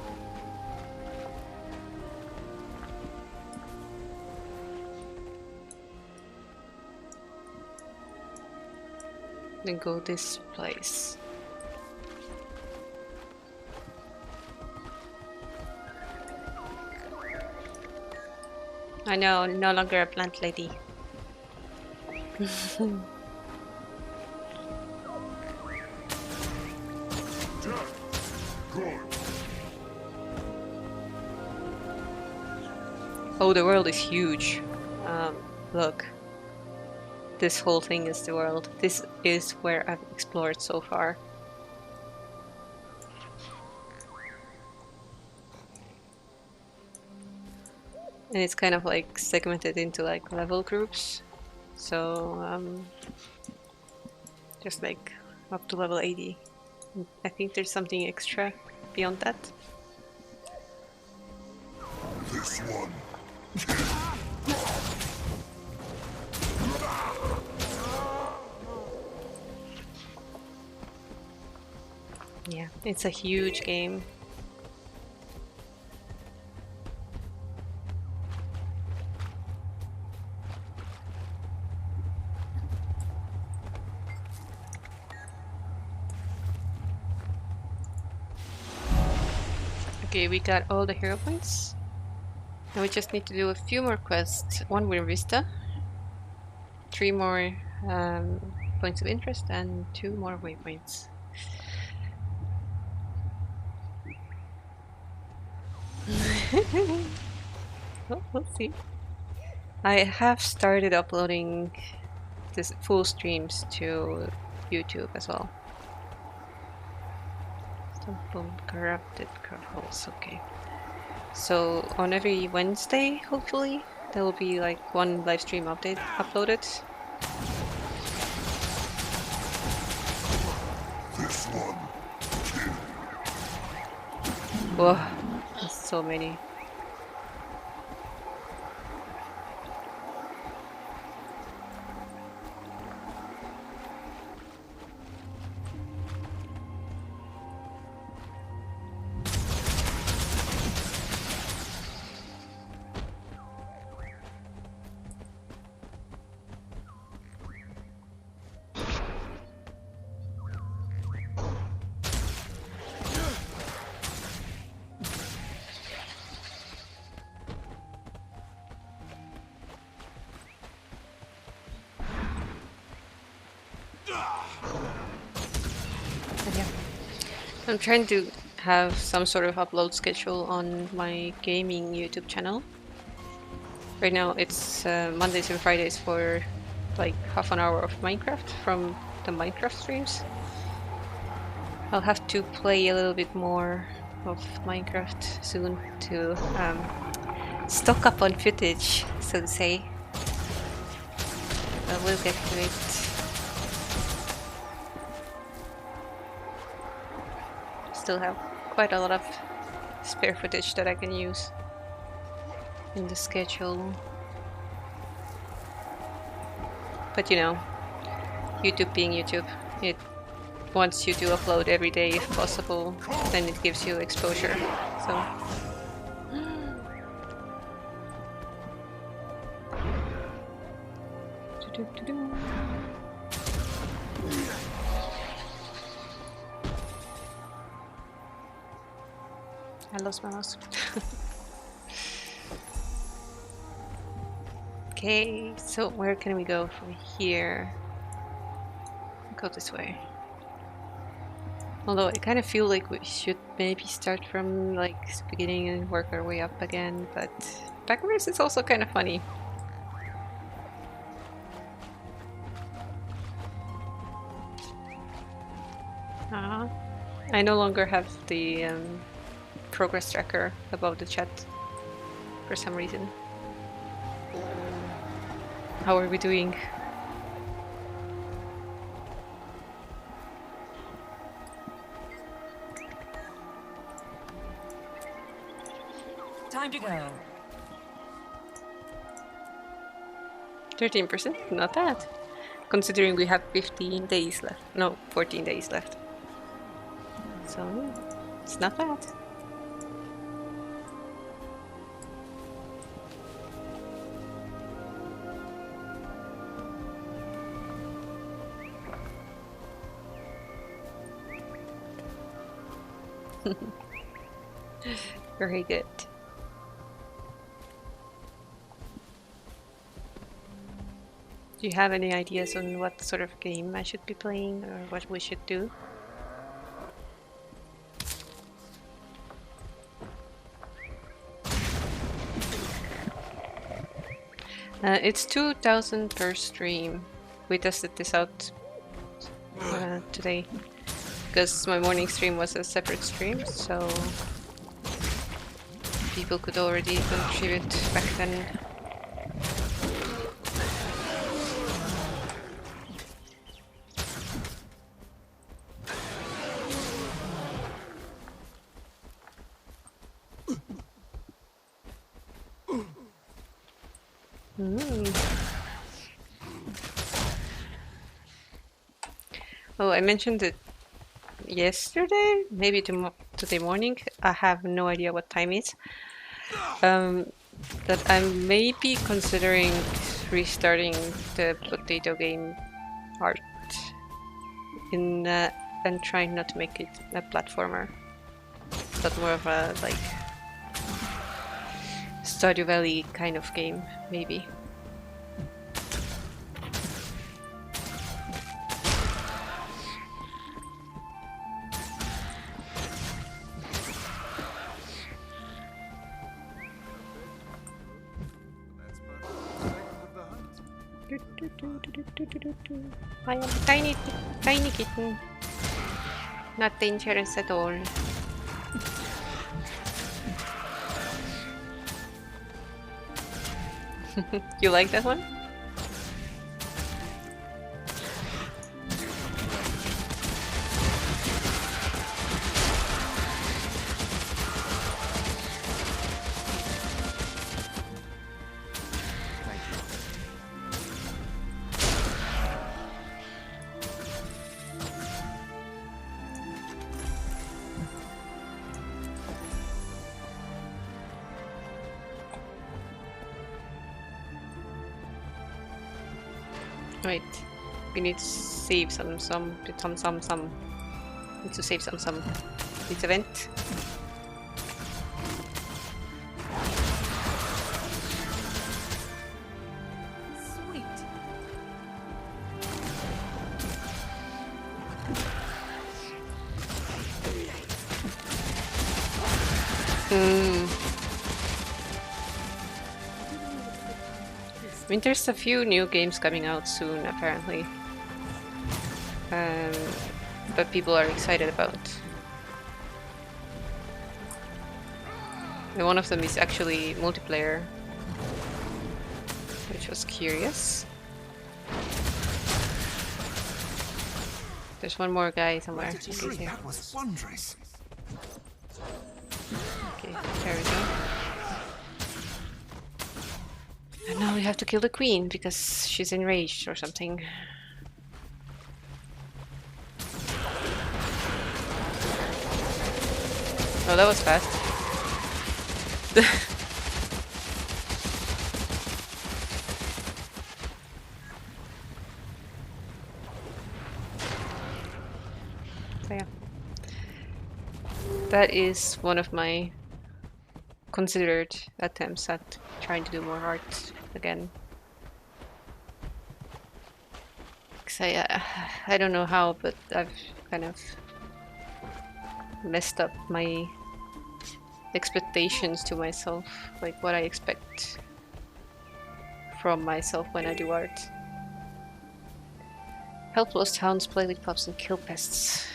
Then go this place. I know, no longer a plant lady. Oh, the world is huge. Look. This whole thing is the world. This is where I've explored so far. And it's kind of like segmented into like level groups. So just like up to level 80. I think there's something extra beyond that. This one. Yeah, it's a huge game. Okay, we got all the hero points. Now we just need to do a few more quests. One with Vista, 3 more points of interest, and 2 more waypoints. Well, we'll see. I have started uploading this full streams to YouTube as well. Boom, corrupted holes. Okay. So on every Wednesday, hopefully, there will be like one live stream update uploaded. This one. Whoa, there's so many. But yeah, I'm trying to have some sort of upload schedule on my gaming YouTube channel. Right now it's Mondays and Fridays for like half an hour of Minecraft from the Minecraft streams. I'll have to play a little bit more of Minecraft soon to stock up on footage, so to say. But we'll get to it. Still have quite a lot of spare footage that I can use in the schedule. But you know, YouTube being YouTube, it wants you to upload every day if possible, then it gives you exposure. So I lost my mouse. Okay, so where can we go from here? Go this way. Although I kind of feel like we should maybe start from like the beginning and work our way up again, but backwards is also kind of funny. I no longer have the progress tracker above the chat for some reason. How are we doing? Time to go. 13%? Not bad. Considering we have 15 days left. No, 14 days left. So, it's not bad. Very good. Do you have any ideas on what sort of game I should be playing or what we should do? It's 2,000 per stream. We tested this out today because my morning stream was a separate stream, so people could already contribute back then. Oh, I mentioned it yesterday, maybe today morning. I have no idea what time it is. That I may be considering restarting the potato game art and trying not to make it a platformer, but more of a like Stardew Valley kind of game, maybe. I am a tiny kitten. Not dangerous at all. You like that one? Wait, we need to save some. Need to save some. This event. Sweet. I mean, there's a few new games coming out soon, apparently. That people are excited about. And one of them is actually multiplayer, which was curious. There's one more guy somewhere. Okay, That was wondrous. Okay, there we go. And now we have to kill the queen because she's enraged or something. Oh, that was fast. So yeah. That is one of my considered attempts at trying to do more art again. Because I don't know how, but I've kind of messed up my expectations to myself, like what I expect from myself when I do art. Help lost hounds, play with pups, and kill pests.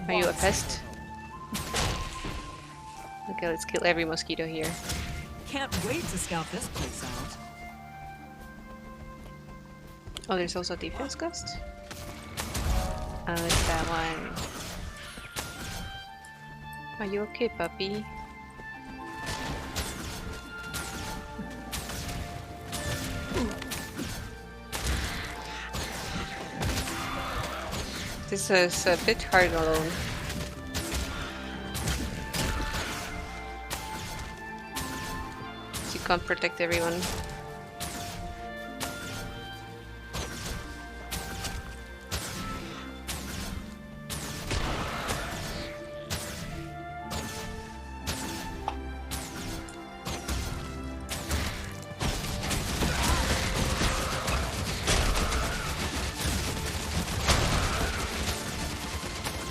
Are you a pest? Okay, let's kill every mosquito here. Can't wait to scout this place out. Oh, there's also a defense gust? Oh, it's that one. Are you okay, puppy? This is a bit hard alone. You can't protect everyone.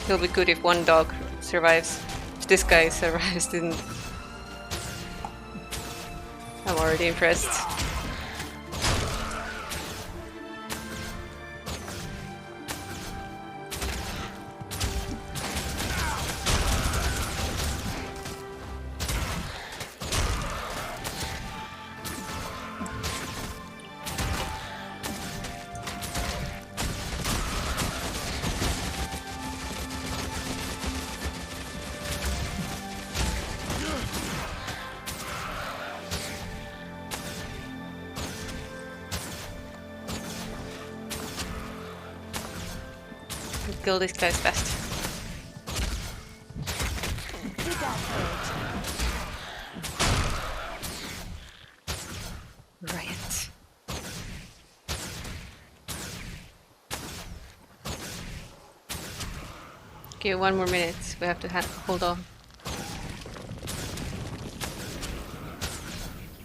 It'll be good if one dog survives. If this guy survives, then I'm already impressed. Kill these guys fast. Riot. Okay, 1 more minute. We have to hold on.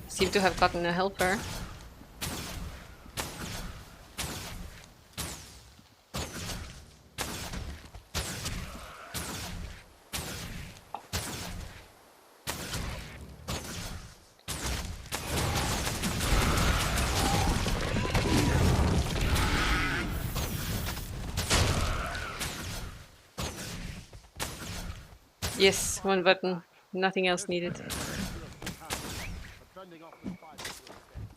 Seem to have gotten a helper. Yes, one button. Nothing else needed.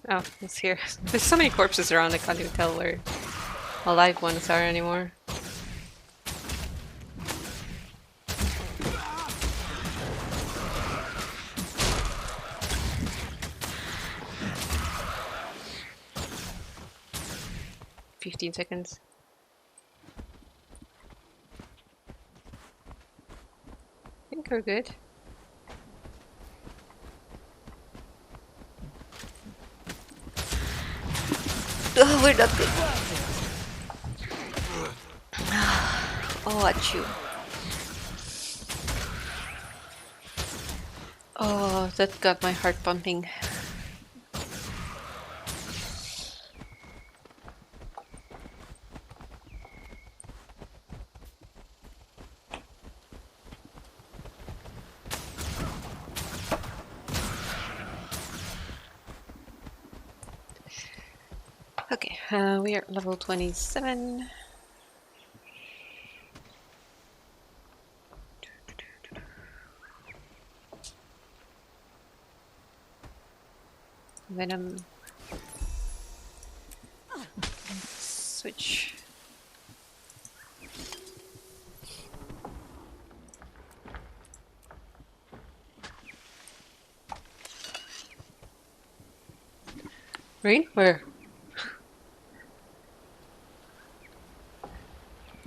Oh, it's here. There's so many corpses around, I can't even tell where alive ones are anymore. "15 seconds. I think we're good. Oh, we're not good. Oh, achoo. Oh, that got my heart pumping. Okay, we are at level 27. Venom. Switch. Rain? Where?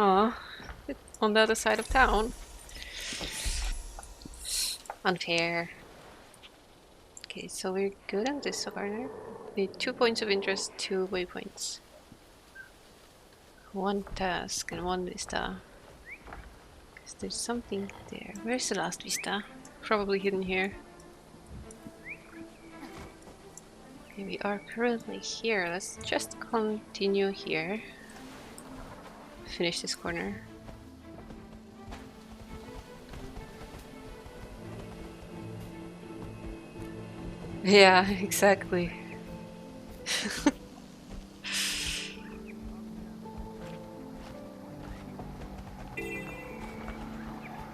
Aw, it's on the other side of town. Unfair. Okay, so we're good on this corner. Need 2 points of interest, 2 waypoints. 1 task and 1 vista. Because there's something there. Where's the last vista? Probably hidden here. Okay, we are currently here. Let's just continue here. Finish this corner. Yeah, exactly.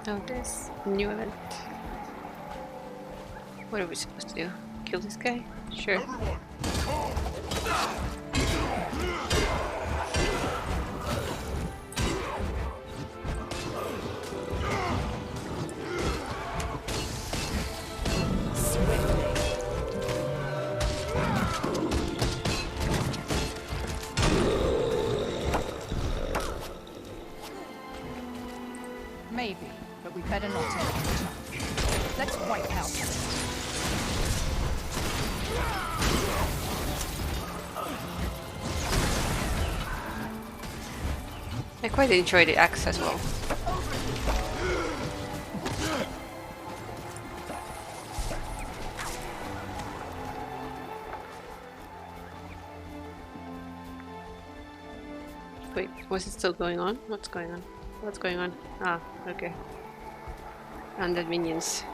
Oh, this new event. What are we supposed to do? Kill this guy? Sure. Maybe, but we better not take any chance. Let's wipe out. I quite enjoy the axe as well. Wait, was it still going on? What's going on? What's going on? Ah, okay. Undead minions.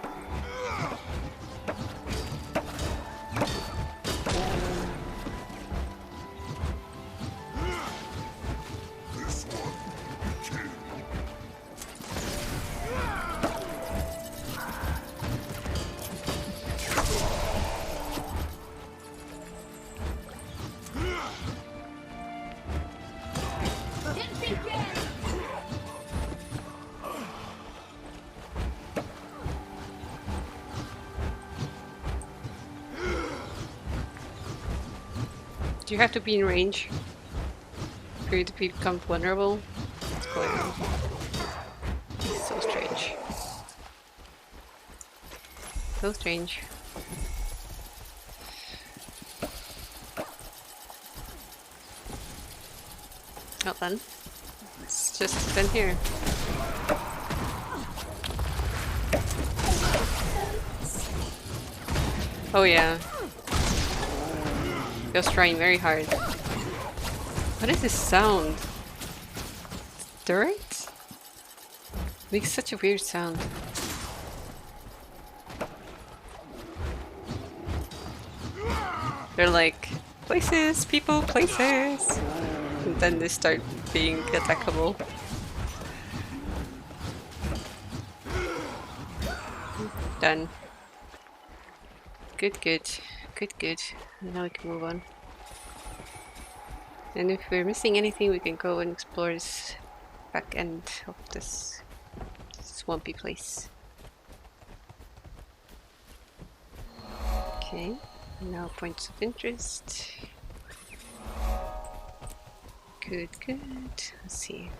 Do you have to be in range for you to become vulnerable? What's going on? It's so strange. So strange. Well then, let's just stand here. Oh yeah. He was trying very hard. What is this sound? Dirt? Makes such a weird sound. They're like, places, people, places. And then they start being attackable. Done. Good, good. Good, good. Now we can move on. And if we're missing anything, we can go and explore this back end of this swampy place. Okay, now points of interest. Good, good. Let's see.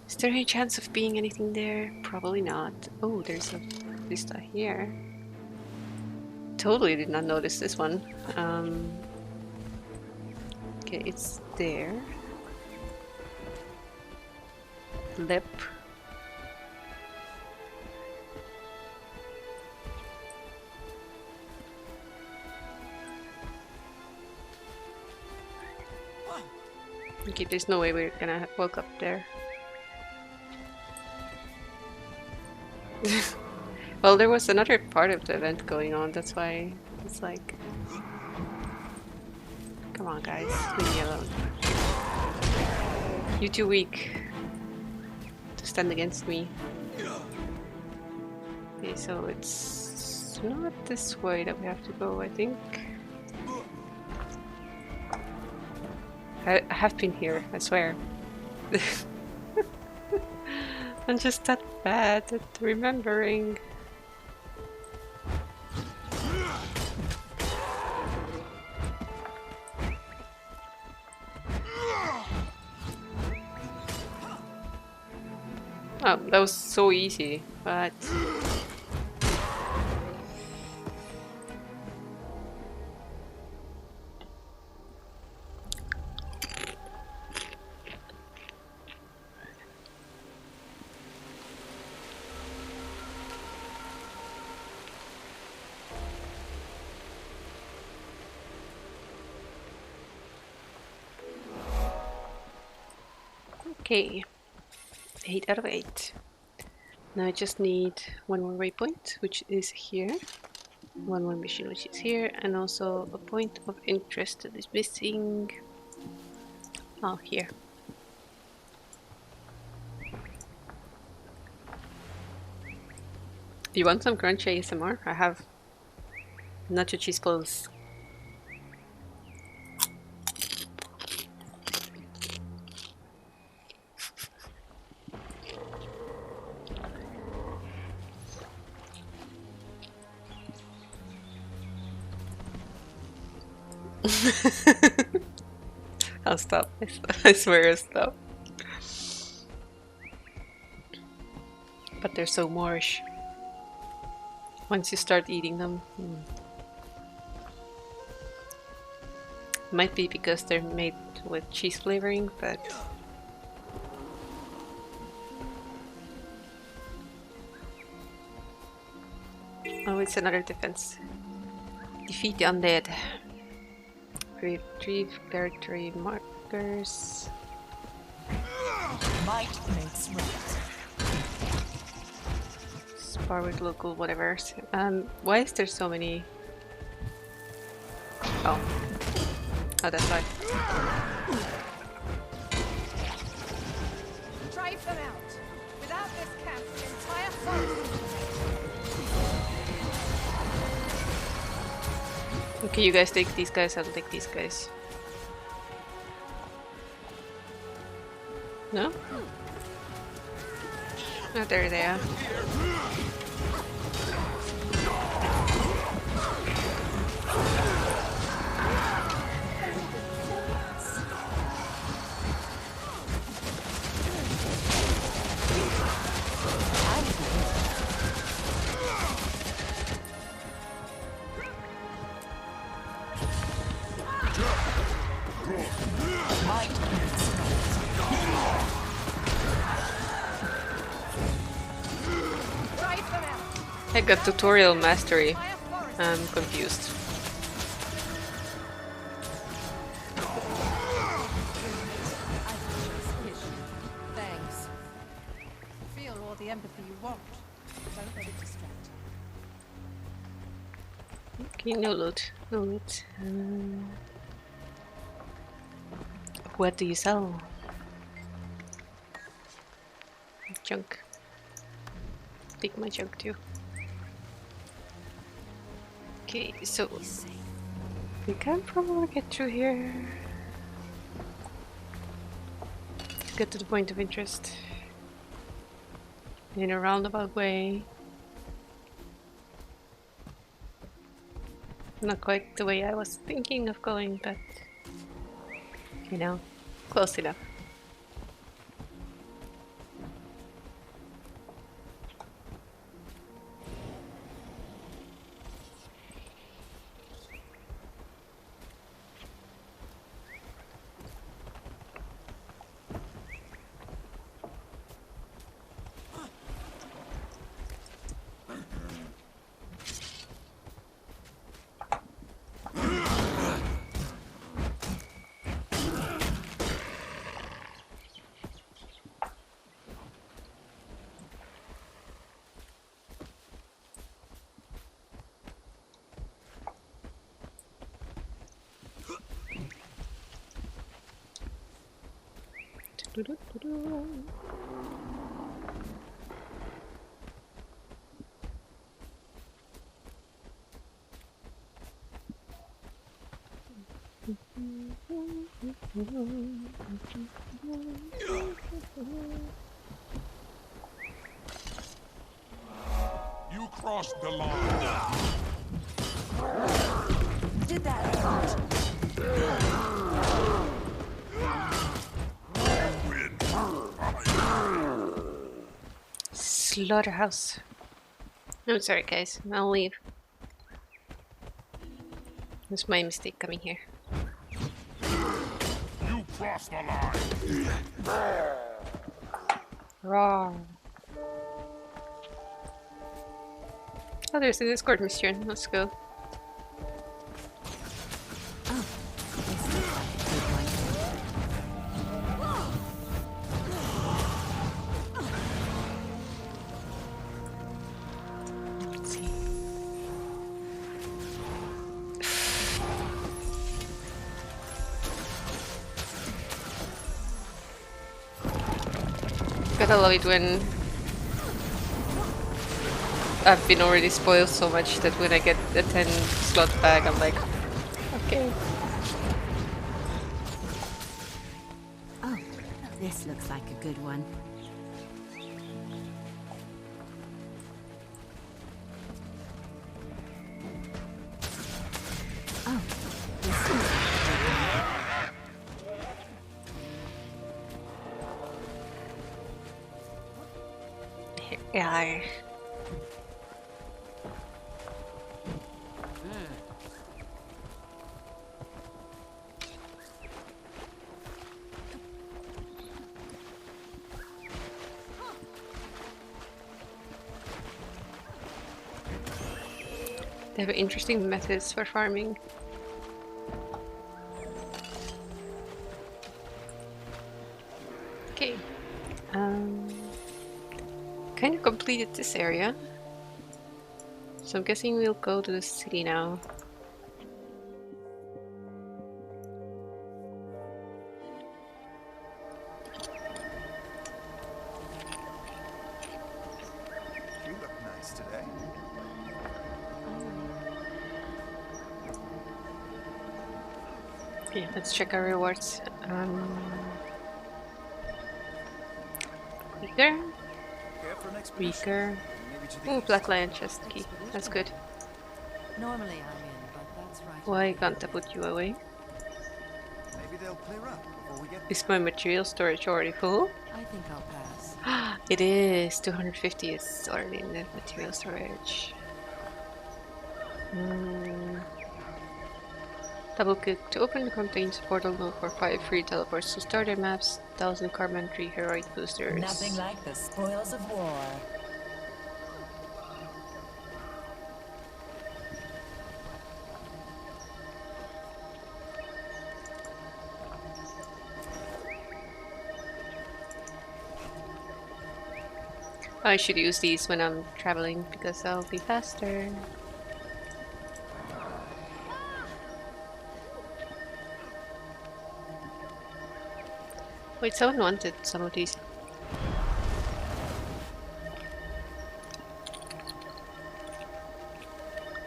Is there any chance of being anything there? Probably not. Oh, there's a vista here. Totally did not notice this one. Okay, it's there. Lip. Okay, there's no way we're gonna walk up there. Well, there was another part of the event going on, that's why it's like... Come on, guys. Leave me alone. You're too weak to stand against me. Okay, so it's not this way that we have to go, I think. I have been here, I swear. I'm just that bad at remembering. Oh, that was so easy, but... Okay, 8 out of 8. Now I just need one more waypoint, which is here. One more mission, which is here, and also a point of interest that is missing. Oh, here. You want some crunchy ASMR? I have nacho cheese balls. I'll stop. I swear I'll stop. But they're so marsh. Once you start eating them. Might be because they're made with cheese flavoring, but... Oh, it's another defense. Defeat the undead. Retrieve territory markers. Might makes right. Spar with local whatever. Why is there so many? Oh. Oh, that's why. Drive them out. Without this camp, the entire forest. Okay, you guys take these guys, I'll take these guys. No? Oh, there they are. I got tutorial mastery. I'm confused. Thanks. Feel all the empathy you want. Don't let it distract you. Okay, no loot. No loot. What do you sell? Junk. Take my junk too. Okay, so we can probably get through here. Get to the point of interest in a roundabout way. Not quite the way I was thinking of going, but you know, close enough. You crossed the line. Did that hurt? Slaughterhouse. No, sorry guys, I'll leave. It's my mistake coming here. You crossed the line. Raw. Oh, there's an escort mission. Let's go. Gotta love it when I've been already spoiled so much that when I get the 10 slot bag, I'm like, okay. Oh, this looks like a good one. Oh, this seems like a good one. Yeah. They have interesting methods for farming. Okay. Kind of completed this area. So I'm guessing we'll go to the city now. You look nice today. Okay, let's check our rewards. Weaker. Weaker. Oh, Black Lion chest key. That's good. Normally I'm in, but that's right. Why can't I put you away? Maybe they'll clear up before we get. Is my material storage already full? I think I'll pass. It is. 250 is already in the material storage. Double click to open the contains portal node for 5 free teleports to starter maps, 1000 carpentry heroic boosters. Nothing like the spoils of war. I should use these when I'm traveling because I'll be faster. Wait, someone wanted some of these.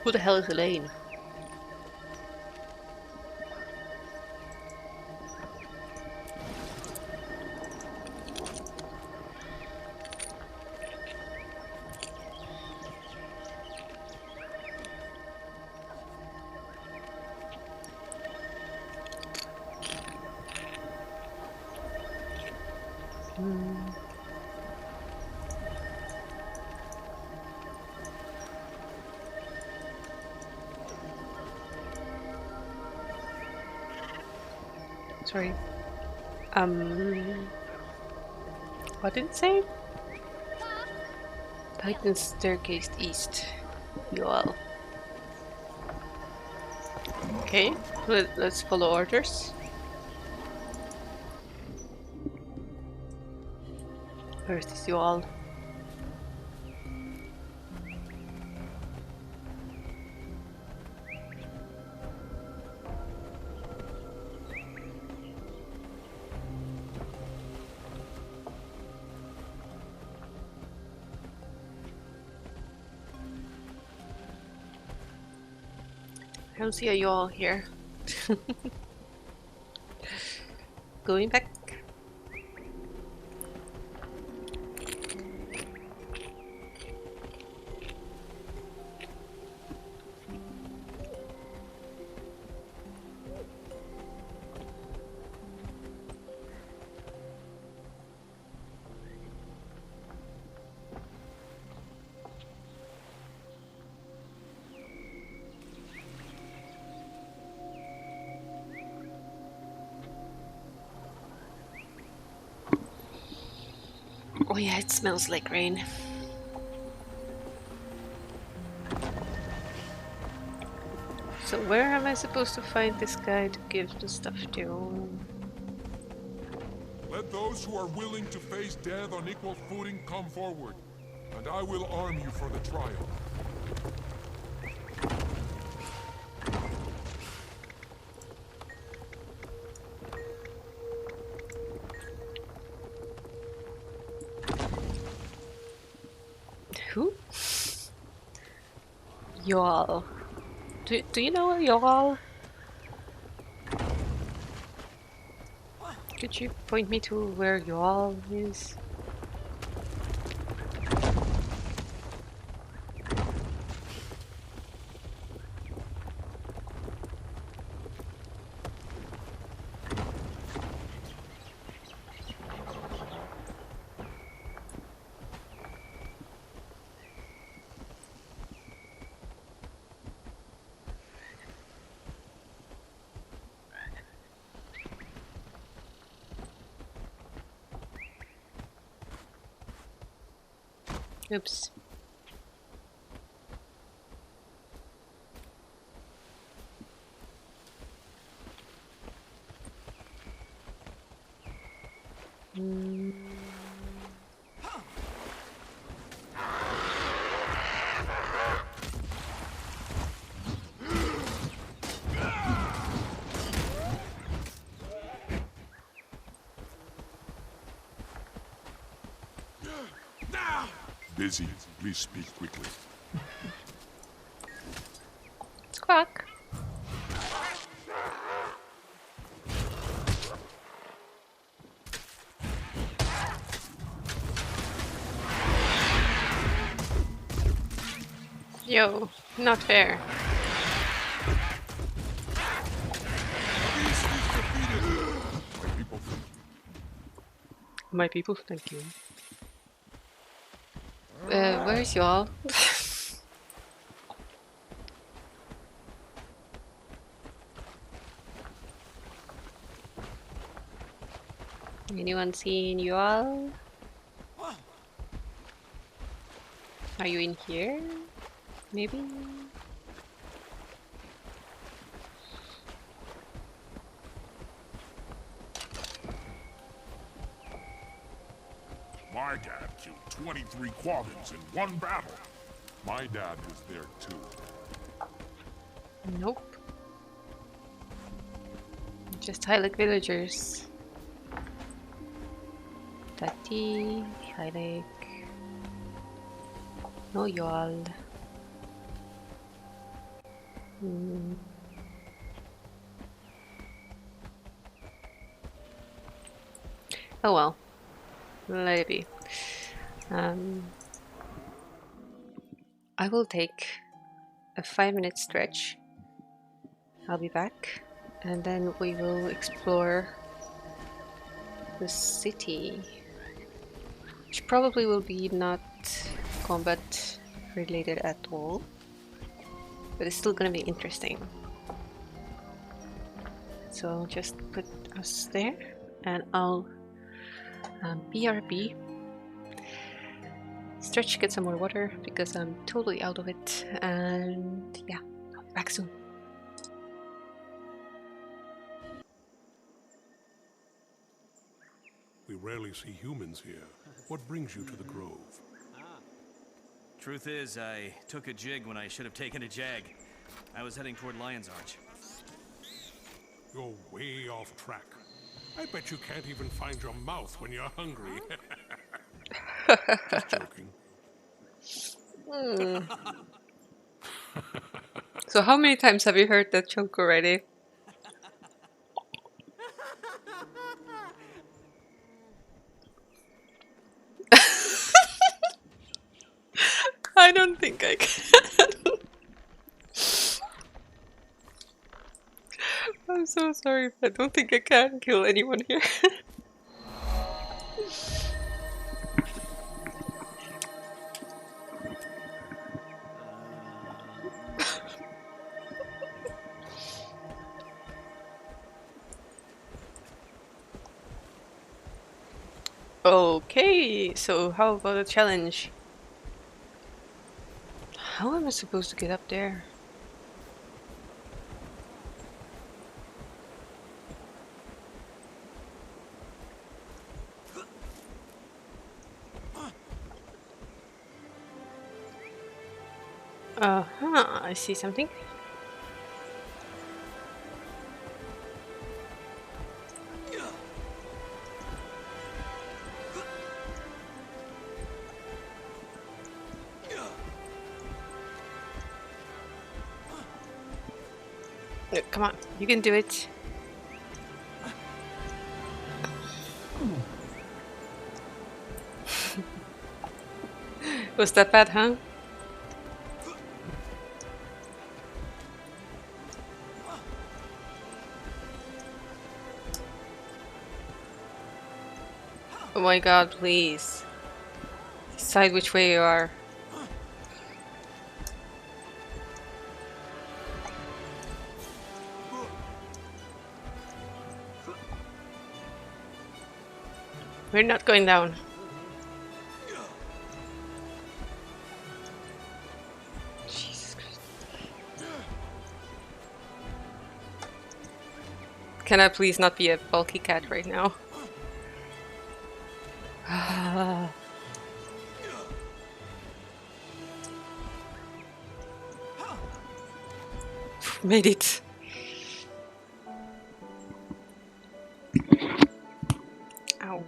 Who the hell is Elaine? Sorry. What did it say? Titan staircase east. You all. Okay, let's follow orders. Where's this you all? I don't see a y'all here. Going back. Oh yeah, it smells like rain. So where am I supposed to find this guy to give the stuff to? Let those who are willing to face death on equal footing come forward, and I will arm you for the trial. Who? Y'all. Do you know y'all? Could you point me to where y'all is? Oops. Busy. Please speak quickly. Squawk. Yo, not fair. My people, thank you. Where is y'all? Anyone seen y'all? Are you in here? Maybe? My dad killed 23 Quaggins in one battle. My dad was there too. Nope. Just Hylic villagers. Tati, Hylic. No y'all. Oh well. Let it be. I will take a 5-minute stretch. I'll be back, and then we will explore the city, which probably will be not combat related at all, but it's still gonna be interesting. So I'll just put us there, and I'll BRB. Stretch, get some more water because I'm totally out of it, and yeah, I'll be back soon. We rarely see humans here. What brings you to the grove? Truth is, I took a jig when I should have taken a jag. I was heading toward Lion's Arch. You're way off track. I bet you can't even find your mouth when you're hungry. Just joking. So So how many times have you heard that joke already? I don't think I can. I'm so sorry, but I don't think I can kill anyone here. Okay, so how about a challenge? How am I supposed to get up there? I see something. No, come on, you can do it. Was that bad, huh? Oh my god, please. Decide which way you are. We're not going down. Jesus Christ. Can I please not be a bulky cat right now? Made it. Ow.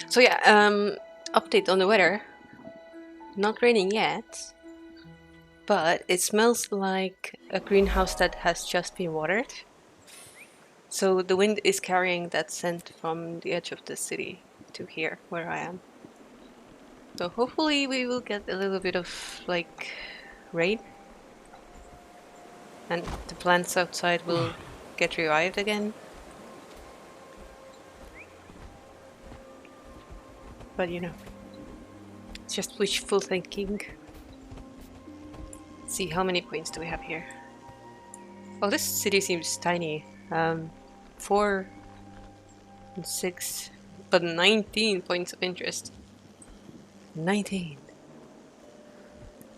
So yeah, update on the weather. Not raining yet, but it smells like a greenhouse that has just been watered. So the wind is carrying that scent from the edge of the city to here, where I am. So hopefully we will get a little bit of, like, rain. And the plants outside will get revived again. But you know, it's just wishful thinking. Let's see, how many points do we have here? Oh, this city seems tiny. 4 and 6, but 19 points of interest. 19.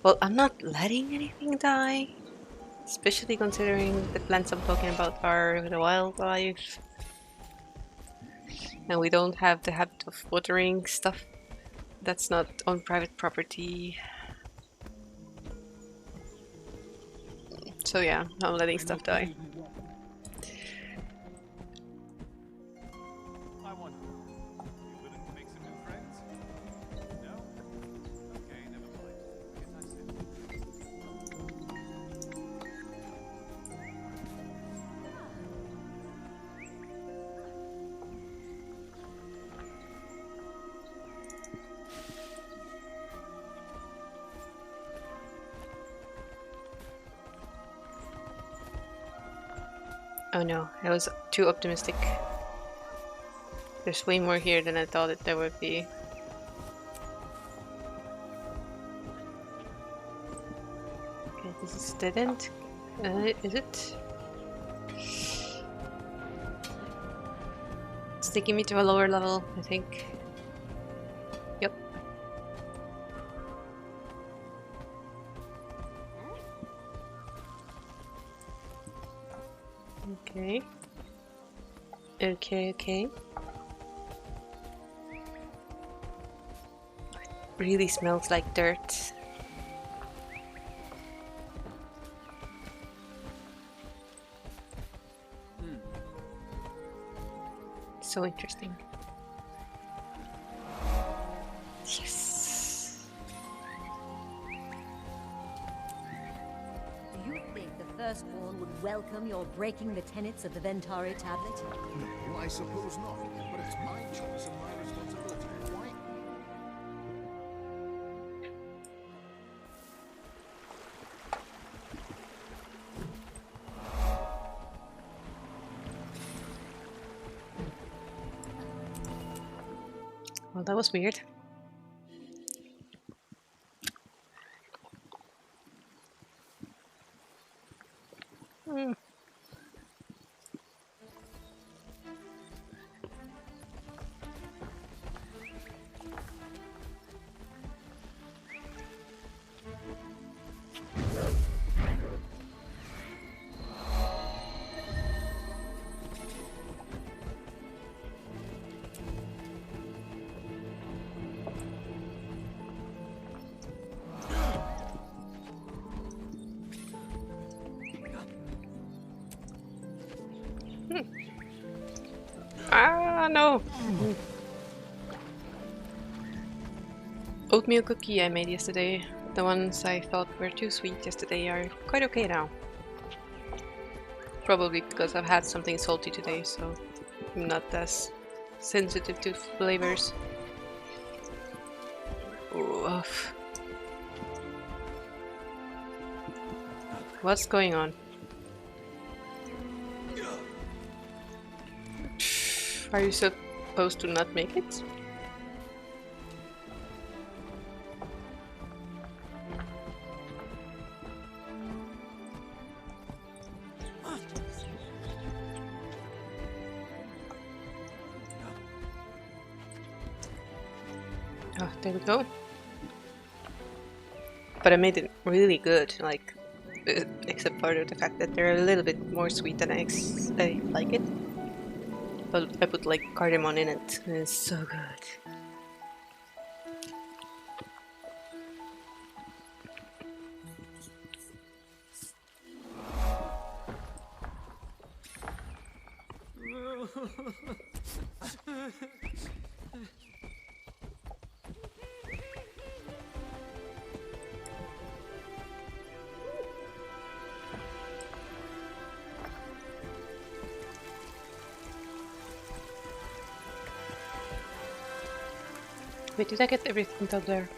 Well, I'm not letting anything die, especially considering the plants I'm talking about are the wildlife. And we don't have the habit of watering stuff that's not on private property. So yeah, I'm letting stuff die. Oh no, I was too optimistic. There's way more here than I thought that there would be. Okay, this is dead end. Is it? It's taking me to a lower level, I think. Yep. Okay. Okay. It really smells like dirt. So interesting. Yes. Firstborn would welcome your breaking the tenets of the Ventari tablet? No, I suppose not. But it's my choice and my responsibility. Why? Well, that was weird. Ah, no! Oatmeal cookie I made yesterday. The ones I thought were too sweet yesterday are quite okay now. Probably because I've had something salty today, so I'm not as sensitive to flavors. Oof. What's going on? Are you supposed to not make it? Oh, there we go. But I made it really good, like, except for the fact that they're a little bit more sweet than I like it. But I put like cardamom in it, and it's so good. Wait, did I get everything down there?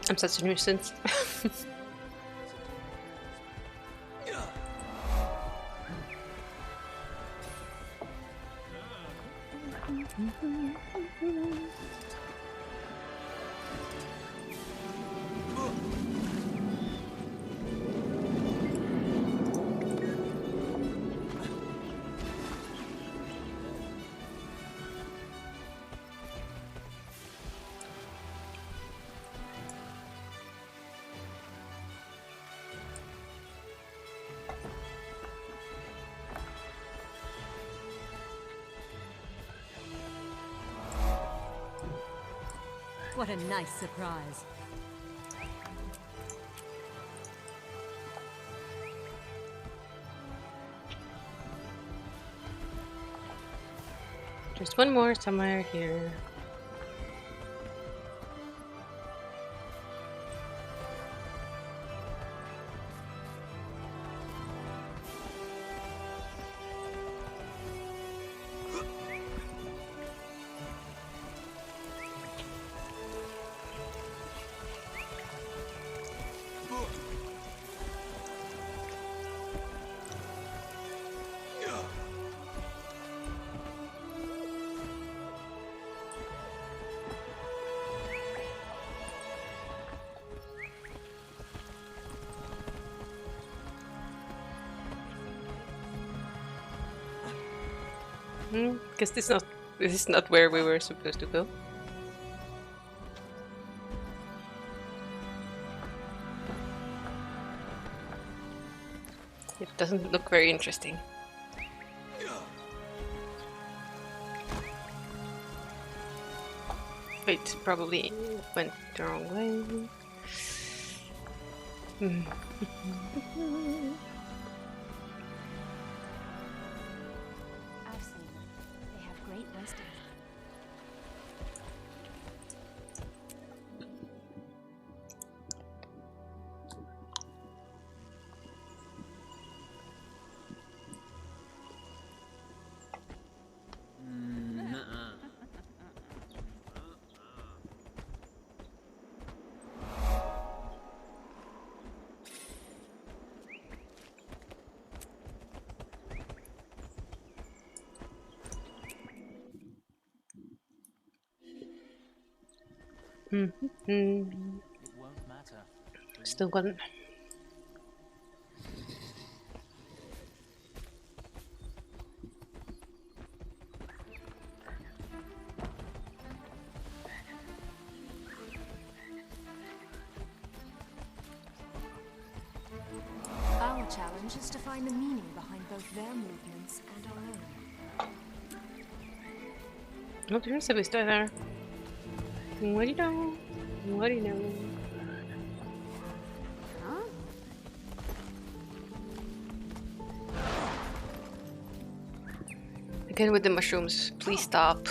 I'm such a nuisance. What a nice surprise. Just one more somewhere here. Guess this is not where we were supposed to go. It doesn't look very interesting. Wait, probably went the wrong way. I've seen them. They have great wisdom. It won't matter. Still one. Our challenge is to find the meaning behind both their movements and our own. Oh, there's a visitor there. What do you know? What do you know? Huh? Again with the mushrooms. Please stop.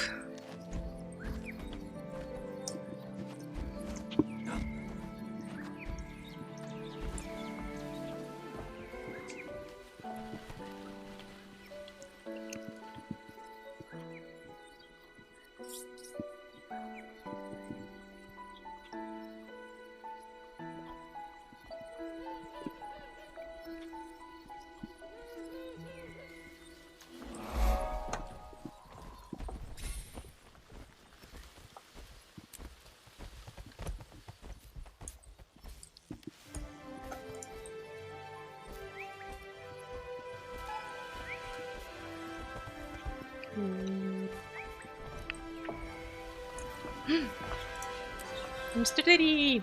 Mr. Diddy!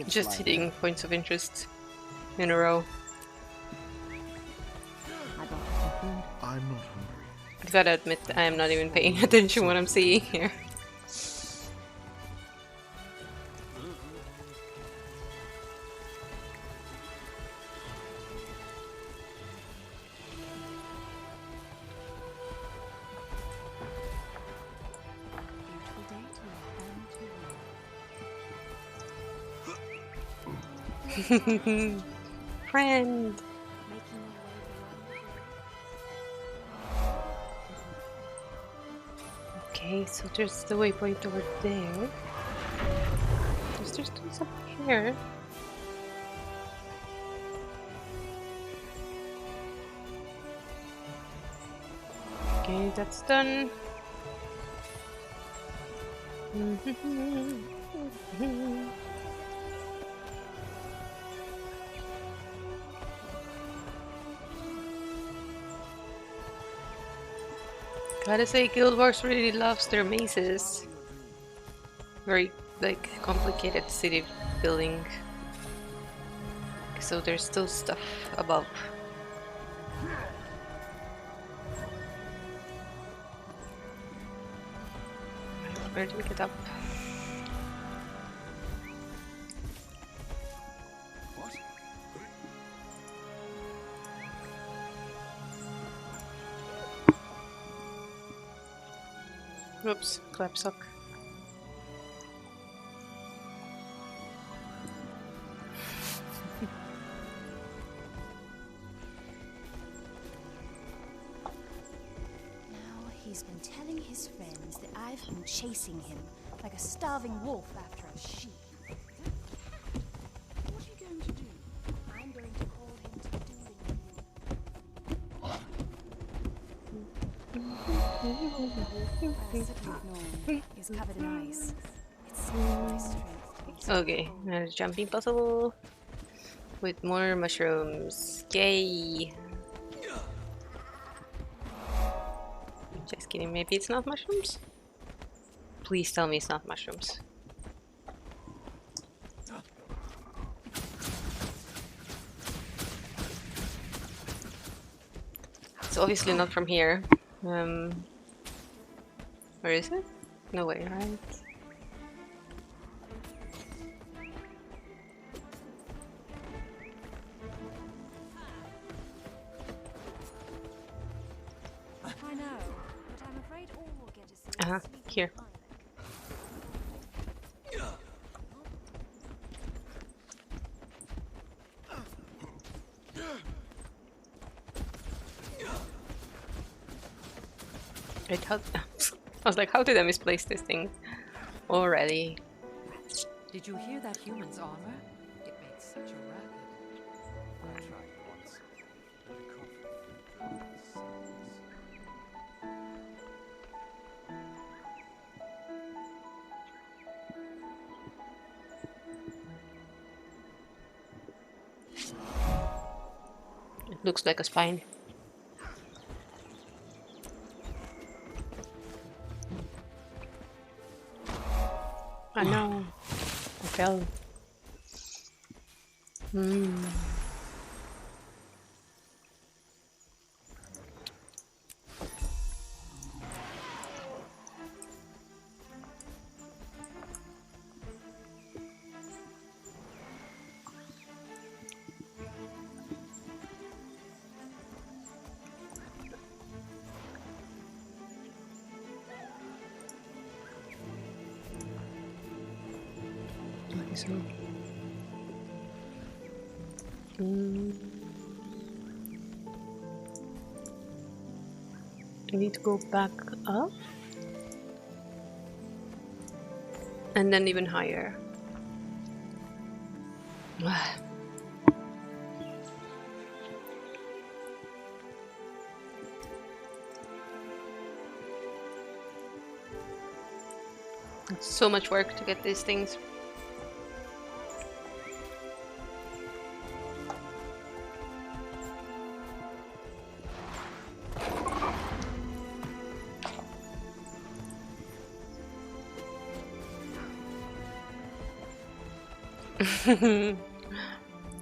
Just hitting points of interest in a row. I'm not hungry. I gotta admit, I am not even paying attention what I'm seeing here. Friend. Okay, so there's the waypoint over there. Is there still something here? Okay, that's done. Gotta say, Guild Wars really loves their mazes. Very, like, complicated city building. So there's still stuff above. Where do we get up? Oops, clapsock. Now he's been telling his friends that I've been chasing him like a starving wolf after a sheep. The city of Norn is covered in ice. It's my strength. Okay, there's jumping puzzle with more mushrooms. Yay! Just kidding, maybe it's not mushrooms? Please tell me it's not mushrooms. It's obviously not from here. Where is it? No way, right? I know, but I'm afraid all we'll get to see is Here. Wait, how? I was like, how did I misplace this thing already? Did you hear that human's armor? It made such a racket. I tried once. It looks like a spine. Oh no, I fell. So, I need to go back up and then even higher. It's so much work to get these things.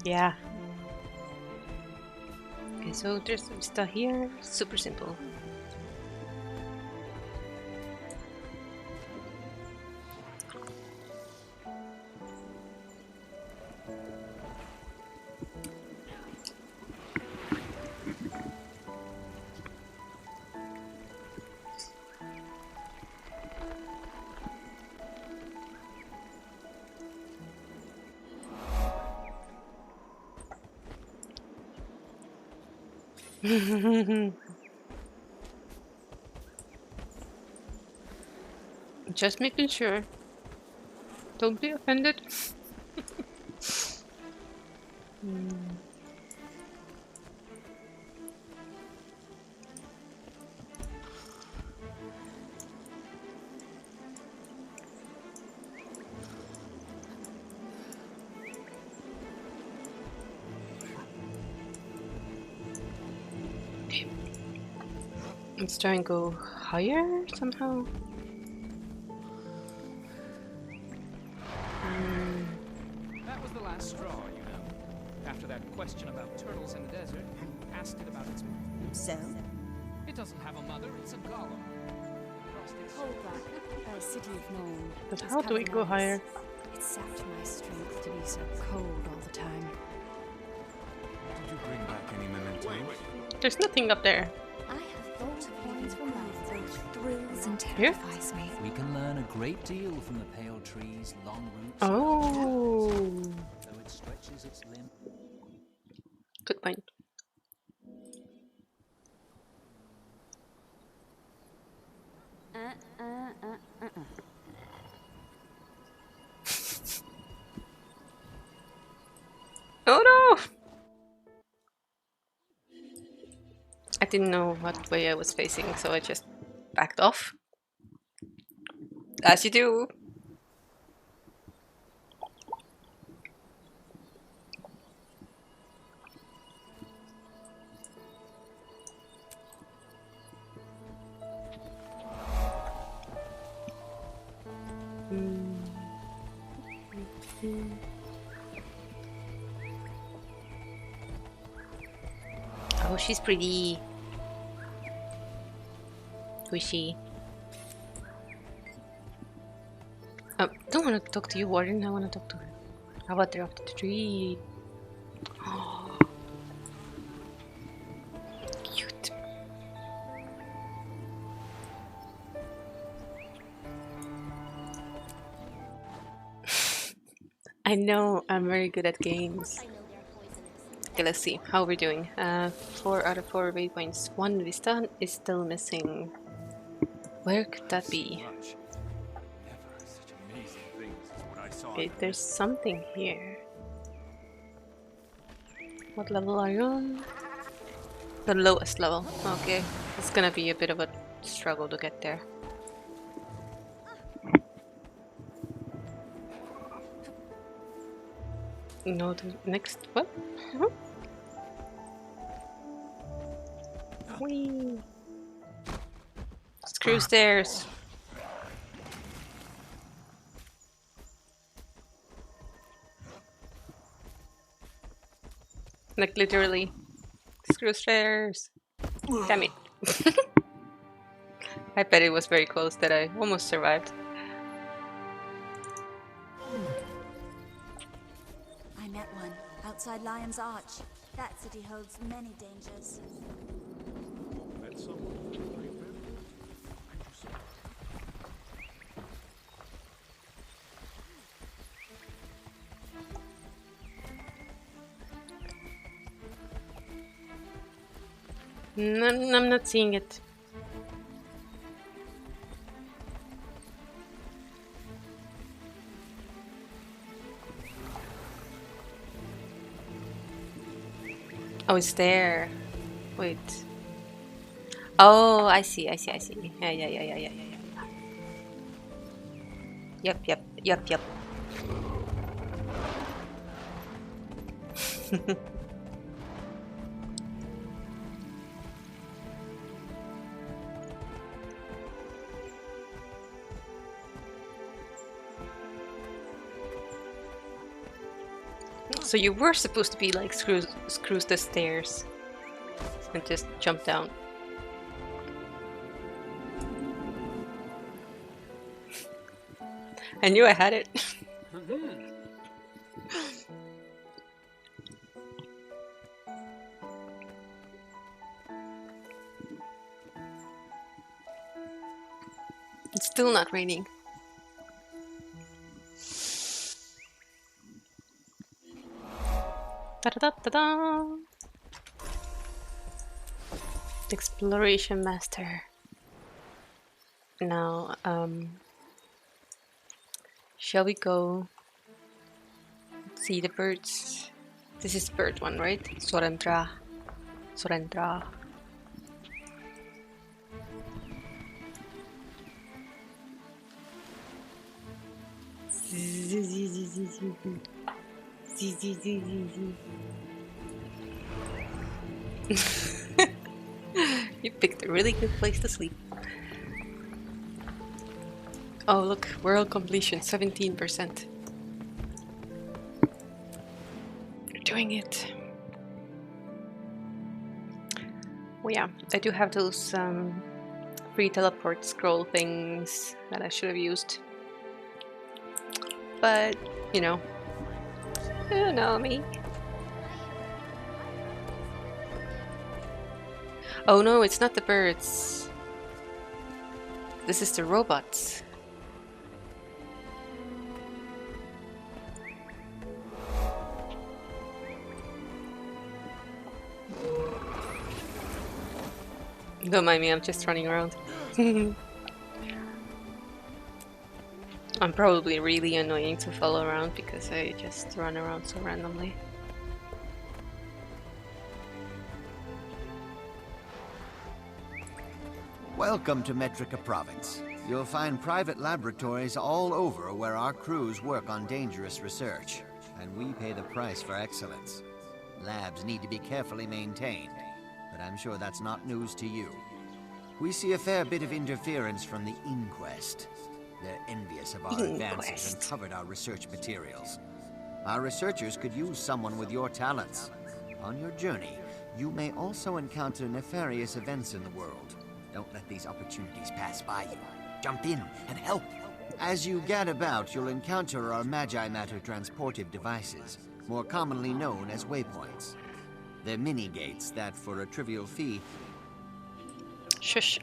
Yeah. Okay, so there's some stuff here. Super simple. Just making sure. Don't be offended. Okay. Let's try and go higher somehow. That was the last straw, you know. After that question about turtles in the desert, asked it about its mother. So? It doesn't have a mother, it's a golem. A city of Norn. But how do we go higher? It sapped my strength to be so cold all the time. Did you bring back any mementos? There's nothing up there. I have thought of points from life which thrills and terrifies me. We can learn a great deal from the pale tree's long roots. Oh. Though it stretches its limb. Good point. Oh no! I didn't know what way I was facing, so I just backed off. As you do. Oh, she's pretty. Who is she? I don't want to talk to you, Warden. I want to talk to her. How about her up to the tree? Oh, cute. I know, I'm very good at games. Okay, let's see how we're doing. 4 out of 4 waypoints. 1 vista is still missing. Where could that be? Okay, there's something here. What level are you on? The lowest level. Okay, it's gonna be a bit of a struggle to get there. No, the next what? Huh? Whee! Screw stairs. Like literally. Screw stairs. Damn it. I bet it was very close that I almost survived. I met one outside Lion's Arch. That city holds many dangers. Met someone? No, I'm not seeing it. Oh, it's there. Wait. Oh, I see. Yeah. Yep. So you were supposed to be like screws the stairs and just jump down. I knew I had it. It's still not raining. Ta-da-da-da-da! Exploration master. Now, shall we go see the birds? This is bird one, right? Sorendra. You picked a really good place to sleep. Oh look, world completion 17%. You're doing it. Oh yeah, I do have those free teleport scroll things that I should have used. But, you know me. Oh no, it's not the birds. This is the robots. Don't mind me, I'm just running around. I'm probably really annoying to follow around because I just run around so randomly. Welcome to Metrica Province. You'll find private laboratories all over where our crews work on dangerous research, and we pay the price for excellence. Labs need to be carefully maintained, but I'm sure that's not news to you. We see a fair bit of interference from the Inquest. They're envious of our advances and covered our research materials. Our researchers could use someone with your talents. On your journey, you may also encounter nefarious events in the world. Don't let these opportunities pass by you. Jump in and help. As you gad about, you'll encounter our Magi Matter transportive devices, more commonly known as waypoints. They're mini-gates that, for a trivial fee... Shush.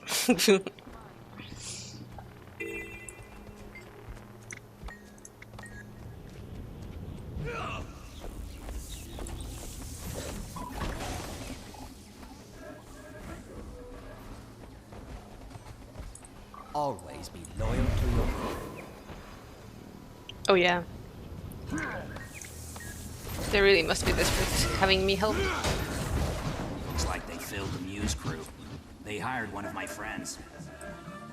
Always be loyal to your crew. Oh yeah. They really must be desperate having me help. Looks like they filled the Muse crew. They hired one of my friends.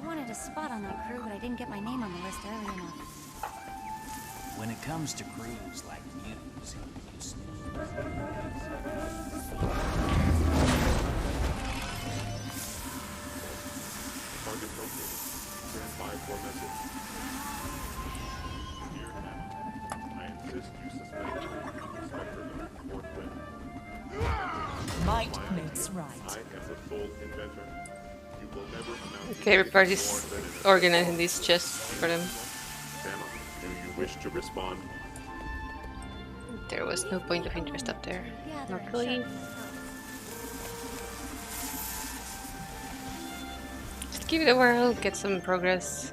I wanted a spot on that crew, but I didn't get my name on the list early enough. When it comes to crews like Muse, you snooze. Target located. Stand by for message. Dear Captain, I insist you suspend Inspector forthwith. Might makes right. I am the sole inventor. You will never amount Okay, everybody's organizing these chests for them. Emma, do you wish to respond? There was no point of interest up there. Not really. Just give it a whirl, get some progress.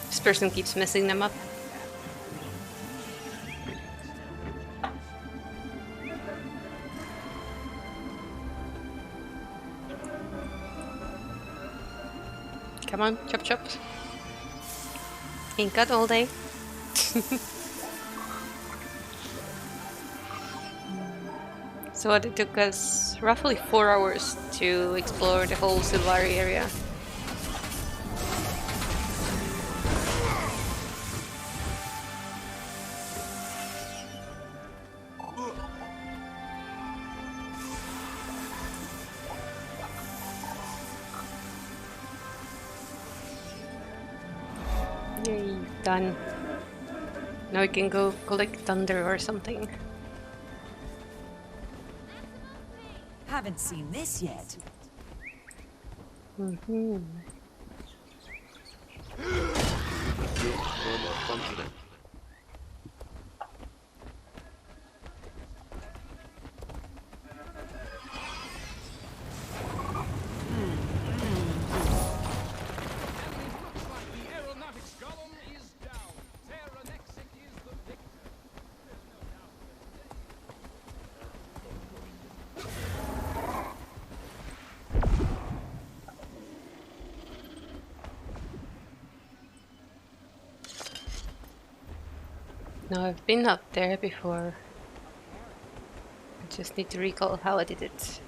This person keeps messing them up. Come on, chop chop. Ain't got all day. So it took us roughly 4 hours to explore the whole Silvari area. Yay, done. Now we can go collect thunder or something. Haven't seen this yet. Mm-hmm. Normal functioning. No, I've been up there before. I just need to recall how I did it.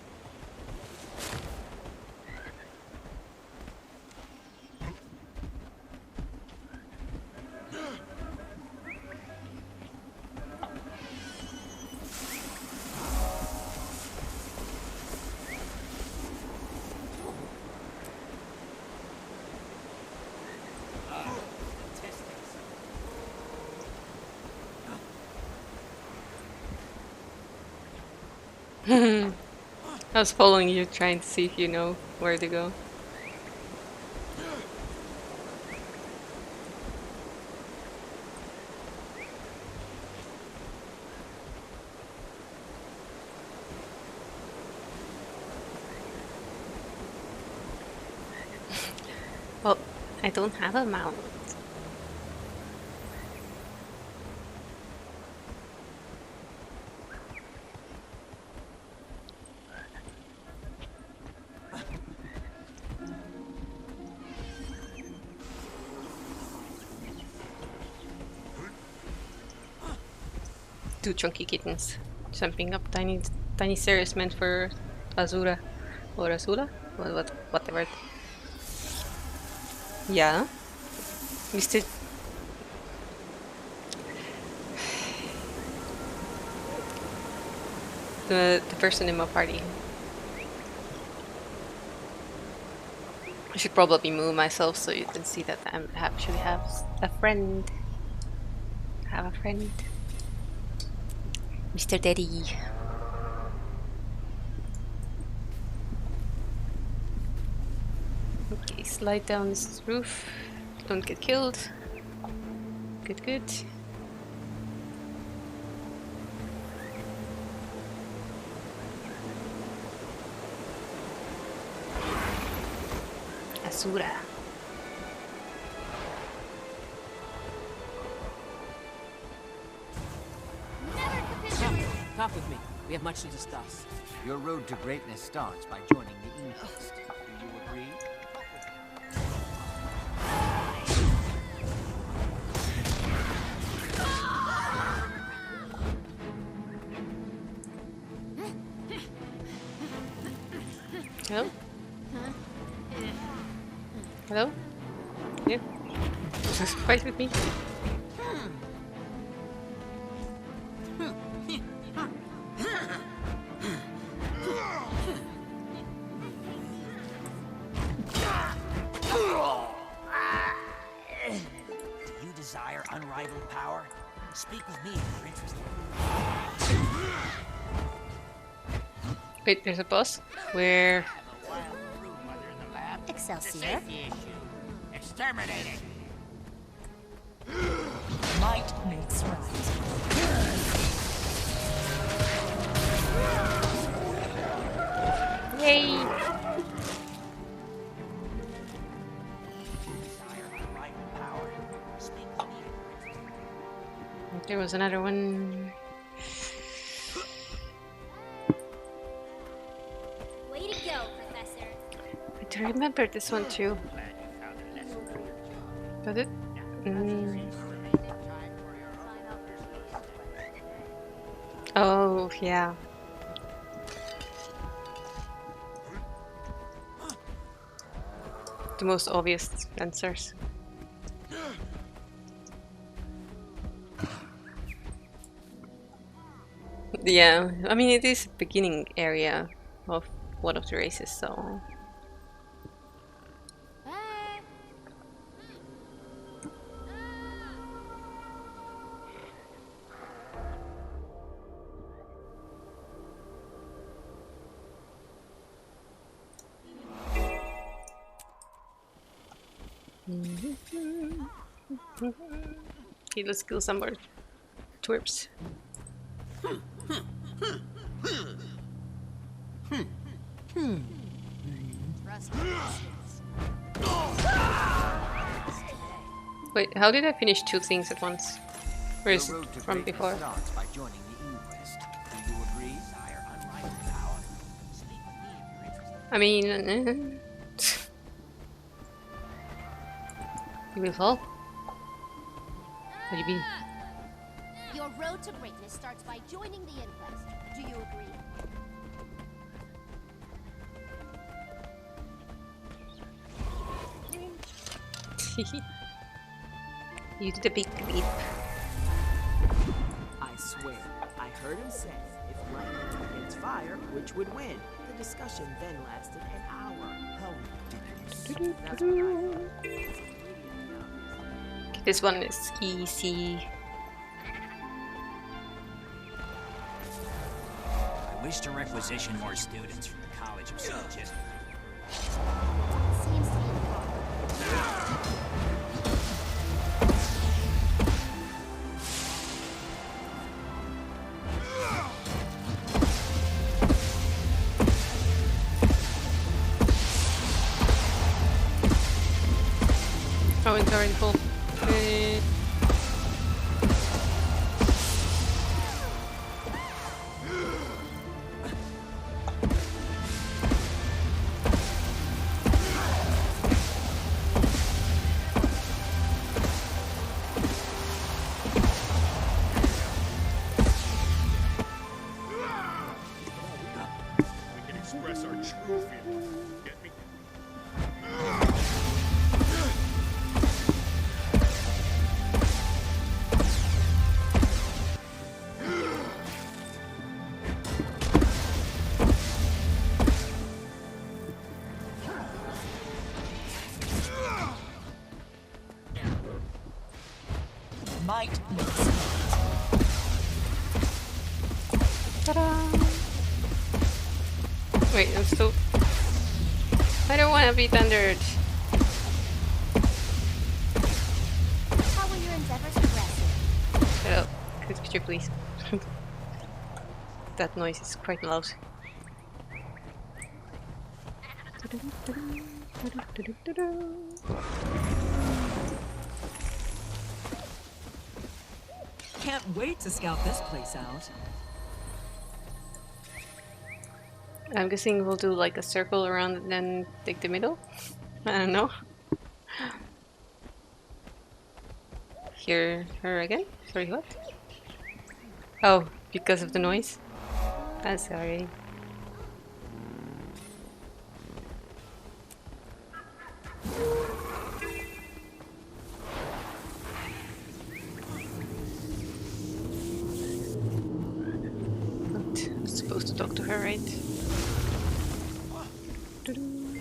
I was following you, trying to see if you know where to go. Well, I don't have a mount. 2 chunky kittens jumping up tiny stairs meant for Azura or Azula, whatever. Yeah, Mr. The person in my party. I should probably move myself so you can see that I actually have a friend. Have a friend. Mr. Daddy. Okay, slide down this roof. Don't get killed. Good, good. Asura. Talk with me. We have much to discuss. Your road to greatness starts by joining the inquest. Do you agree? Hello? Hello? Yeah. Just fight with me. Do you desire unrivaled power? Speak with me if you're interested. Wait, there's a boss? Where? Excelsior. Exterminating. Might makes right. Yay! There was another one. Way to go, Professor. I remember this one too. Does it? Oh, yeah. The most obvious answers. Yeah, I mean, it is a beginning area of one of the races, so... Okay, let's kill some more twerps. Wait, how did I finish 2 things at once? Or is it from before? Starts by joining the inquest. Do you agree? I mean... You will fall? What do you mean? Your road to greatness starts by joining the inquest. Do you agree? You did a big leap. I swear, I heard him say, if lightning went against fire, which would win? The discussion then lasted an hour. How ridiculous. That's what I thought. This one is easy. I wish to requisition more students from the College of Syllogism. Seems to be a problem. Oh, it's already full. Might. Ta-da! Wait, I'm still... I don't want to be thundered. How will your endeavors progress? Shut up. Could you please? That noise is quite loud. Can't wait to scout this place out. I'm guessing we'll do like a circle around and then take the middle. I don't know. Hear her again? Sorry, what? Oh, because of the noise? I'm sorry. I'm supposed to talk to her, right?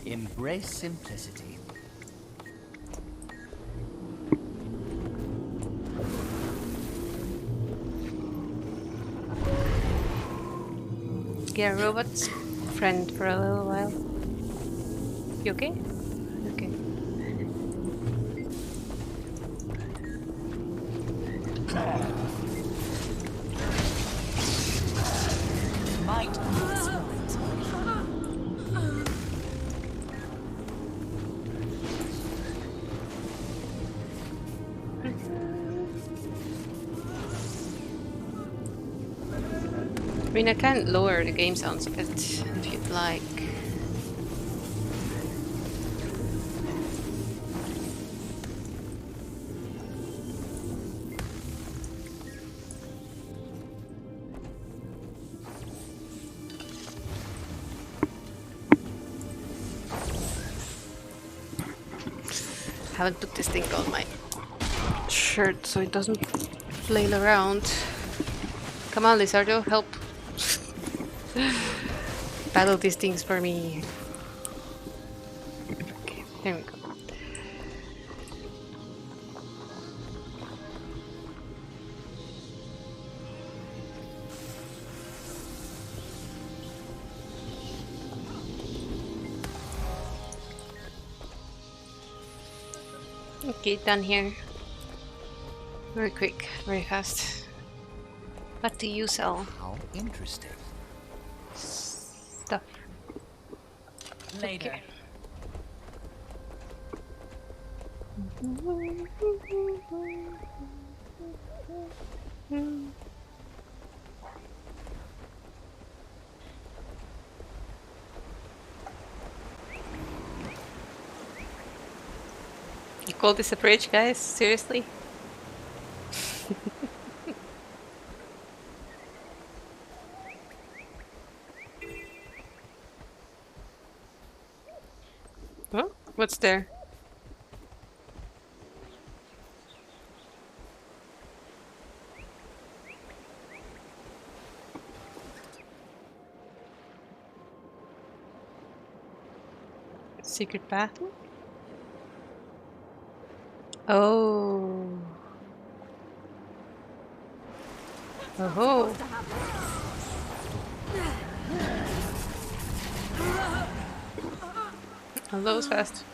Embrace simplicity. Yeah, robot's friend for a little while. You okay? Okay. Might. I mean, I can lower the game sounds a bit if you'd like. Haven't put this thing on my shirt so it doesn't flail around. Come on, Lizardo, help. Battle these things for me. Okay, there we go. Okay, done here. Very quick, very fast. What do you sell? How interesting. Stuff. Later. Okay. You call this a bridge, guys? Seriously? Oh, what's there? Secret bathroom? Oh. Oh. Oh, that was fast.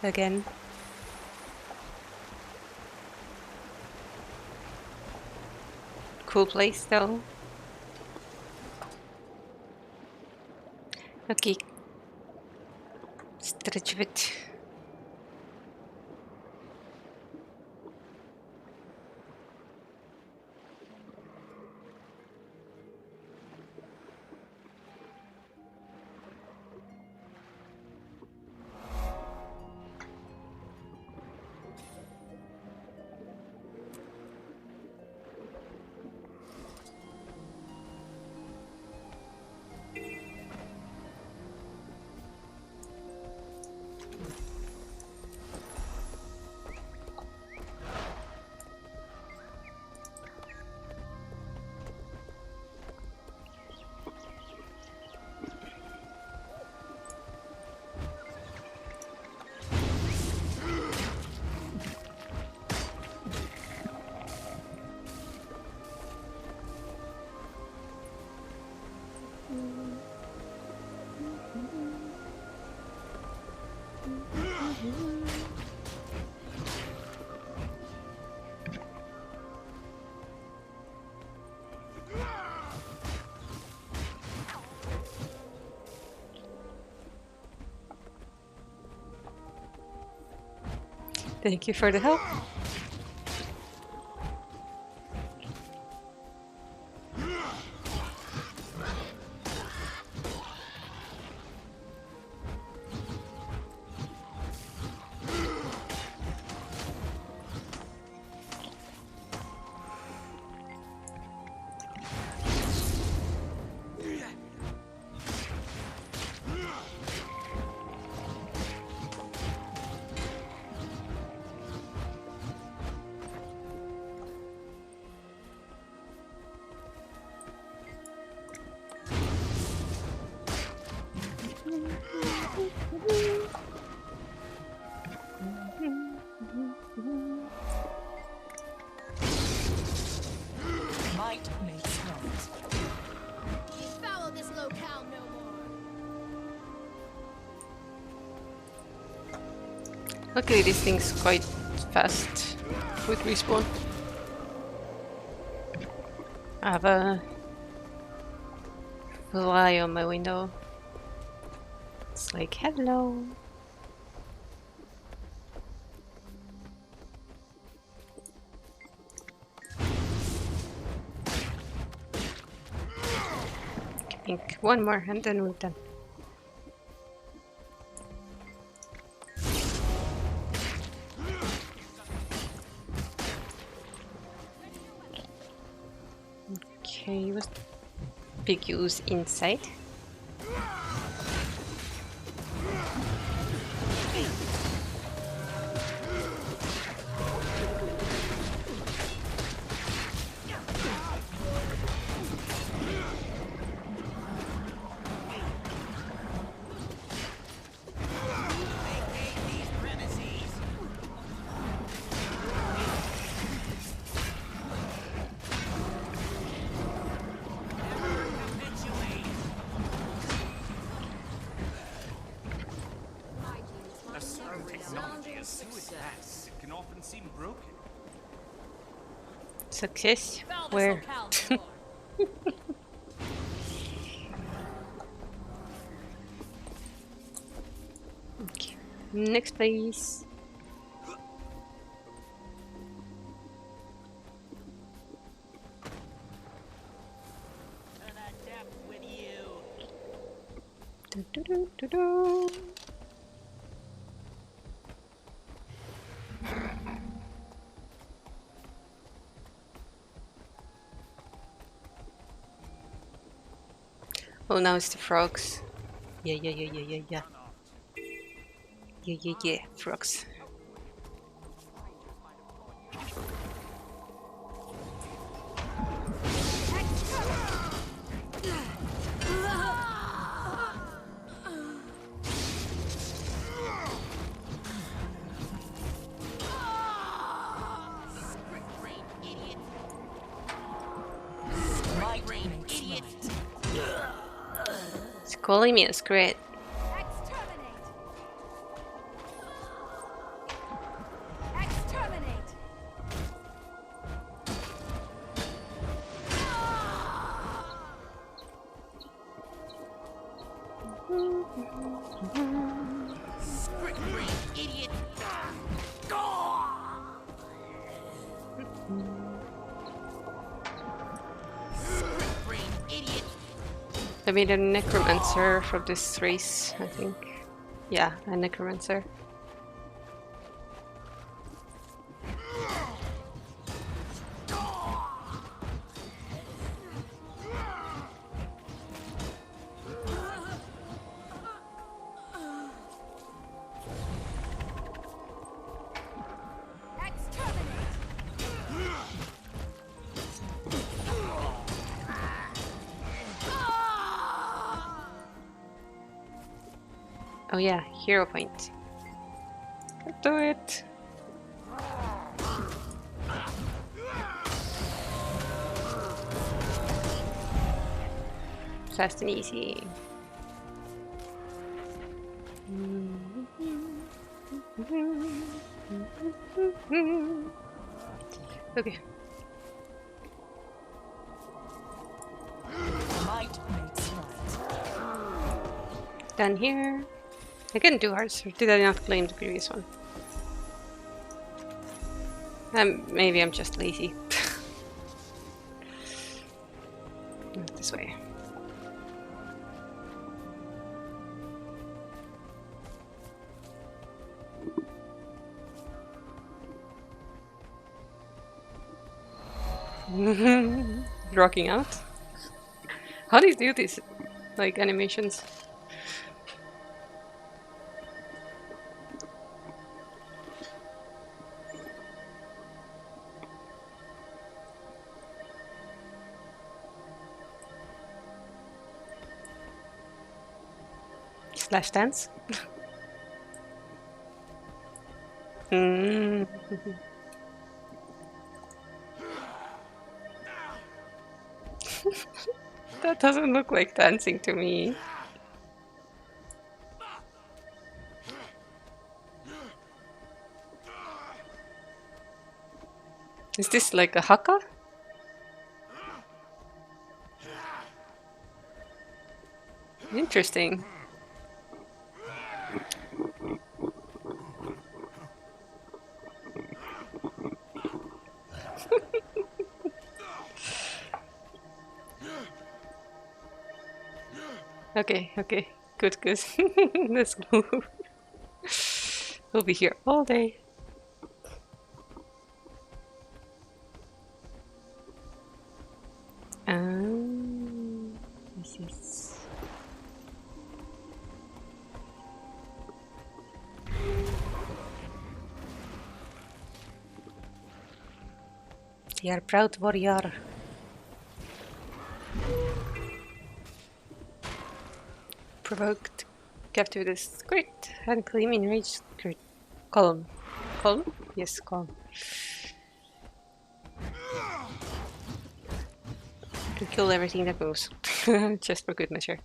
Again. Cool place though. Okay. Stretch a bit. Thank you for the help. Might make sense. You follow this locale no more. Luckily, this thing's quite fast with respawn. I have a fly on my window. It's like, hello. I think one more and then we're done. Okay, what's big use inside? A certain technology is success. It can often seem broken. Success? Where? Okay. Next place. Do, do, do, do, do. Oh, now it's the frogs. Yeah. Yeah, frogs. It's calling me a squid. I made a necromancer from this race, I think. Yeah, a necromancer. Oh yeah, hero point. Let's do it. Fast and easy. Okay. Might makes right. Done here. I couldn't do hearts. Or did I not claim the previous one? Maybe I'm just lazy. Not this way. Rocking out. How do you do these like animations? Slash dance. That doesn't look like dancing to me. Is this like a haka? Interesting. Okay, okay. Good, good. Let's move. We'll be here all day. This is... You are proud warrior. Provoked captive this great and claim enraged great column. Column? Yes, column. To kill everything that moves. Just for good measure.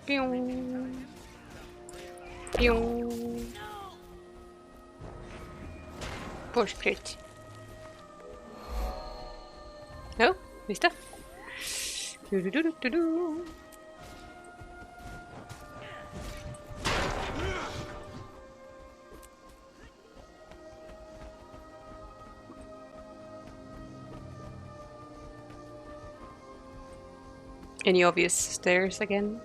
Pew. Pew. Poor spirit. Oh, vista. Do do do do do do. Any obvious stairs again?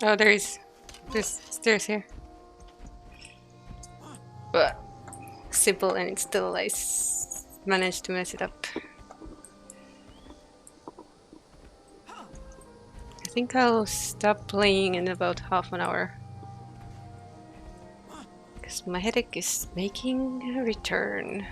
Oh, there's stairs here. But simple, and it's still I managed to mess it up. I think I'll stop playing in about half an hour. Because my headache is making a return.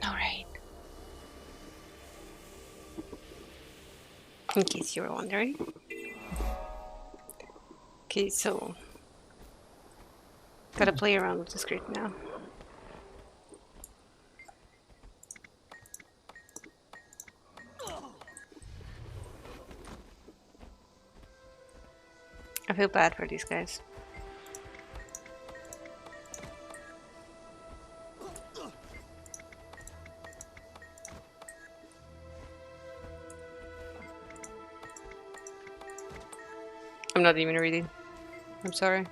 Alright. In case you were wondering. Okay, so gotta play around with the script now. I feel bad for these guys. I'm not even reading. I'm sorry.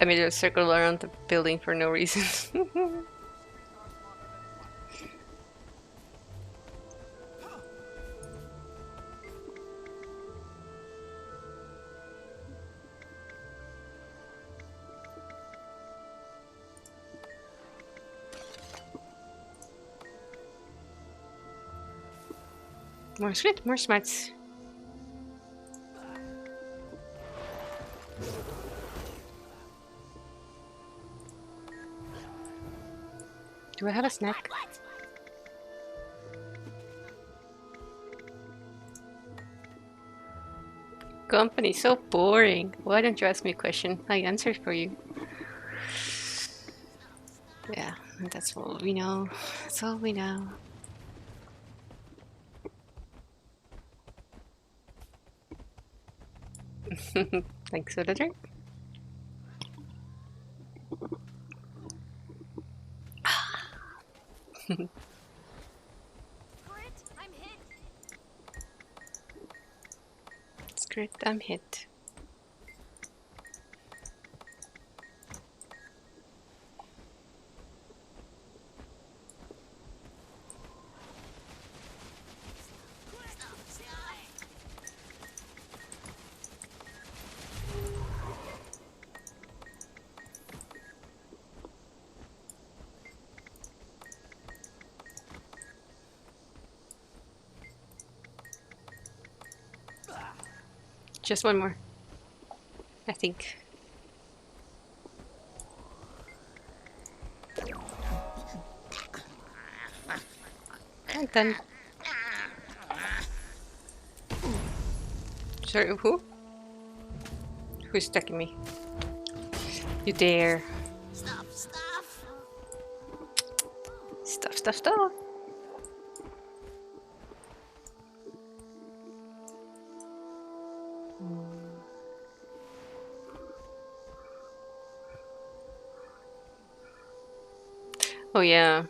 I made a circle around the building for no reason. More sweet, more smarts. Do I have a snack? Company, so boring. Why don't you ask me a question? I answer for you. Yeah, that's all we know. That's all we know. Thanks for the drink. Script, I'm hit. Just one more, I think. I'm done. Sorry, who? Who's attacking me? You dare. Stuff, stuff. Stuff, stuff, stuff. Oh yeah.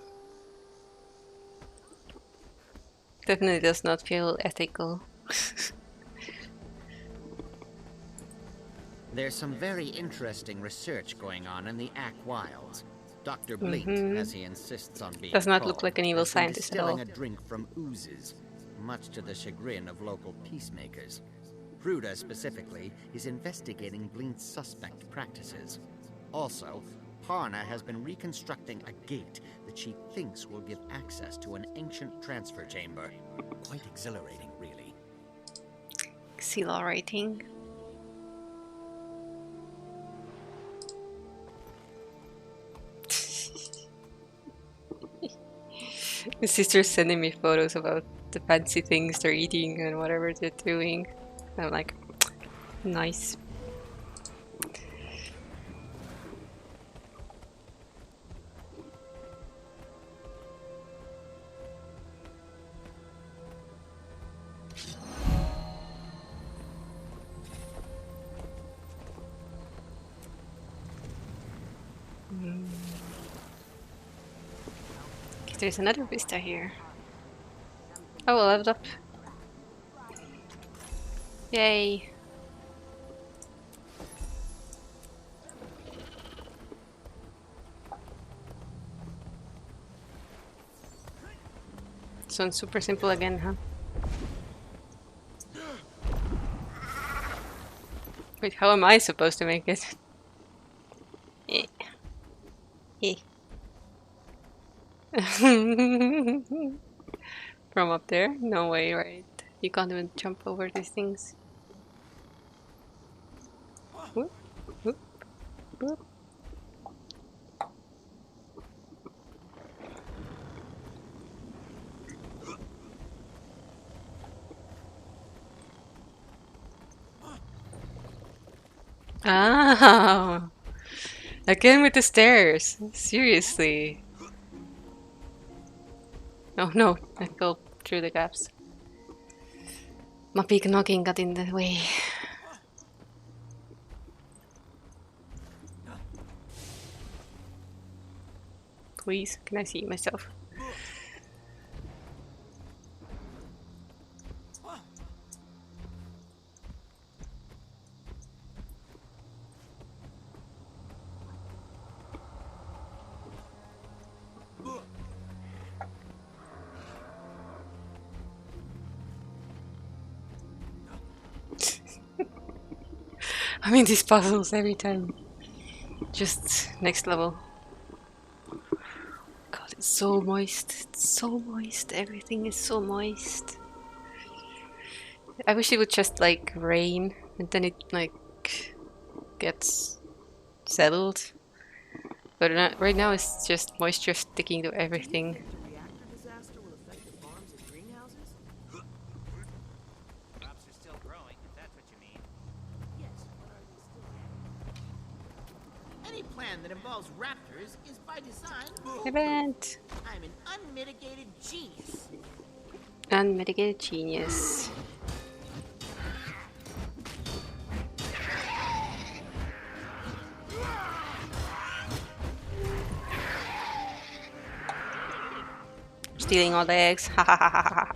Definitely does not feel ethical. There's some very interesting research going on in the Ack Wilds. Dr. Bleak, as he insists on being does not called, look like an evil has been scientist at all. distilling a drink from oozes, much to the chagrin of local peacemakers. Pruda, specifically, is investigating Blink's suspect practices. Also, Parna has been reconstructing a gate that she thinks will give access to an ancient transfer chamber. Quite exhilarating, really. Exhilarating. My sister's sending me photos about the fancy things they're eating and whatever they're doing. And I'm like, nice. There's another vista here. Oh, well, leveled up. Yay. Sounds super simple again, huh? Wait, how am I supposed to make it? Eh. Eh. From up there? No way, right? You can't even jump over these things. Whoop, whoop, whoop. Ah, again with the stairs. Seriously. Oh no, I fell through the gaps. My big noggin got in the way. Please, can I see myself? I mean, these puzzles every time. Just next level. God, it's so moist. It's so moist. Everything is so moist. I wish it would just like rain and then it like gets settled. But right now it's just moisture sticking to everything. Crops are still growing, if that's what you mean. Yes, but are they still Any plan that involves raptors is by design Event. I'm an unmitigated genius. Unmitigated genius. Stealing all the eggs. Ha ha ha ha ha.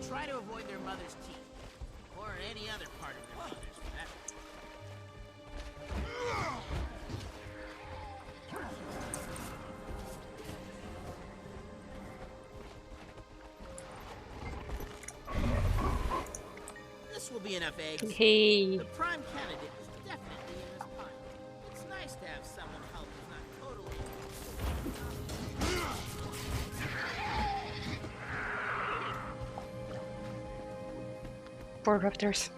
Try to avoid their mother's teeth. Or any other part of their mother's, for that. This will be enough eggs. Hey. The prime candidate is definitely in this pile. It's nice to have someone help who's not totally... Poor raptors.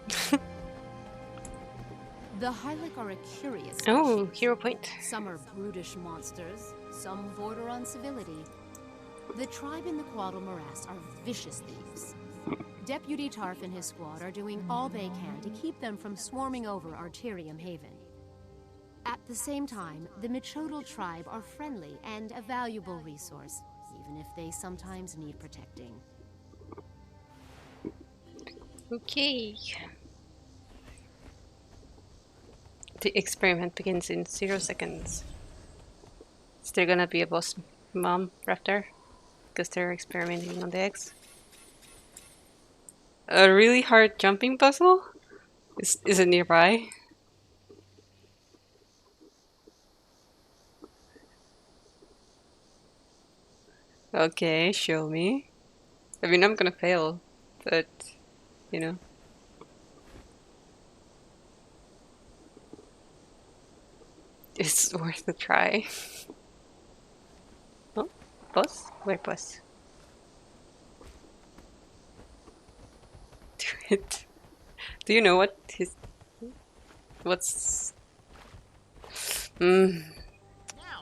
The Hylic are a curious species. Oh, hero point. Some are brutish monsters, some border on civility. The tribe in the Quaddle Morass are vicious thieves. Deputy Tarf and his squad are doing all they can to keep them from swarming over Arterium Haven. At the same time, the Michodal tribe are friendly and a valuable resource, even if they sometimes need protecting. Okay. The experiment begins in 0 seconds. Is there gonna be a boss mom raptor? Because they're experimenting on the eggs. A really hard jumping puzzle? Is it nearby? Okay, show me. I mean, I'm gonna fail, but, you know. It's worth a try. Oh, boss? Where boss? Do it. Do you know what his... What's... Now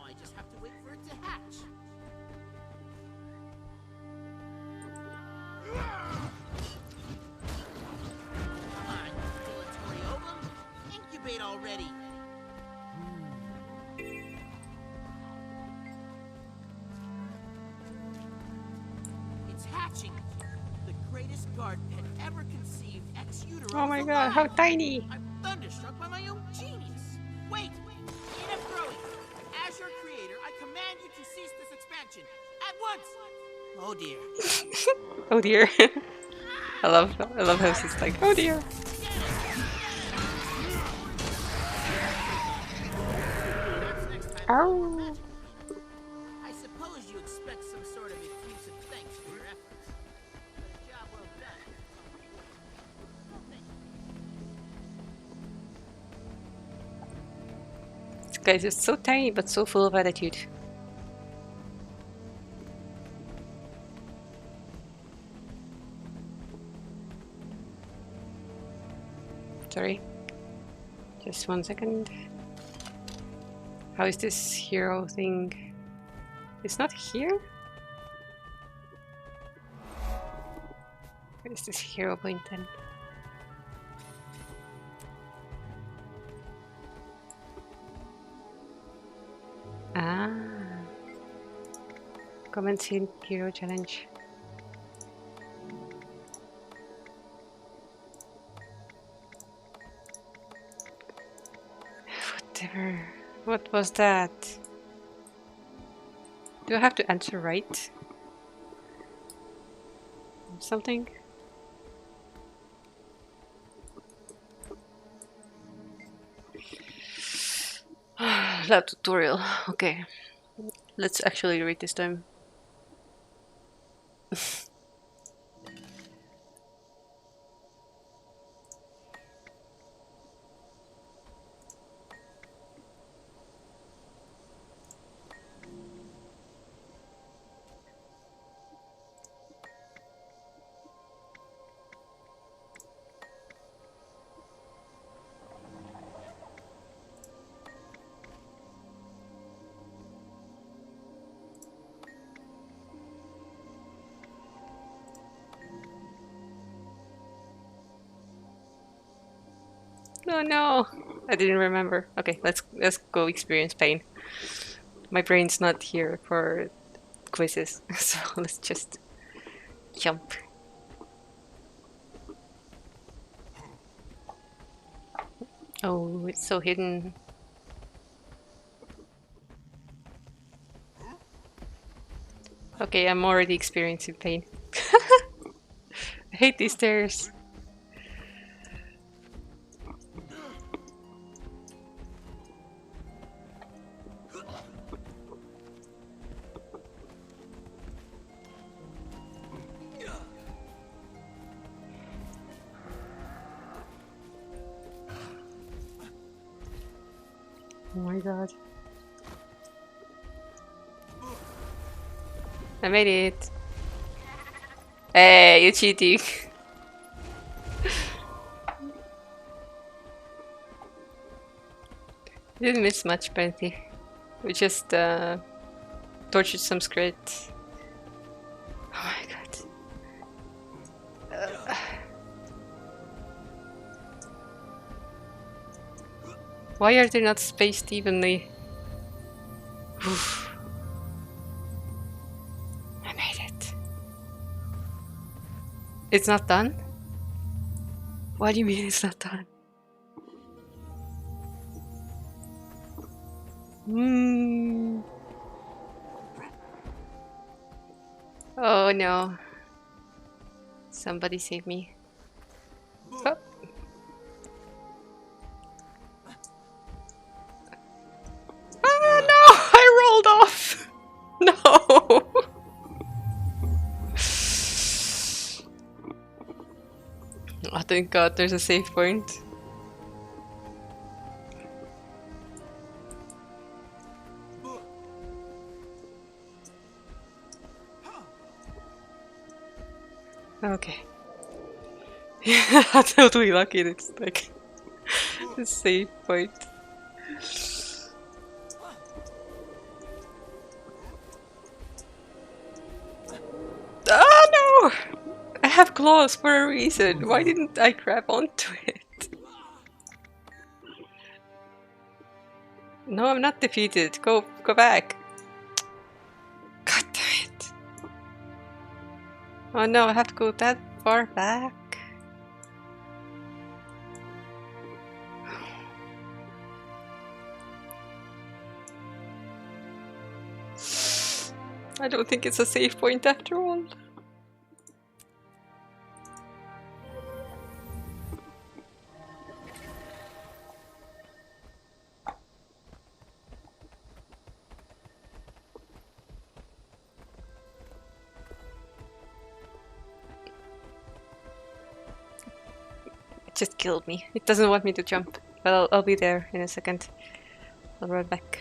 I just have to wait for it to hatch. Come on, dilatory ovum. Incubate already. It's hatching. The greatest guard pet ever conceived ex utero. Oh my god, how tiny! I'm thunderstruck by my own genius. Wait, enough growing. As your creator, I command you to cease this expansion at once. Oh dear. Oh dear. I love how she's like, oh dear. Ow. I suppose you expect some sort of effusive thanks for your efforts. But a job well done. This guy's just so tiny but so full of attitude. Sorry. Just 1 second. How is this hero thing? It's not here? Where is this hero point then? Ah. Comment hero challenge. Whatever. What was that? Do I have to answer right? Something? Lab tutorial. Okay. Let's actually read this time. Oh no, I didn't remember. Okay, let's go experience pain. My brain's not here for quizzes, so let's just jump. Oh, it's so hidden. Okay, I'm already experiencing pain. I hate these stairs. Oh my god. I made it. Hey, you're cheating. Didn't miss much, apparently. We just tortured some script. Oh my god. Why are they not spaced evenly? Oof. I made it. It's not done? What do you mean it's not done? Oh no. Somebody save me. Oh. Oh no! I rolled off! No! Oh thank god, there's a save point. Okay. Yeah, I'm totally lucky it's like a save point. Oh no! I have claws for a reason. Why didn't I grab onto it? No, I'm not defeated. Go back. God damn it. Oh no, I have to go that far back. I don't think it's a save point after all. It just killed me. It doesn't want me to jump. But I'll be there in a second. I'll run back.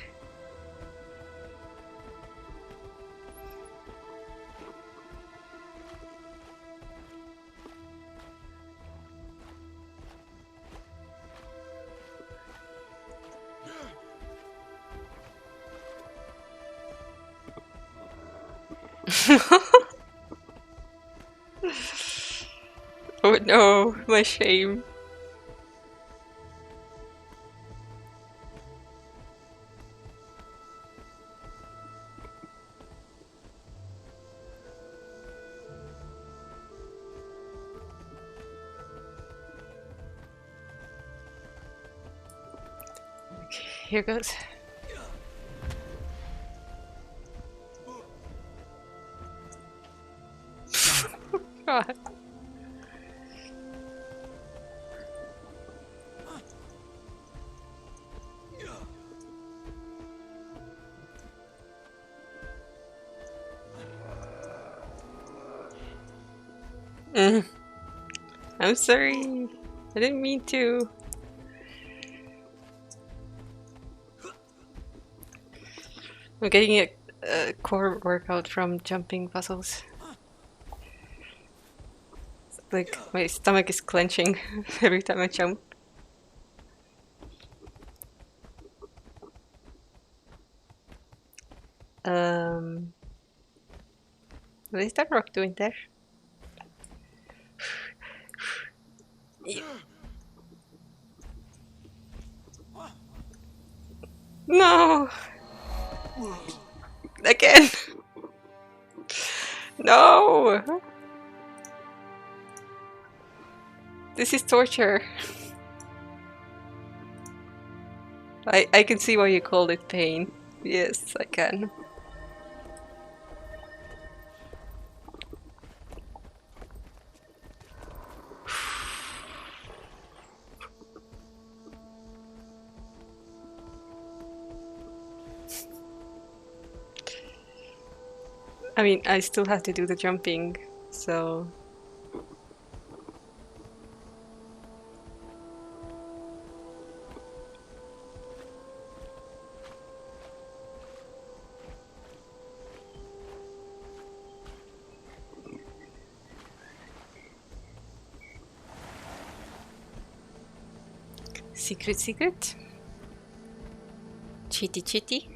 Oh no, my shame. here goes. God. I'm sorry. I didn't mean to. I'm getting a core workout from jumping puzzles. It's like my stomach is clenching every time I jump. What is that rock doing there? No! Again! No! This is torture. I can see why you called it pain. Yes, I can. I mean, I still have to do the jumping, so... Secret, secret. Cheaty, cheaty.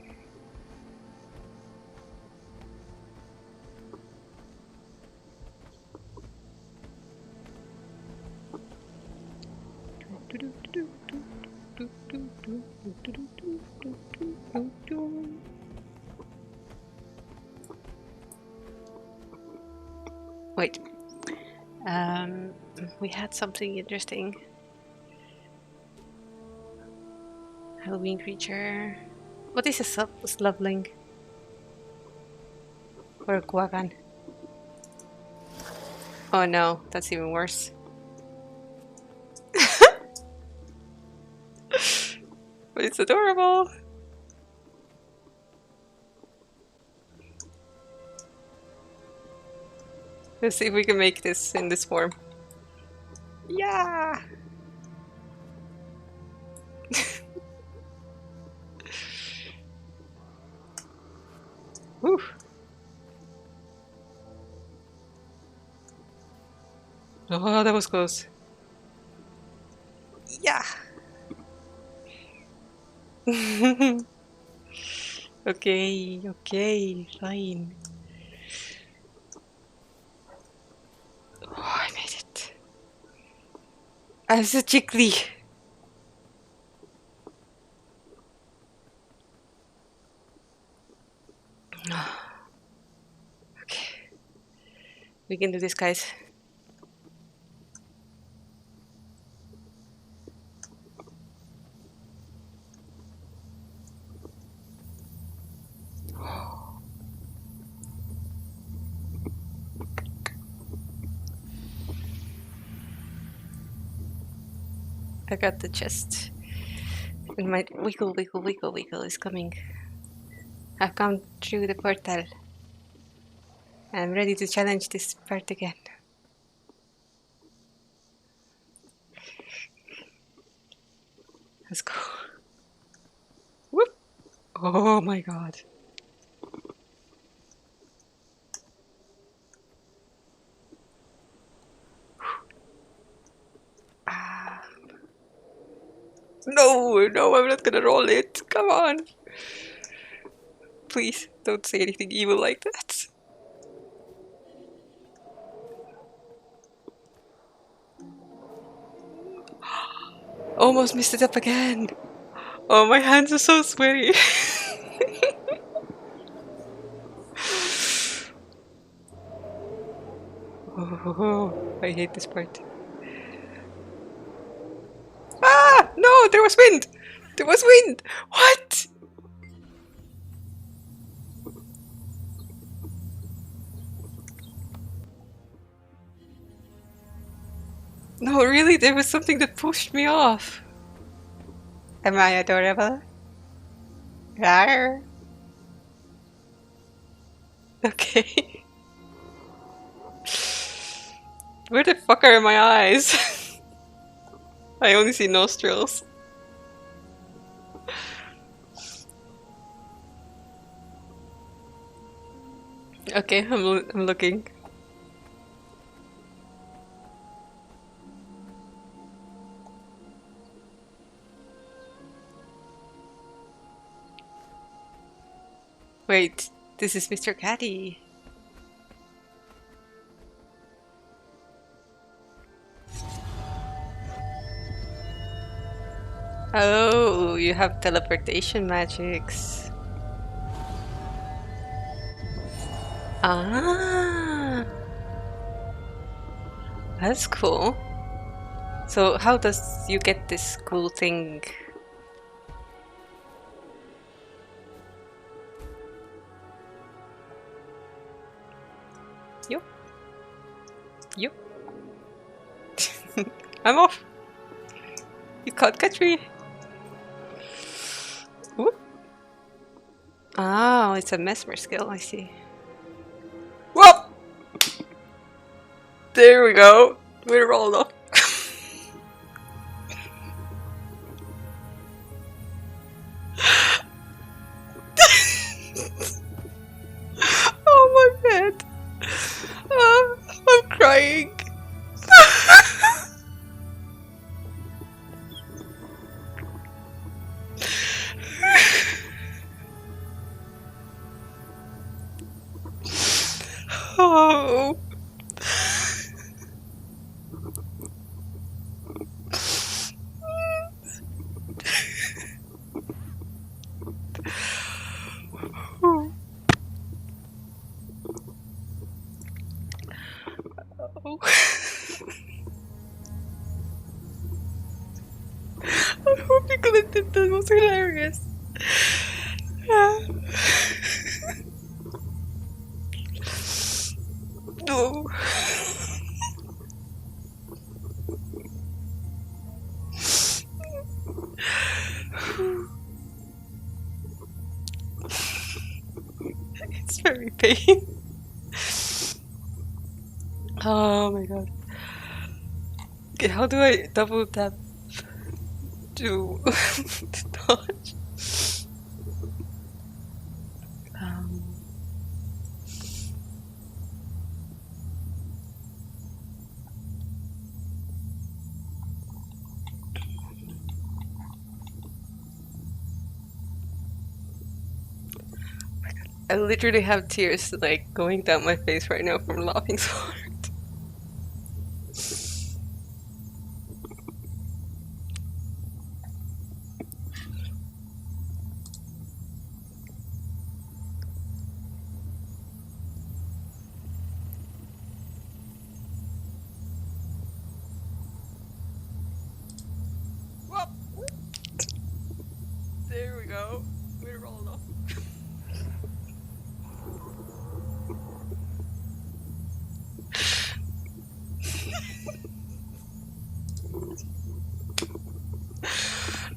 Wait. We had something interesting. Halloween creature. What is a slavling? Or a guagan? Oh no, that's even worse. But it's adorable. Let's see if we can make this in this form. Yeah! Whew. Oh, that was close. Yeah! Okay, okay, fine. Oh, I made it. I'm so jiggly. Okay. We can do this, guys. I got the chest. And my wiggle, wiggle, wiggle, wiggle is coming. I've come through the portal. I'm ready to challenge this part again. Let's go. Whoop! Oh my god. Ah. No, no, I'm not gonna roll it. Come on. Please, don't say anything evil like that. Almost messed it up again. Oh, my hands are so sweaty. Oh, I hate this part. Ah! No, there was wind! There was wind! What? No, really, there was something that pushed me off. Am I adorable? Rawr. Okay. Where the fuck are my eyes? I only see nostrils. Okay, I'm looking. Wait, this is Mr. Caddy. Oh, you have teleportation magics. Ah, that's cool. So how does you get this cool thing? Yup. Yup. I'm off. You can't catch me. Whoop. Oh, it's a mesmer skill, I see. Whoop! There we go. We're rolled up. Oh my god. I'm crying. Oh. Oh. I hope you clipped it. That was hilarious. No. It's very pain. Oh my god. Okay, how do I double tap to dodge? I literally have tears like going down my face right now from laughing so hard. There we go. We're rolled off.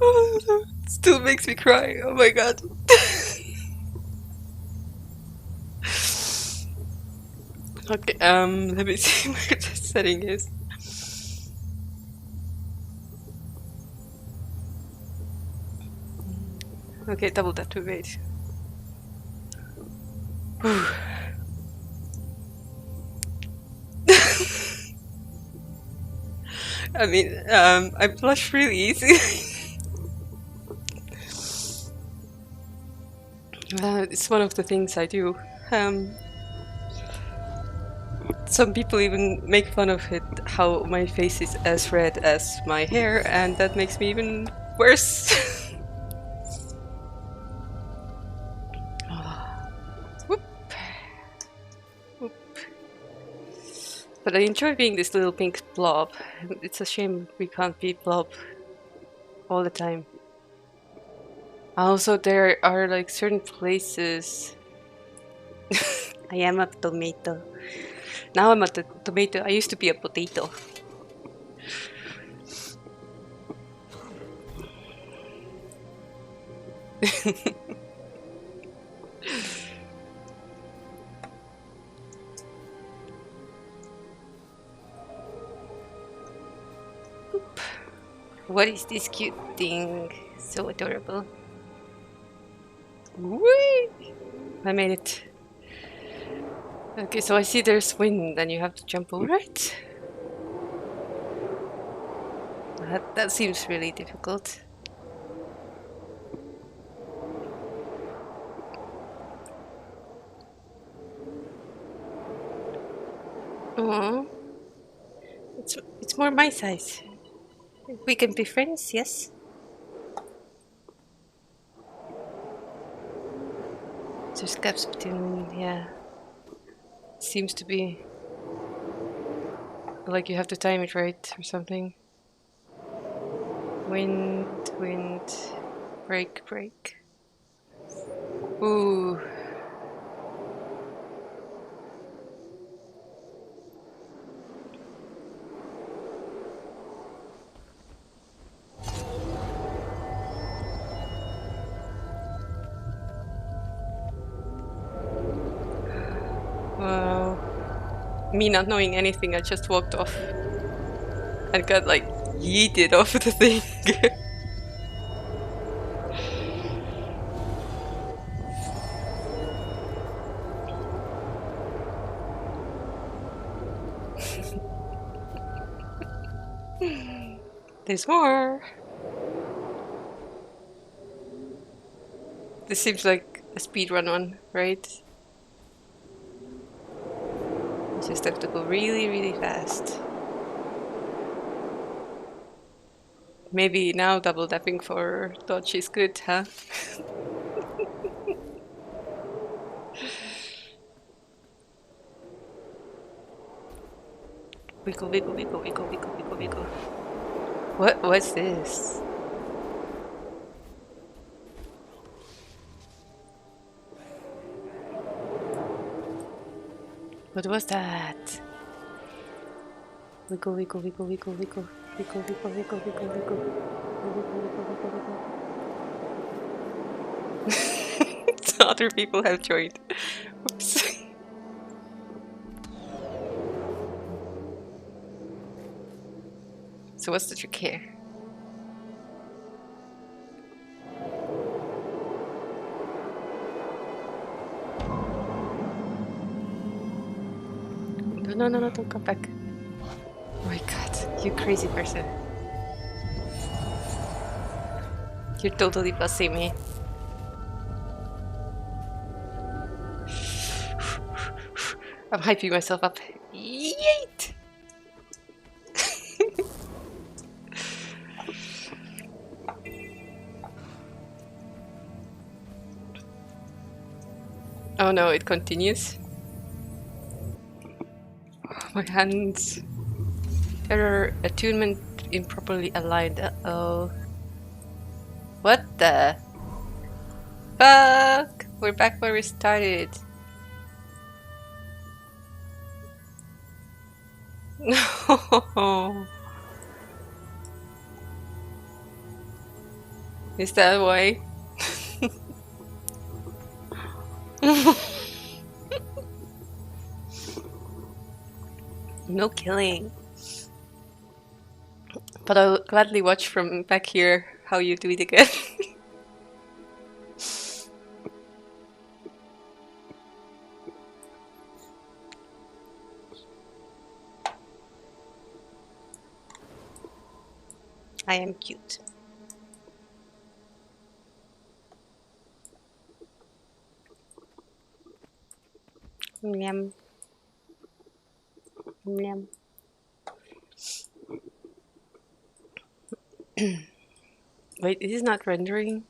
Oh, it still makes me cry. Oh my god. Okay, let me see where the setting is. Okay, double that to wait. I mean, I blush really easy. It's one of the things I do. Some people even make fun of it, how my face is as red as my hair, and that makes me even worse. Whoop. Whoop. But I enjoy being this little pink blob. It's a shame we can't be blob all the time. Also, there are like certain places. I am a tomato. Now I'm a tomato. I used to be a potato. What is this cute thing? So adorable. Whee! I made it. Okay, so I see there's wind and you have to jump over it. That seems really difficult. Oh, it's more my size. We can be friends, yes? There's gaps between, yeah. Seems to be like you have to time it right or something. Wind, break. Ooh. Wow. Me not knowing anything, I just walked off and got like yeeted off the thing. There's more. This seems like a speedrun one, right? You just have to go really fast. Maybe now double tapping for dodge is good, huh? Wiggle. What was this? What was that? Wiggle. Other people have joined. Oops. So what's the trick here? No, don't come back. Oh my god, you crazy person. You're totally bussing me. I'm hyping myself up. Yeet! Oh no, it continues. My hands. Error, attunement improperly aligned. Uh-oh. What the fuck? We're back where we started. No. Is that why? No killing. But I'll gladly watch from back here how you do it again. I am cute. Yum. Yum. Wait, it is not rendering?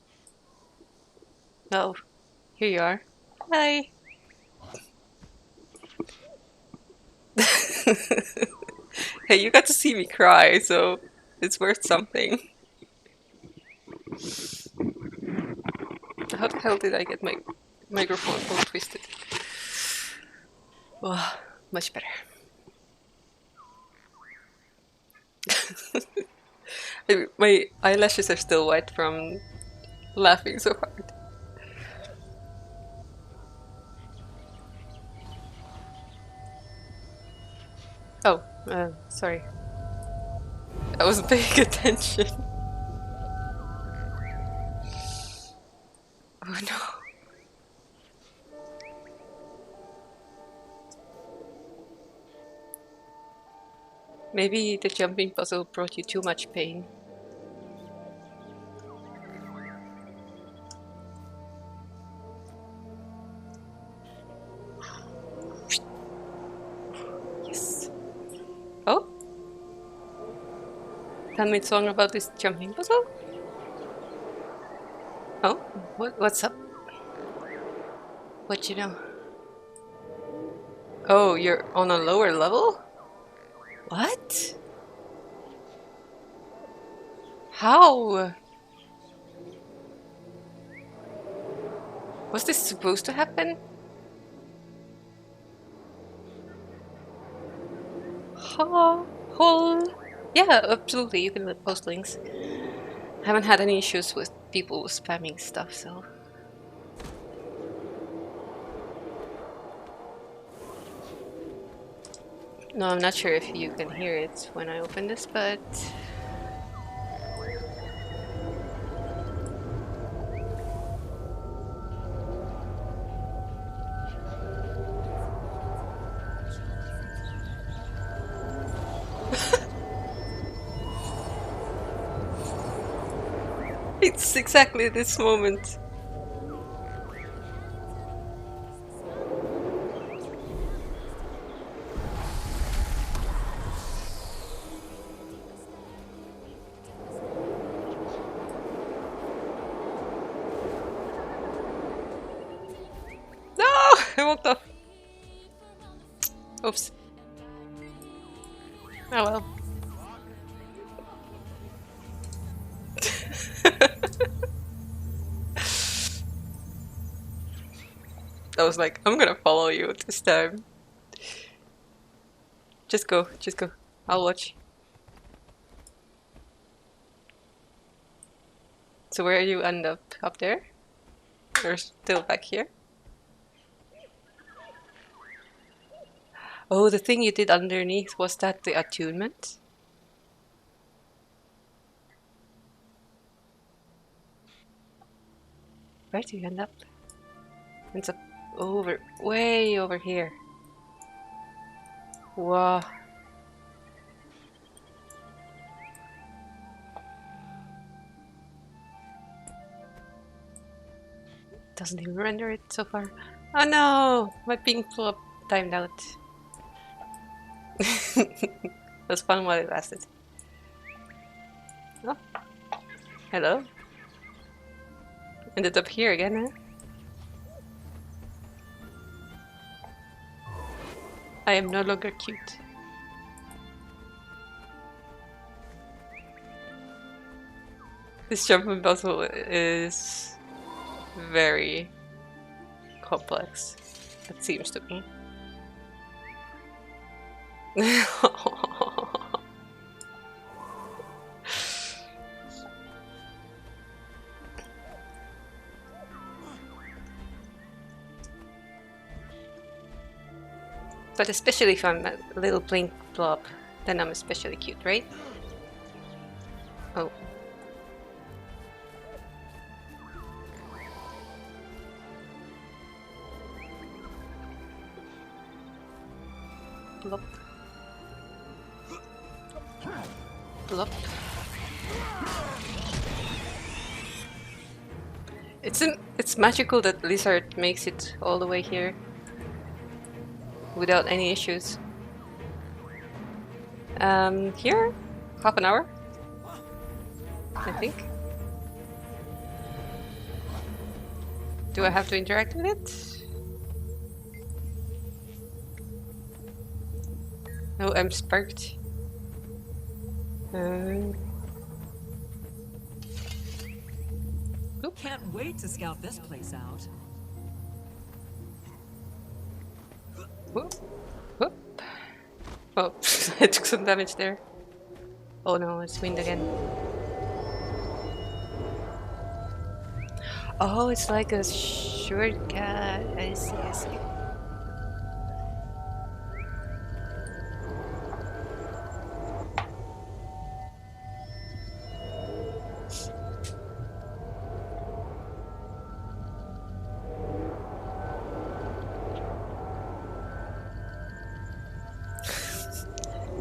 Oh, here you are. Hi. Hey, you got to see me cry, so it's worth something. How the hell did I get my microphone all twisted? Oh, much better. My eyelashes are still wet from laughing so hard. Oh, sorry. I wasn't paying attention. Oh no. Maybe the jumping puzzle brought you too much pain. Yes. Oh? Tell me a song about this jumping puzzle? Oh? What's up? What you know? Oh, you're on a lower level? What? How? Was this supposed to happen? Yeah, absolutely. You can post links. I haven't had any issues with people spamming stuff, so. No, I'm not sure if you can hear it when I open this, but. It's exactly this moment. No! I walked off. Oops. Oh well. I was like, I'm gonna follow you this time. Just go, just go. I'll watch. So where you end up? Up there? Or still back here? Oh, the thing you did underneath, was that the attunement? Where do you end up? It's up over, way over here. Wow. Doesn't even render it so far. Oh no! My pink flop timed out. It was fun while it lasted. Oh. Hello. Ended up here again, huh? I am no longer cute. This jumping puzzle is very complex, it seems to me. But especially if I'm a little plain blob, then I'm especially cute, right? Oh. Blop. Blop. It's magical that Lizard makes it all the way here without any issues. Here? Half an hour? I think. Do I have to interact with it? No, I'm sparked. Oop. Can't wait to scout this place out. Whoop. Whoop. Oh, I took some damage there. Oh no, it's wind again. Oh, it's like a shortcut. I see, I see.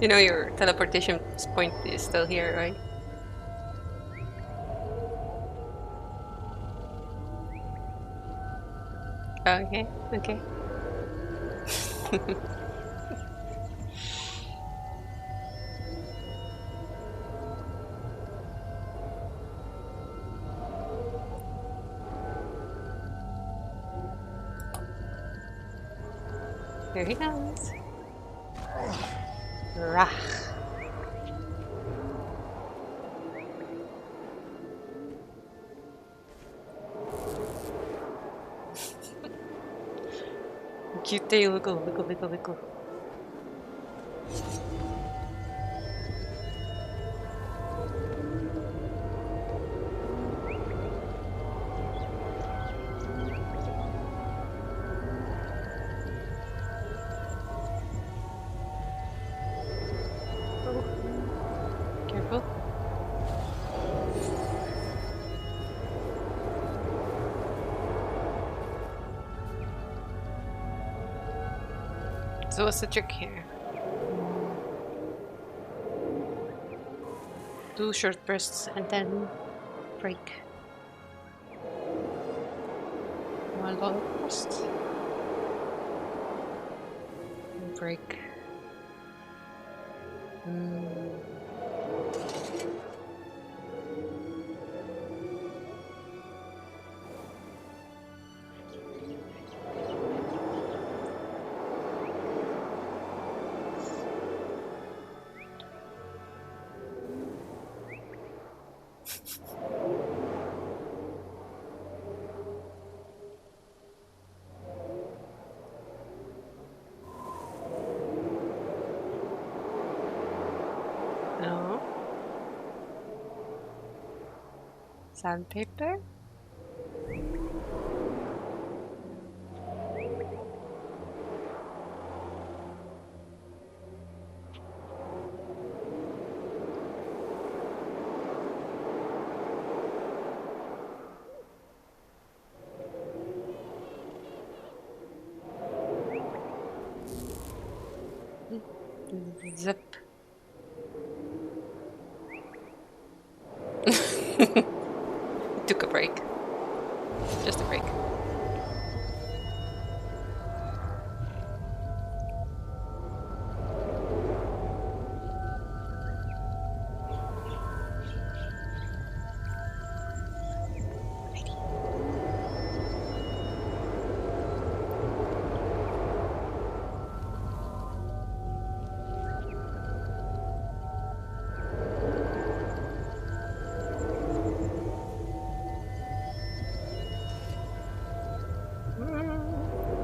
You know your teleportation point is still here, right? Okay, okay. Here he comes. Rah. Cute tail, wiggle. Careful. So what's the trick here? 2 short bursts and then break. 1 long burst. And break. No. Sandpaper? Zip. Took a break. Just a break.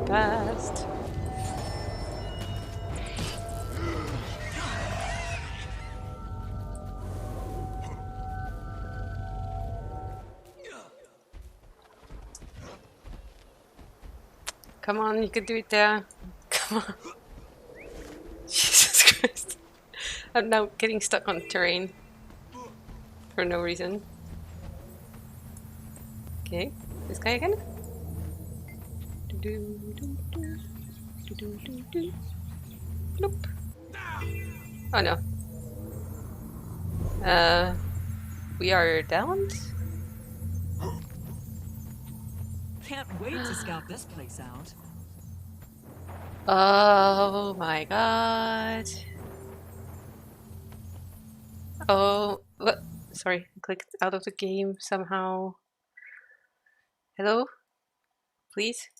Fast. Come on, you can do it there. Come on. Jesus Christ. I'm now getting stuck on terrain. For no reason. Okay, this guy again. Bloop. Oh no. We are downed? Can't wait to scout this place out. Oh my god. Oh, what? Sorry, I clicked out of the game somehow. Hello? Please?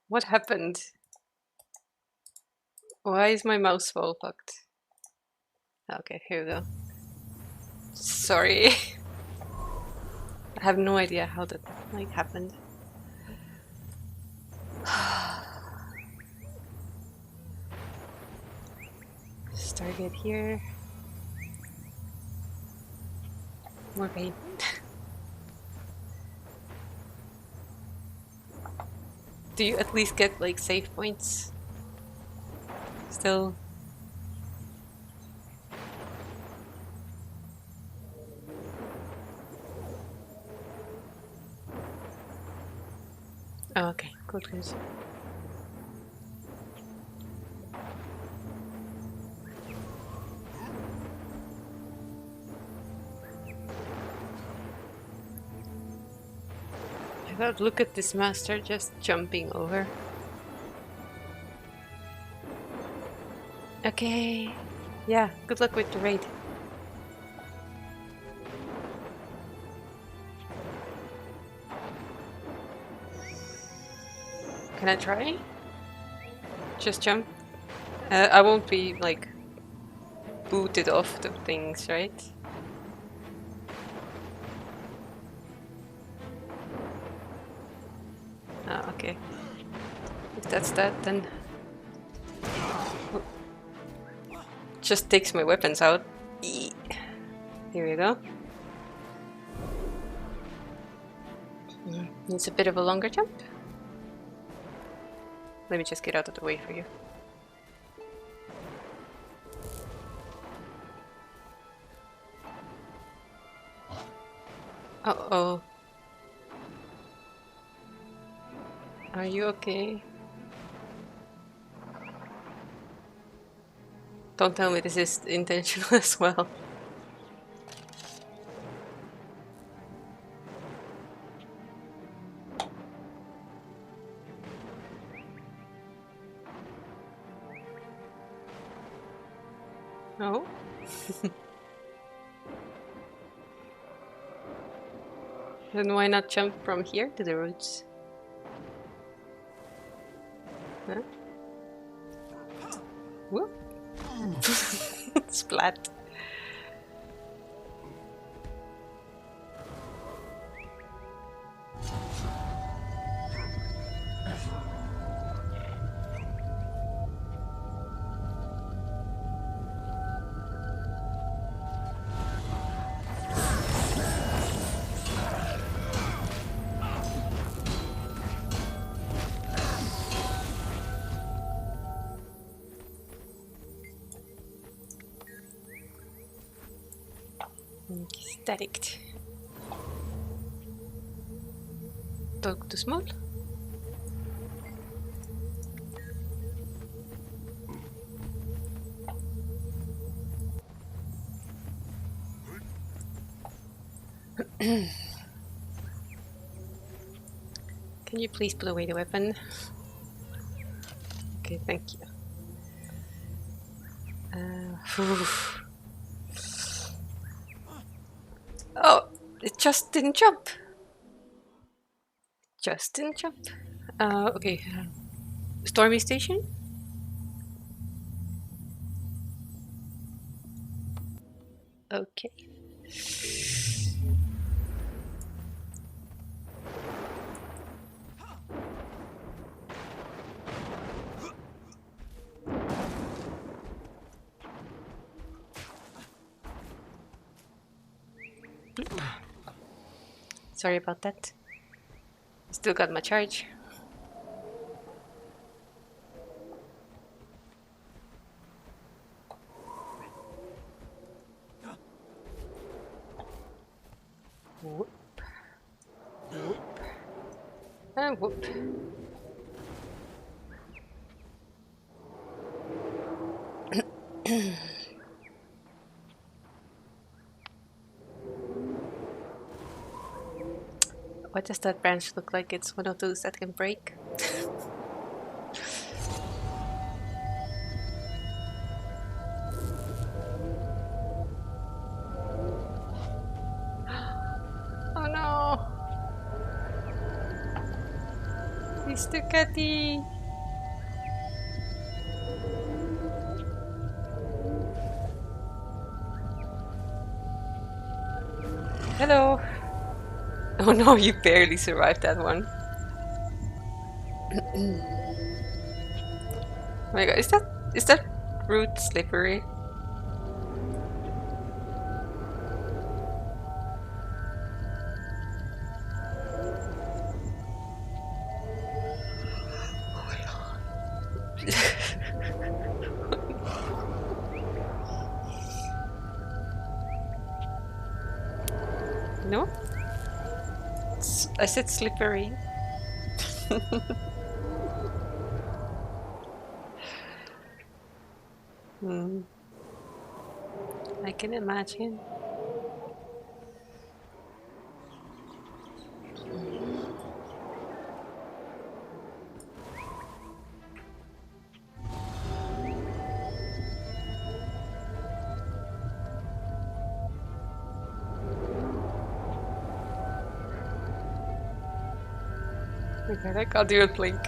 What happened? Why is my mouse all fucked? Okay, here we go. Sorry. I have no idea how that like happened. Stargate here. More pain. Do you at least get like save points? Still. Oh, okay, good. I thought, look at this master just jumping over. Okay. Yeah, good luck with the raid. Can I try? Just jump? I won't be like booted off the things, right? Ah, okay. If that's that, then just takes my weapons out. Here we go. Needs a bit of a longer jump. Let me just get out of the way for you. Uh-oh. Are you okay? Don't tell me this is intentional as well. No? Then why not jump from here to the roots? Huh? Whoop! Splat. Static. Talk to small. Can you please put away the weapon? Okay, thank you. Oh, it just didn't jump. Just didn't jump. Okay. Stormy Station? Okay. Sorry about that. Still got my charge. Whoop. Whoop. And whoop. Why does that branch look like it's one of those that can break? Oh no! Mr. Catty! Hello. Oh no, you barely survived that one. Oh my god, is that root slippery? No? I said slippery. I can imagine. Okay, I can't even blink.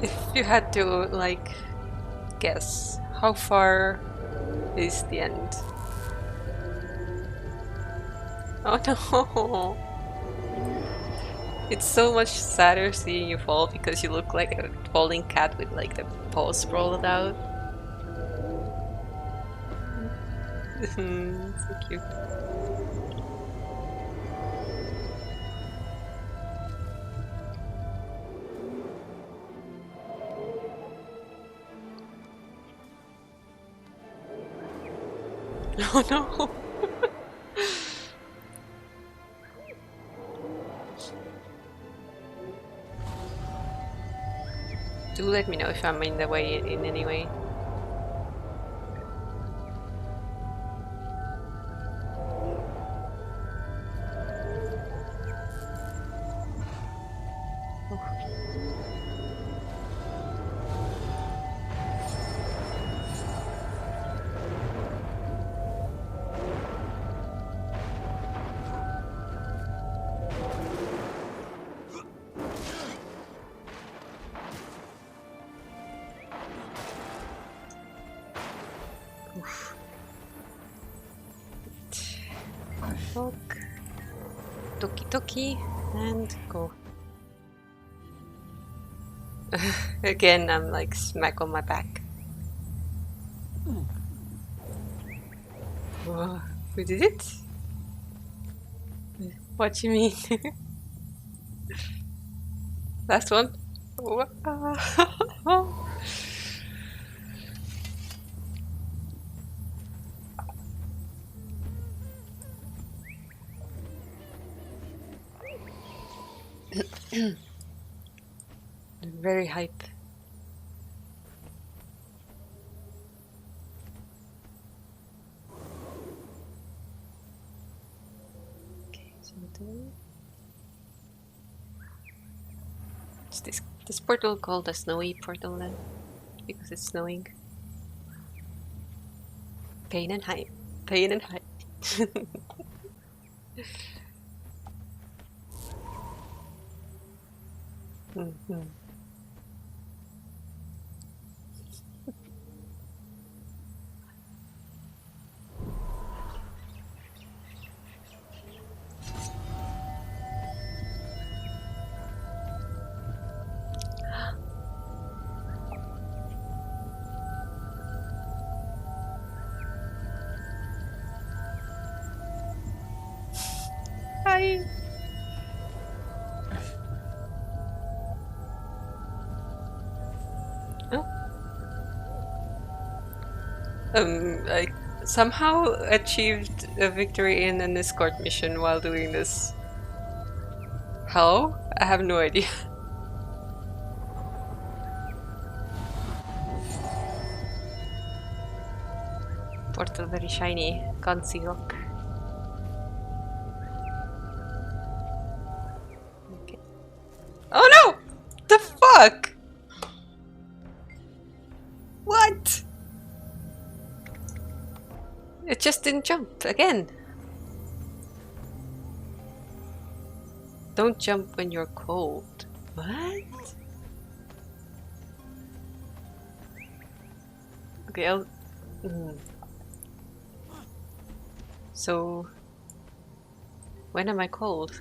If you had to, like, guess, how far is the end? Oh no! It's so much sadder seeing you fall because you look like a falling cat with like the paws sprawled out. So cute. Oh no! Do let me know if I'm in the way in any way. Look. Toki toki and go. Again, I'm like smack on my back. Whoa, we did it? What do you mean? Last one? Very hype. Okay, so is this portal called a snowy portal then? Because it's snowing. Pain and hype. Pain and hype. Hi. Oh. I somehow achieved a victory in an escort mission while doing this. How? I have no idea. Portal very shiny. Can't see rock. Okay. Oh no! The fuck? What? It just didn't jump again. Don't jump when you're cold. What? Okay, I'll... So... when am I cold?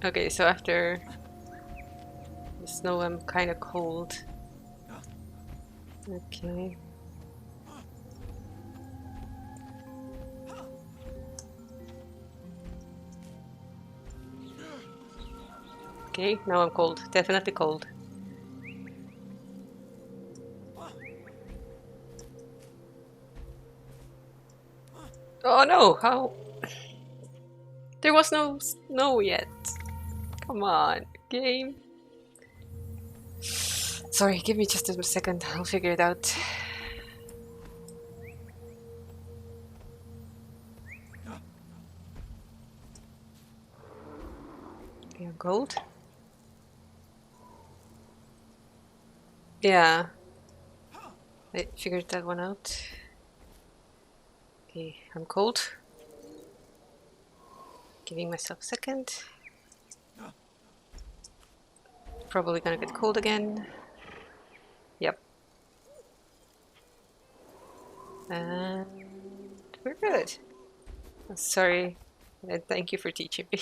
Okay, so after the snow I'm kinda cold. Okay. Okay, now I'm cold. Definitely cold. Oh no, how? There was no snow yet. Come on, game. Sorry, give me just a second. I'll figure it out. Okay, gold. Yeah, I figured that one out. Okay, I'm cold. Giving myself a second. Probably gonna get cold again. Yep. And we're good. Sorry. And thank you for teaching me.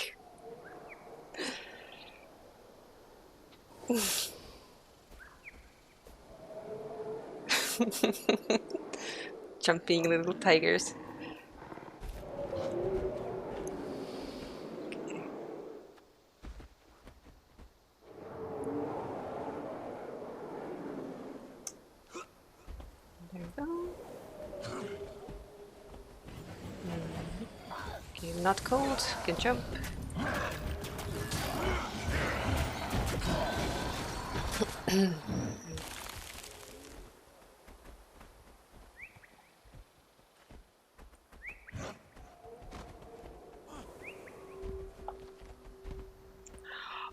Jumping little tigers. Okay. There we go. Okay, not cold. Can jump.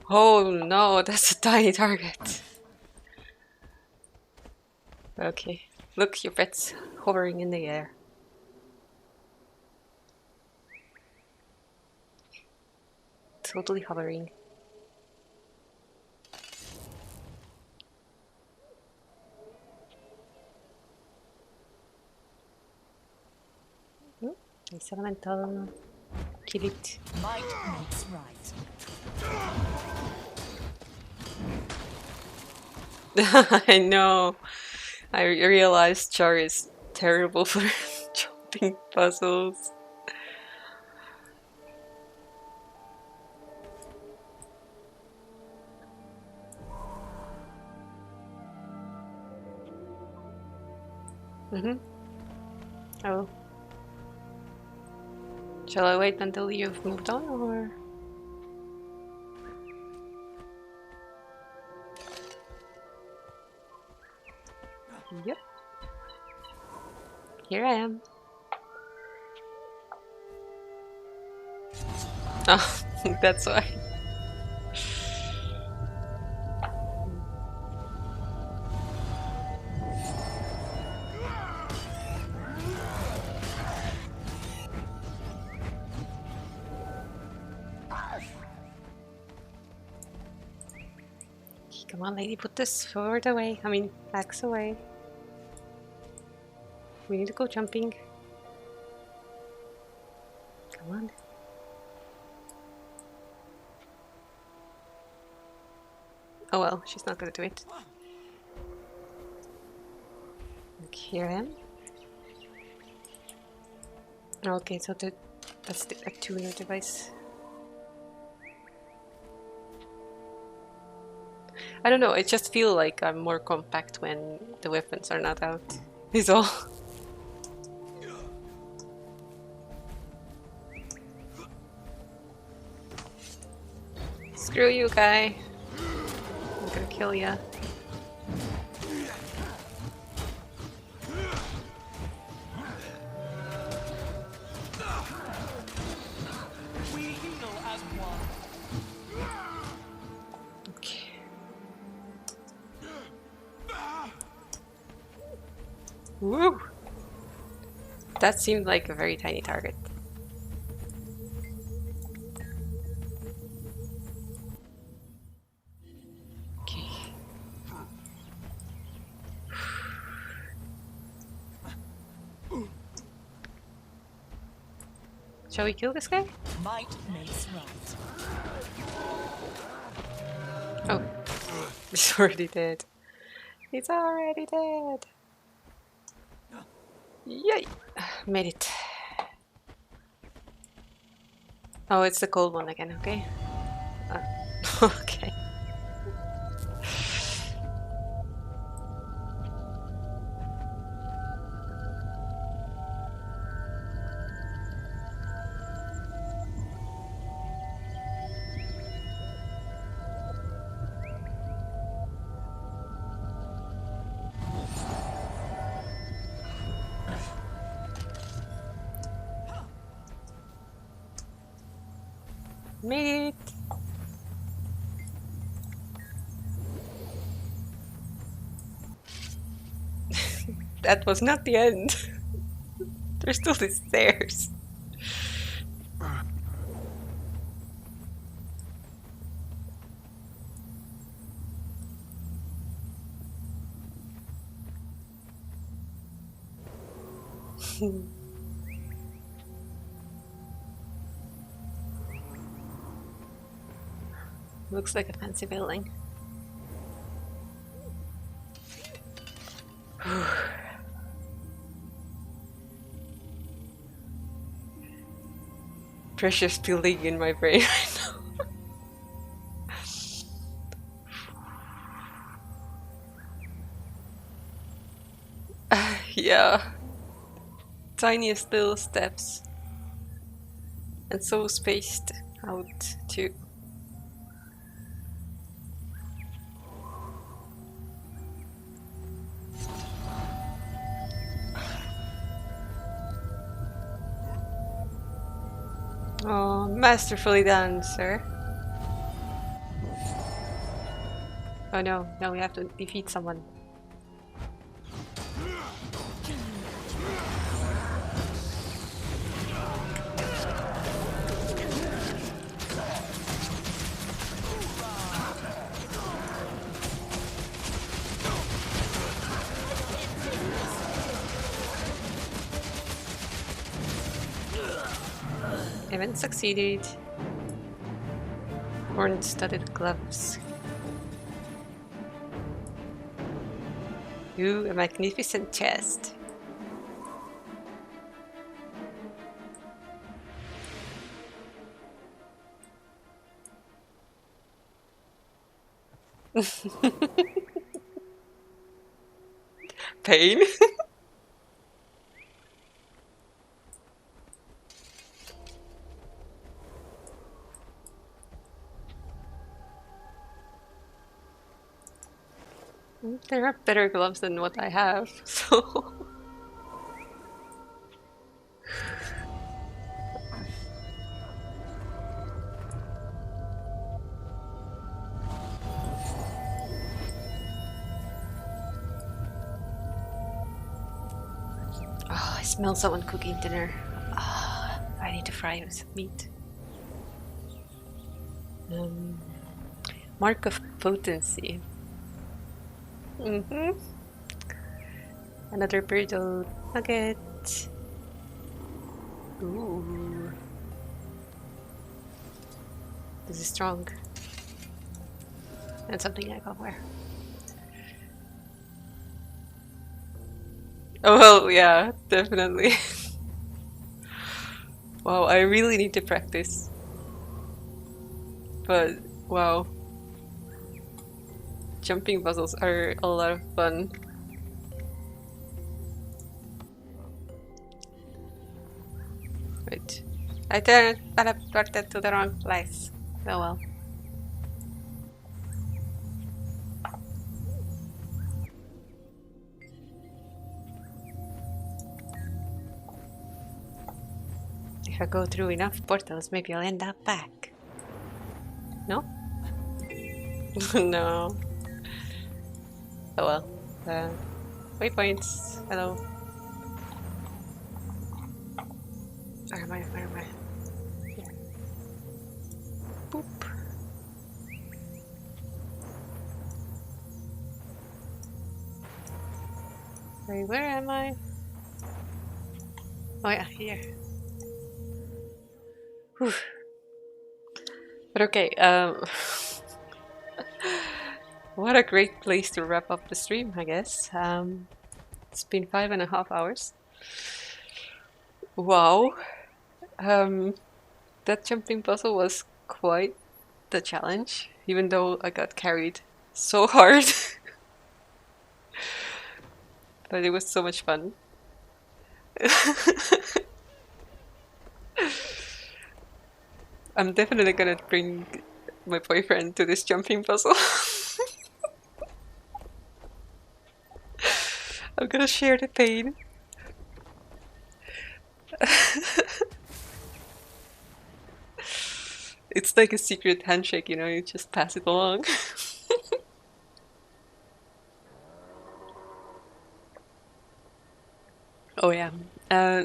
Oh no, that's a tiny target. Okay, look, your pet's hovering in the air. Totally hovering. Nice elemental. Kill it. Might makes right. I know. I realized Char is terrible for jumping puzzles. Oh. Shall I wait until you've moved on, or...? Yep. Here I am. Oh, that's why. Come on, lady, put this sword away. I mean, axe away. We need to go jumping. Come on. Oh well, she's not gonna do it. Okay, here I am. Okay, so that's the tuner device. I don't know, I just feel like I'm more compact when the weapons are not out. Is all. Screw you, guy. gonna kill ya. We heal as one. Okay. Woo! That seemed like a very tiny target. Okay. Shall we kill this guy? Might makes right. Oh, he's already dead. He's already dead. Yay! Made it. Oh, it's the cold one again, okay? Okay. Made it! That was not the end. There's still the stairs. Looks like a fancy building. Pressure's building in my brain right now. Yeah. Tiniest little steps. And so spaced out too. Oh, masterfully done, sir. Oh no, now we have to defeat someone. Event succeeded. Horn-studded gloves. Ooh, a magnificent chest. Pain? There are better gloves than what I have, so... Oh, I smell someone cooking dinner. Ah, I need to fry some meat. Mark of potency. Another brittle nugget. Ooh. This is strong. And something I can't wear. Oh well, yeah, definitely. Wow, I really need to practice. But, wow. Jumping puzzles are a lot of fun. Wait. I teleported to the wrong place. Oh well. If I go through enough portals, maybe I'll end up back. No? No. Oh well. Waypoints. Hello. Where am I? Where am I? Here. Boop. Wait, where am I? Oh yeah, here. Whew. But okay, what a great place to wrap up the stream, I guess. It's been 5.5 hours. Wow. That jumping puzzle was quite the challenge, even though I got carried so hard. But it was so much fun. I'm definitely gonna bring my boyfriend to this jumping puzzle. I'm gonna share the pain. It's like a secret handshake, you know, you just pass it along. Oh yeah,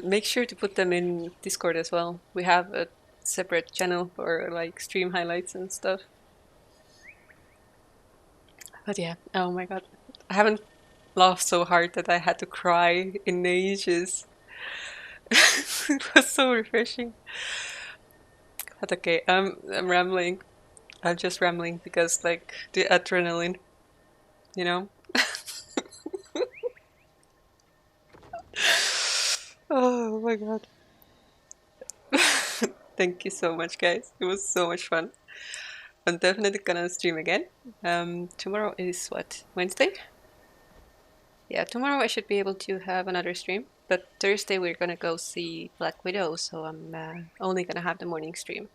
make sure to put them in Discord as well. We have a separate channel for like stream highlights and stuff. But yeah, oh my god, I haven't laughed so hard that I had to cry in ages. It was so refreshing. But okay, I'm rambling. I'm just rambling because like the adrenaline, you know? Oh my god. Thank you so much, guys. It was so much fun. I'm definitely gonna stream again. Tomorrow is what? Wednesday? Yeah, tomorrow I should be able to have another stream. But Thursday we're gonna go see Black Widow, so I'm only gonna have the morning stream.